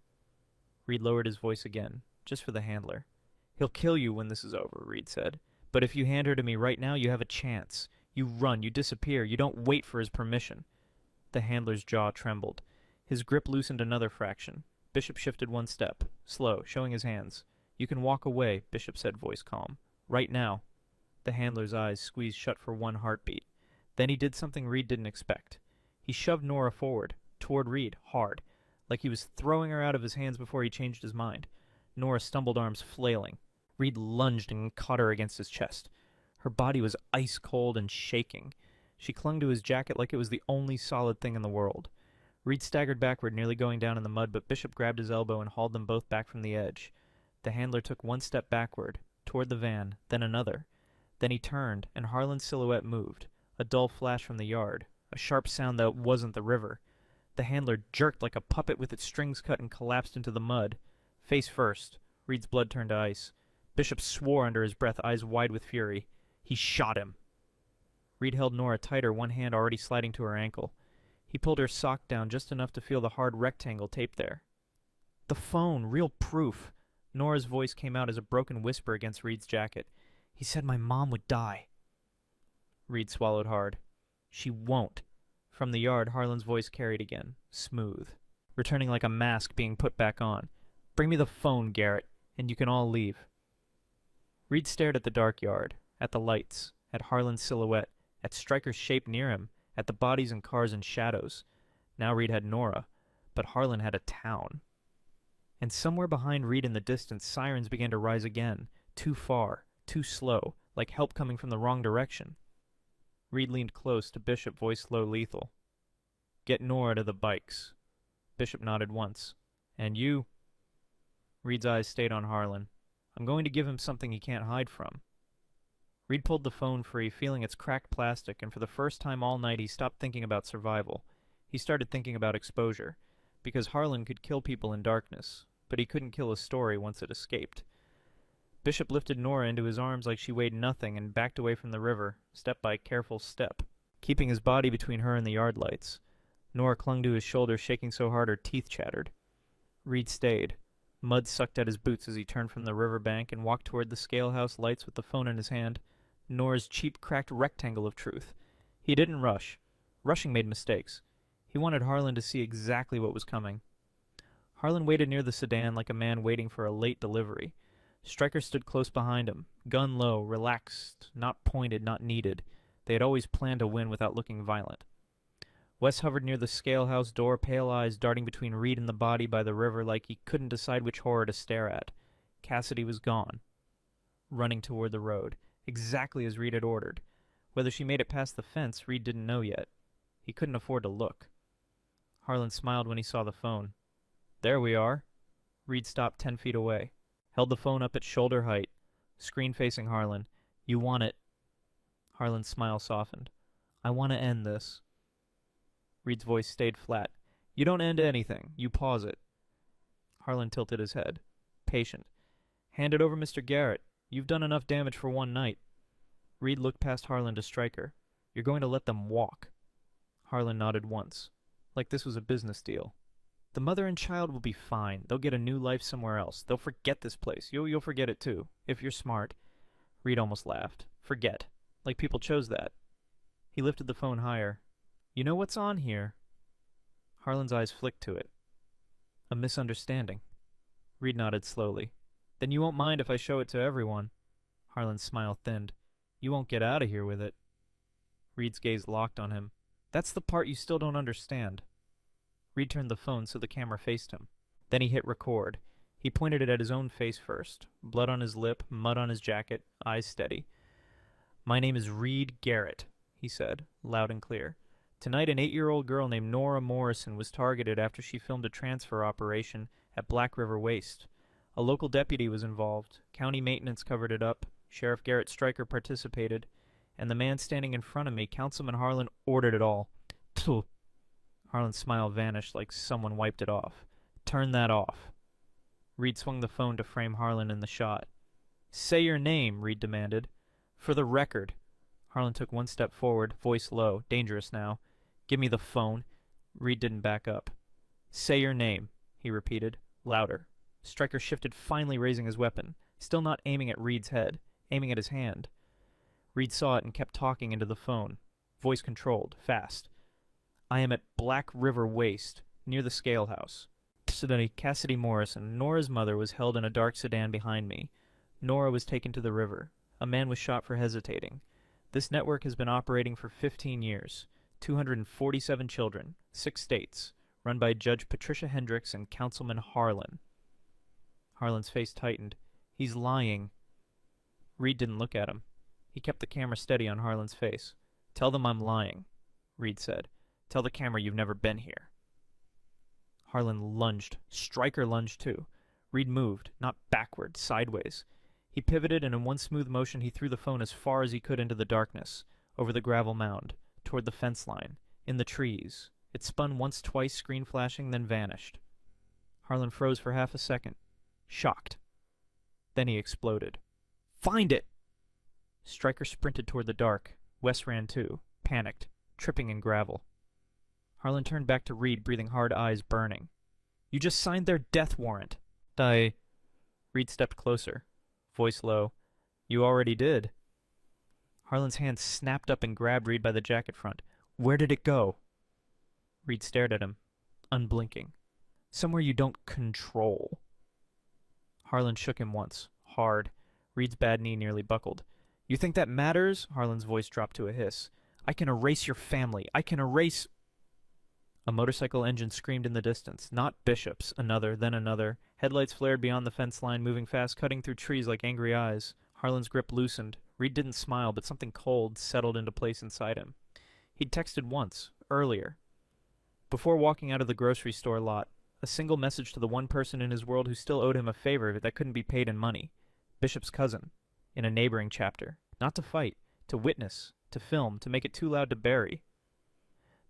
Reed lowered his voice again, just for the handler. He'll kill you when this is over, Reed said. But if you hand her to me right now, you have a chance. You run, you disappear, you don't wait for his permission. The handler's jaw trembled. His grip loosened another fraction. Bishop shifted one step, slow, showing his hands. You can walk away, Bishop said, voice calm. Right now. The handler's eyes squeezed shut for one heartbeat. Then he did something Reed didn't expect. He shoved Nora forward, toward Reed, hard, like he was throwing her out of his hands before he changed his mind. Nora stumbled, arms flailing. Reed lunged and caught her against his chest. Her body was ice-cold and shaking. She clung to his jacket like it was the only solid thing in the world. Reed staggered backward, nearly going down in the mud, but Bishop grabbed his elbow and hauled them both back from the edge. The handler took one step backward, toward the van, then another. Then he turned, and Harlan's silhouette moved, a dull flash from the yard, a sharp sound that wasn't the river. The handler jerked like a puppet with its strings cut and collapsed into the mud. Face first. Reed's blood turned to ice. Bishop swore under his breath, eyes wide with fury. He shot him. Reed held Nora tighter, one hand already sliding to her ankle. He pulled her sock down just enough to feel the hard rectangle taped there. The phone, real proof. Nora's voice came out as a broken whisper against Reed's jacket. He said my mom would die. Reed swallowed hard. She won't. From the yard, Harlan's voice carried again, smooth, returning like a mask being put back on. Bring me the phone, Garrett, and you can all leave. Reed stared at the dark yard, at the lights, at Harlan's silhouette, at Stryker's shape near him, at the bodies and cars and shadows. Now Reed had Nora, but Harlan had a town. And somewhere behind Reed in the distance, sirens began to rise again, too far, too slow, like help coming from the wrong direction. Reed leaned close to Bishop, voice low, lethal. "Get Nora to the bikes." Bishop nodded once. "And you?" Reed's eyes stayed on Harlan. "I'm going to give him something he can't hide from." Reed pulled the phone free, feeling its cracked plastic, and for the first time all night he stopped thinking about survival. He started thinking about exposure, because Harlan could kill people in darkness, but he couldn't kill a story once it escaped. Bishop lifted Nora into his arms like she weighed nothing and backed away from the river, step by careful step, keeping his body between her and the yard lights. Nora clung to his shoulder, shaking so hard her teeth chattered. Reed stayed. Mud sucked at his boots as he turned from the river bank and walked toward the scale house lights with the phone in his hand. Nora's cheap, cracked rectangle of truth. He didn't rush. Rushing made mistakes. He wanted Harlan to see exactly what was coming. Harlan waited near the sedan like a man waiting for a late delivery. Stryker stood close behind him, gun low, relaxed, not pointed, not needed. They had always planned to win without looking violent. Wes hovered near the scale house door, pale eyes darting between Reed and the body by the river like he couldn't decide which horror to stare at. Cassidy was gone, running toward the road, exactly as Reed had ordered. Whether she made it past the fence, Reed didn't know yet. He couldn't afford to look. Harlan smiled when he saw the phone. "There we are." Reed stopped 10 feet away, held the phone up at shoulder height, screen facing Harlan. "You want it." Harlan's smile softened. "I want to end this." Reed's voice stayed flat. "You don't end anything. You pause it." Harlan tilted his head. Patient. "Hand it over, Mr. Garrett. You've done enough damage for one night." Reed looked past Harlan to Stryker. "You're going to let them walk." Harlan nodded once, like this was a business deal. "The mother and child will be fine. They'll get a new life somewhere else. They'll forget this place. You'll forget it too, if you're smart." Reed almost laughed. "Forget. Like people chose that." He lifted the phone higher. "You know what's on here?" Harlan's eyes flicked to it. "A misunderstanding." Reed nodded slowly. "Then you won't mind if I show it to everyone." Harlan's smile thinned. "You won't get out of here with it." Reed's gaze locked on him. "That's the part you still don't understand." Reed turned the phone so the camera faced him. Then he hit record. He pointed it at his own face first. Blood on his lip, mud on his jacket, eyes steady. "My name is Reed Garrett," he said, loud and clear. "Tonight an 8-year-old girl named Nora Morrison was targeted after she filmed a transfer operation at Black River Waste. A local deputy was involved. County maintenance covered it up. Sheriff Garrett Stryker participated. And the man standing in front of me, Councilman Harlan, ordered it all. Pfft." Harlan's smile vanished like someone wiped it off. "Turn that off." Reed swung the phone to frame Harlan in the shot. "Say your name," Reed demanded. "For the record." Harlan took one step forward, voice low, dangerous now. "Give me the phone." Reed didn't back up. "Say your name," he repeated, louder. Stryker shifted, finally raising his weapon, still not aiming at Reed's head, aiming at his hand. Reed saw it and kept talking into the phone, voice controlled, fast. "I am at Black River Waste, near the scale house. Cassidy Morrison, Nora's mother, was held in a dark sedan behind me. Nora was taken to the river. A man was shot for hesitating. This network has been operating for 15 years. 247 children, 6 states, run by Judge Patricia Hendricks and Councilman Harlan." Harlan's face tightened. "He's lying." Reed didn't look at him. He kept the camera steady on Harlan's face. "Tell them I'm lying," Reed said. "Tell the camera you've never been here." Harlan lunged. Stryker lunged too. Reed moved, not backward, sideways. He pivoted, and in one smooth motion he threw the phone as far as he could into the darkness, over the gravel mound, toward the fence line, in the trees. It spun once, twice, screen flashing, then vanished. Harlan froze for half a second, shocked. Then he exploded. "Find it!" Stryker sprinted toward the dark. Wes ran too, panicked, tripping in gravel. Harlan turned back to Reed, breathing hard, eyes burning. "You just signed their death warrant." Reed stepped closer, voice low. "You already did." Harlan's hand snapped up and grabbed Reed by the jacket front. "Where did it go?" Reed stared at him, unblinking. "Somewhere you don't control." Harlan shook him once, hard. Reed's bad knee nearly buckled. You think that matters? Harlan's voice dropped to a hiss. I can erase your family. I can erase... A motorcycle engine screamed in the distance. Not Bishop's. Another, then another. Headlights flared beyond the fence line, moving fast, cutting through trees like angry eyes. Harlan's grip loosened. Reed didn't smile, but something cold settled into place inside him. He'd texted once, earlier, before walking out of the grocery store lot. A single message to the one person in his world who still owed him a favor that couldn't be paid in money. Bishop's cousin. In a neighboring chapter. Not to fight. To witness. To film. To make it too loud to bury.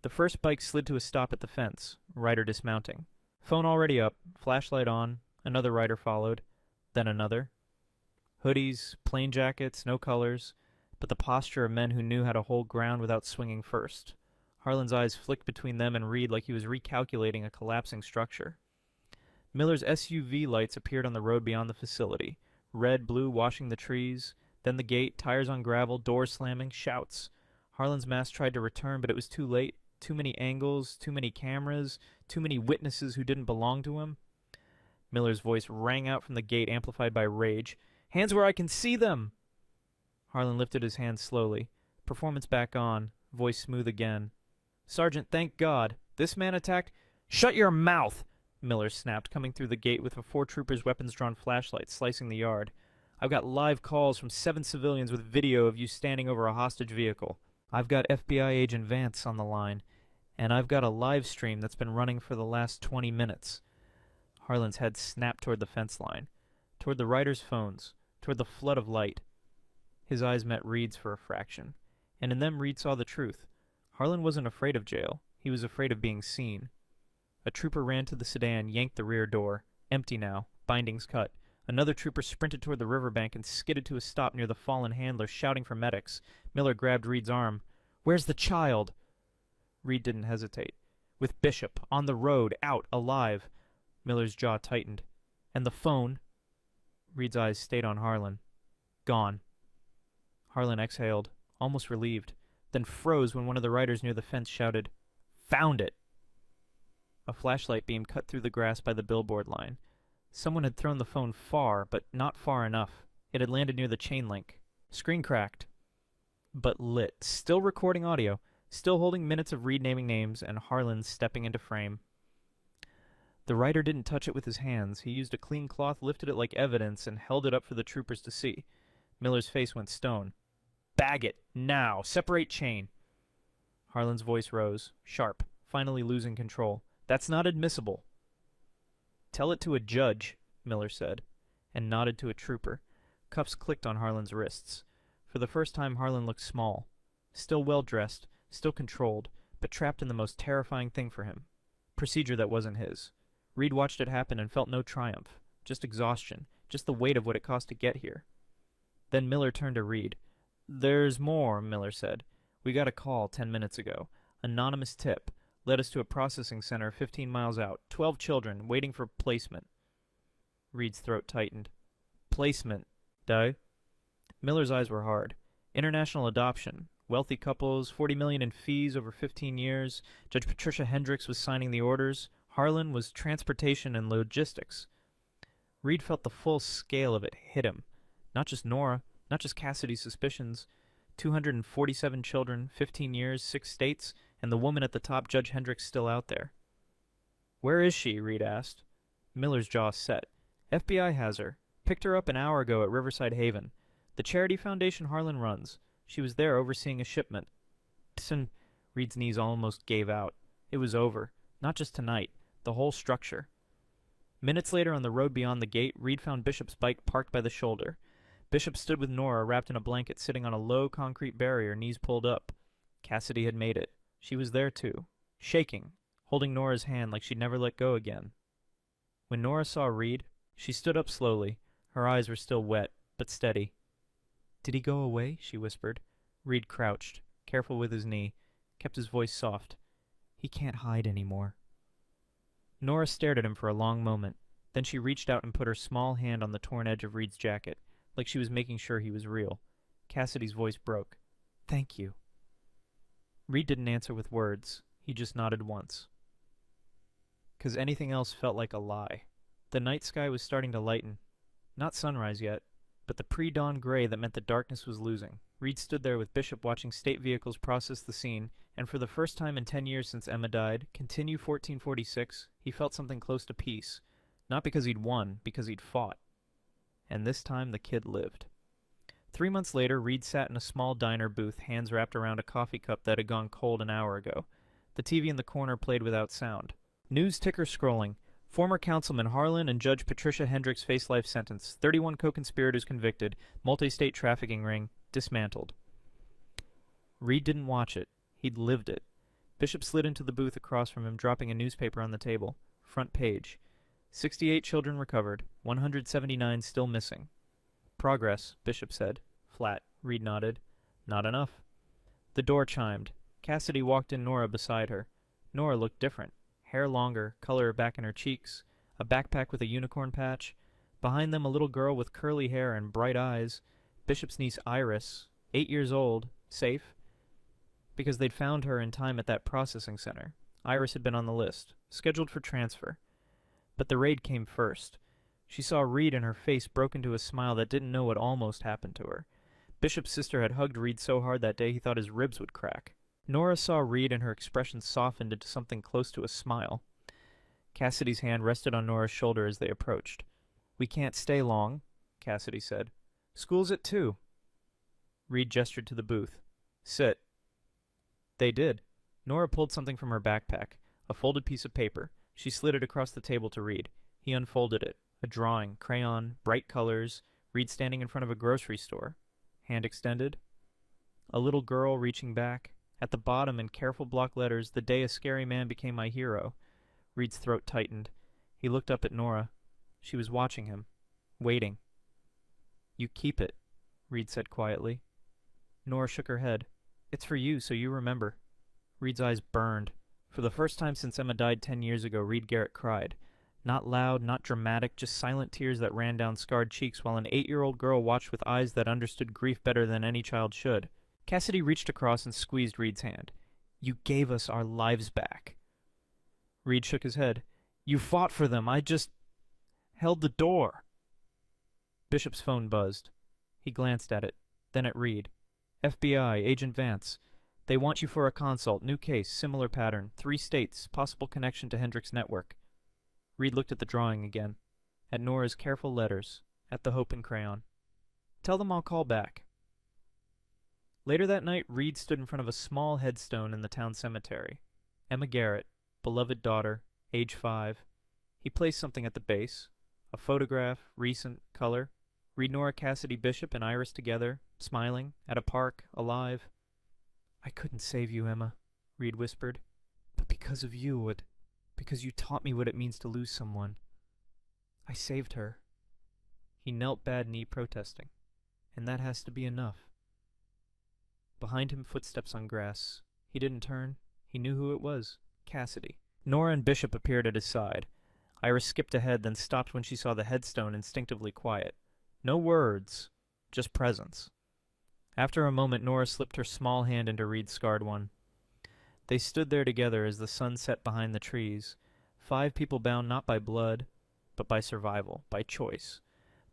The first bike slid to a stop at the fence, rider dismounting. Phone already up, flashlight on, another rider followed, then another. Hoodies, plain jackets, no colors, but the posture of men who knew how to hold ground without swinging first. Harlan's eyes flicked between them and Reed like he was recalculating a collapsing structure. Miller's SUV lights appeared on the road beyond the facility, red, blue, washing the trees, then the gate, tires on gravel, doors slamming, shouts. Harlan's mask tried to return, but it was too late. Too many angles, too many cameras, too many witnesses who didn't belong to him. Miller's voice rang out from the gate, amplified by rage. Hands where I can see them! Harlan lifted his hands slowly. Performance back on. Voice smooth again. Sergeant, thank God. This man attacked... Shut your mouth! Miller snapped, coming through the gate with the 4 troopers' weapons-drawn flashlights slicing the yard. I've got live calls from 7 civilians with video of you standing over a hostage vehicle. I've got FBI agent Vance on the line, and I've got a live stream that's been running for the last 20 minutes. Harlan's head snapped toward the fence line, toward the riders' phones, toward the flood of light. His eyes met Reed's for a fraction, and in them Reed saw the truth. Harlan wasn't afraid of jail. He was afraid of being seen. A trooper ran to the sedan, yanked the rear door. Empty now, bindings cut. Another trooper sprinted toward the riverbank and skidded to a stop near the fallen handler, shouting for medics. Miller grabbed Reed's arm. Where's the child? Reed didn't hesitate. With Bishop, on the road, out, alive. Miller's jaw tightened. And the phone? Reed's eyes stayed on Harlan. Gone. Harlan exhaled, almost relieved, then froze when one of the riders near the fence shouted, Found it! A flashlight beam cut through the grass by the billboard line. Someone had thrown the phone far, but not far enough. It had landed near the chain link. Screen cracked. But lit. Still recording audio. Still holding minutes of Reed naming names and Harlan stepping into frame. The writer didn't touch it with his hands. He used a clean cloth, lifted it like evidence, and held it up for the troopers to see. Miller's face went stone. Bag it. Now. Separate chain. Harlan's voice rose. Sharp. Finally losing control. That's not admissible. Tell it to a judge, Miller said, and nodded to a trooper. Cuffs clicked on Harlan's wrists. For the first time, Harlan looked small. Still well-dressed, still controlled, but trapped in the most terrifying thing for him. Procedure that wasn't his. Reed watched it happen and felt no triumph. Just exhaustion. Just the weight of what it cost to get here. Then Miller turned to Reed. There's more, Miller said. We got a call 10 minutes ago. Anonymous tip. Led us to a processing center 15 miles out. 12 children, waiting for placement. Reed's throat tightened. Placement. Duh. Miller's eyes were hard. International adoption. Wealthy couples, $40 million in fees over 15 years. Judge Patricia Hendricks was signing the orders. Harlan was transportation and logistics. Reed felt the full scale of it hit him. Not just Nora, not just Cassidy's suspicions. 247 children, 15 years, 6 states, and the woman at the top, Judge Hendricks, still out there. Where is she? Reed asked. Miller's jaw set. FBI has her. Picked her up an hour ago at Riverside Haven. The charity foundation Harlan runs. She was there overseeing a shipment. Psst. Reed's knees almost gave out. It was over. Not just tonight. The whole structure. Minutes later on the road beyond the gate, Reed found Bishop's bike parked by the shoulder. Bishop stood with Nora wrapped in a blanket sitting on a low concrete barrier, knees pulled up. Cassidy had made it. She was there too. Shaking. Holding Nora's hand like she'd never let go again. When Nora saw Reed, she stood up slowly. Her eyes were still wet, but steady. Did he go away? She whispered. Reed crouched, careful with his knee, kept his voice soft. He can't hide anymore. Nora stared at him for a long moment. Then she reached out and put her small hand on the torn edge of Reed's jacket, like she was making sure he was real. Cassidy's voice broke. Thank you. Reed didn't answer with words. He just nodded once. 'Cause anything else felt like a lie. The night sky was starting to lighten. Not sunrise yet, but the pre-dawn gray that meant the darkness was losing. Reed stood there with Bishop watching state vehicles process the scene, and for the first time in 10 years since Emma died, continue 1446, he felt something close to peace. Not because he'd won, because he'd fought. And this time the kid lived. 3 months later, Reed sat in a small diner booth, hands wrapped around a coffee cup that had gone cold an hour ago. The TV in the corner played without sound. News ticker scrolling. Former Councilman Harlan and Judge Patricia Hendricks face life sentence. 31 co-conspirators convicted. Multi-state trafficking ring dismantled. Reed didn't watch it. He'd lived it. Bishop slid into the booth across from him, dropping a newspaper on the table. Front page. 68 children recovered. 179 still missing. Progress, Bishop said. Flat. Reed nodded. Not enough. The door chimed. Cassidy walked in, Nora beside her. Nora looked different. Hair longer, color back in her cheeks, a backpack with a unicorn patch. Behind them, a little girl with curly hair and bright eyes. Bishop's niece Iris, 8 years old, safe, because they'd found her in time at that processing center. Iris had been on the list, scheduled for transfer. But the raid came first. She saw Reed and her face broke into a smile that didn't know what almost happened to her. Bishop's sister had hugged Reed so hard that day he thought his ribs would crack. Nora saw Reed and her expression softened into something close to a smile. Cassidy's hand rested on Nora's shoulder as they approached. "We can't stay long," Cassidy said. "School's at 2. Reed gestured to the booth. "Sit." They did. Nora pulled something from her backpack, a folded piece of paper. She slid it across the table to Reed. He unfolded it. A drawing, crayon, bright colors, Reed standing in front of a grocery store. Hand extended. A little girl reaching back. At the bottom, in careful block letters, "The day a scary man became my hero." Reed's throat tightened. He looked up at Nora. She was watching him. Waiting. "You keep it," Reed said quietly. Nora shook her head. "It's for you, so you remember." Reed's eyes burned. For the first time since Emma died 10 years ago, Reed Garrett cried. Not loud, not dramatic, just silent tears that ran down scarred cheeks while an 8-year-old girl watched with eyes that understood grief better than any child should. Cassidy reached across and squeezed Reed's hand. "You gave us our lives back." Reed shook his head. "You fought for them. I just held the door." Bishop's phone buzzed. He glanced at it, then at Reed. "FBI, Agent Vance. They want you for a consult. New case, similar pattern. 3 states, possible connection to Hendricks' network." Reed looked at the drawing again, at Nora's careful letters, at the hope in crayon. "Tell them I'll call back." Later that night, Reed stood in front of a small headstone in the town cemetery. Emma Garrett, beloved daughter, age 5. He placed something at the base. A photograph, recent, color. Reed, Nora, Cassidy, Bishop, and Iris together, smiling, at a park, alive. "I couldn't save you, Emma," Reed whispered. "But because of you, because you taught me what it means to lose someone, I saved her." He knelt bad knee protesting. "And that has to be enough." Behind him, footsteps on grass. He didn't turn. He knew who it was. Cassidy. Nora and Bishop appeared at his side. Iris skipped ahead, then stopped when she saw the headstone, instinctively quiet. No words, just presence. After a moment, Nora slipped her small hand into Reed's scarred one. They stood there together as the sun set behind the trees. 5 people bound not by blood, but by survival, by choice.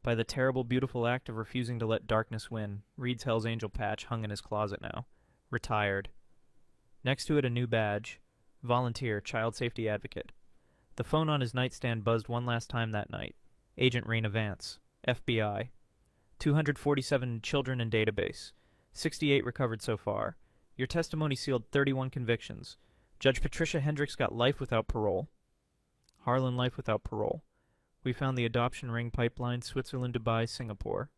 By the terrible, beautiful act of refusing to let darkness win. Reed's Hell's Angel patch hung in his closet now. Retired. Next to it, a new badge. Volunteer, child safety advocate. The phone on his nightstand buzzed one last time that night. Agent Raina Vance. FBI. 247 children in database. 68 recovered so far. Your testimony sealed 31 convictions. Judge Patricia Hendricks got life without parole. Harlan life without parole. We found the adoption ring pipeline, Switzerland, Dubai, Singapore.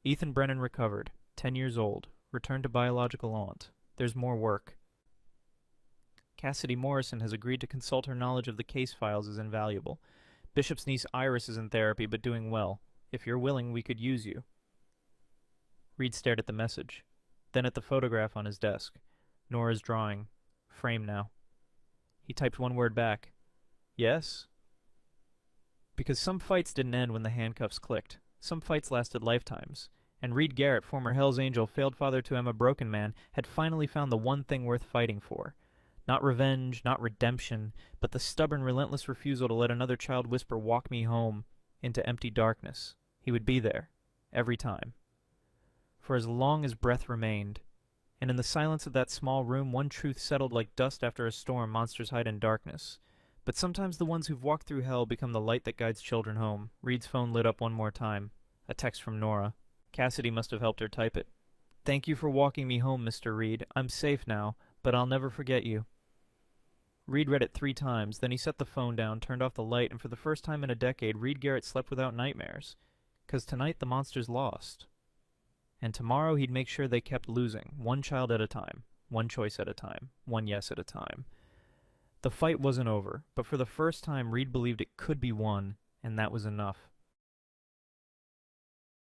Ethan Brennan recovered, 10 years old, returned to biological aunt. There's more work. Cassidy Morrison has agreed to consult her knowledge of the case files is invaluable. Bishop's niece Iris is in therapy but doing well. If you're willing, we could use you. Reed stared at the message, then at the photograph on his desk. Nora's drawing, framed now. He typed one word back. Yes? Because some fights didn't end when the handcuffs clicked. Some fights lasted lifetimes. And Reed Garrett, former Hell's Angel, failed father to Emma Broken Man, had finally found the one thing worth fighting for. Not revenge, not redemption, but the stubborn, relentless refusal to let another child whisper, "Walk me home," into empty darkness. He would be there. every time. For as long as breath remained, and in the silence of that small room one truth settled like dust after a storm monsters hide in darkness. But sometimes the ones who've walked through hell become the light that guides children home. Reed's phone lit up one more time. A text from Nora. Cassidy must have helped her type it. "Thank you for walking me home, Mr. Reed. I'm safe now, but I'll never forget you." Reed read it 3 times, then he set the phone down, turned off the light, and for the first time in a decade, Reed Garrett slept without nightmares. 'Cause tonight the monsters lost. And tomorrow he'd make sure they kept losing, one child at a time, one choice at a time, one yes at a time. The fight wasn't over, but for the first time Reed believed it could be won, and that was enough.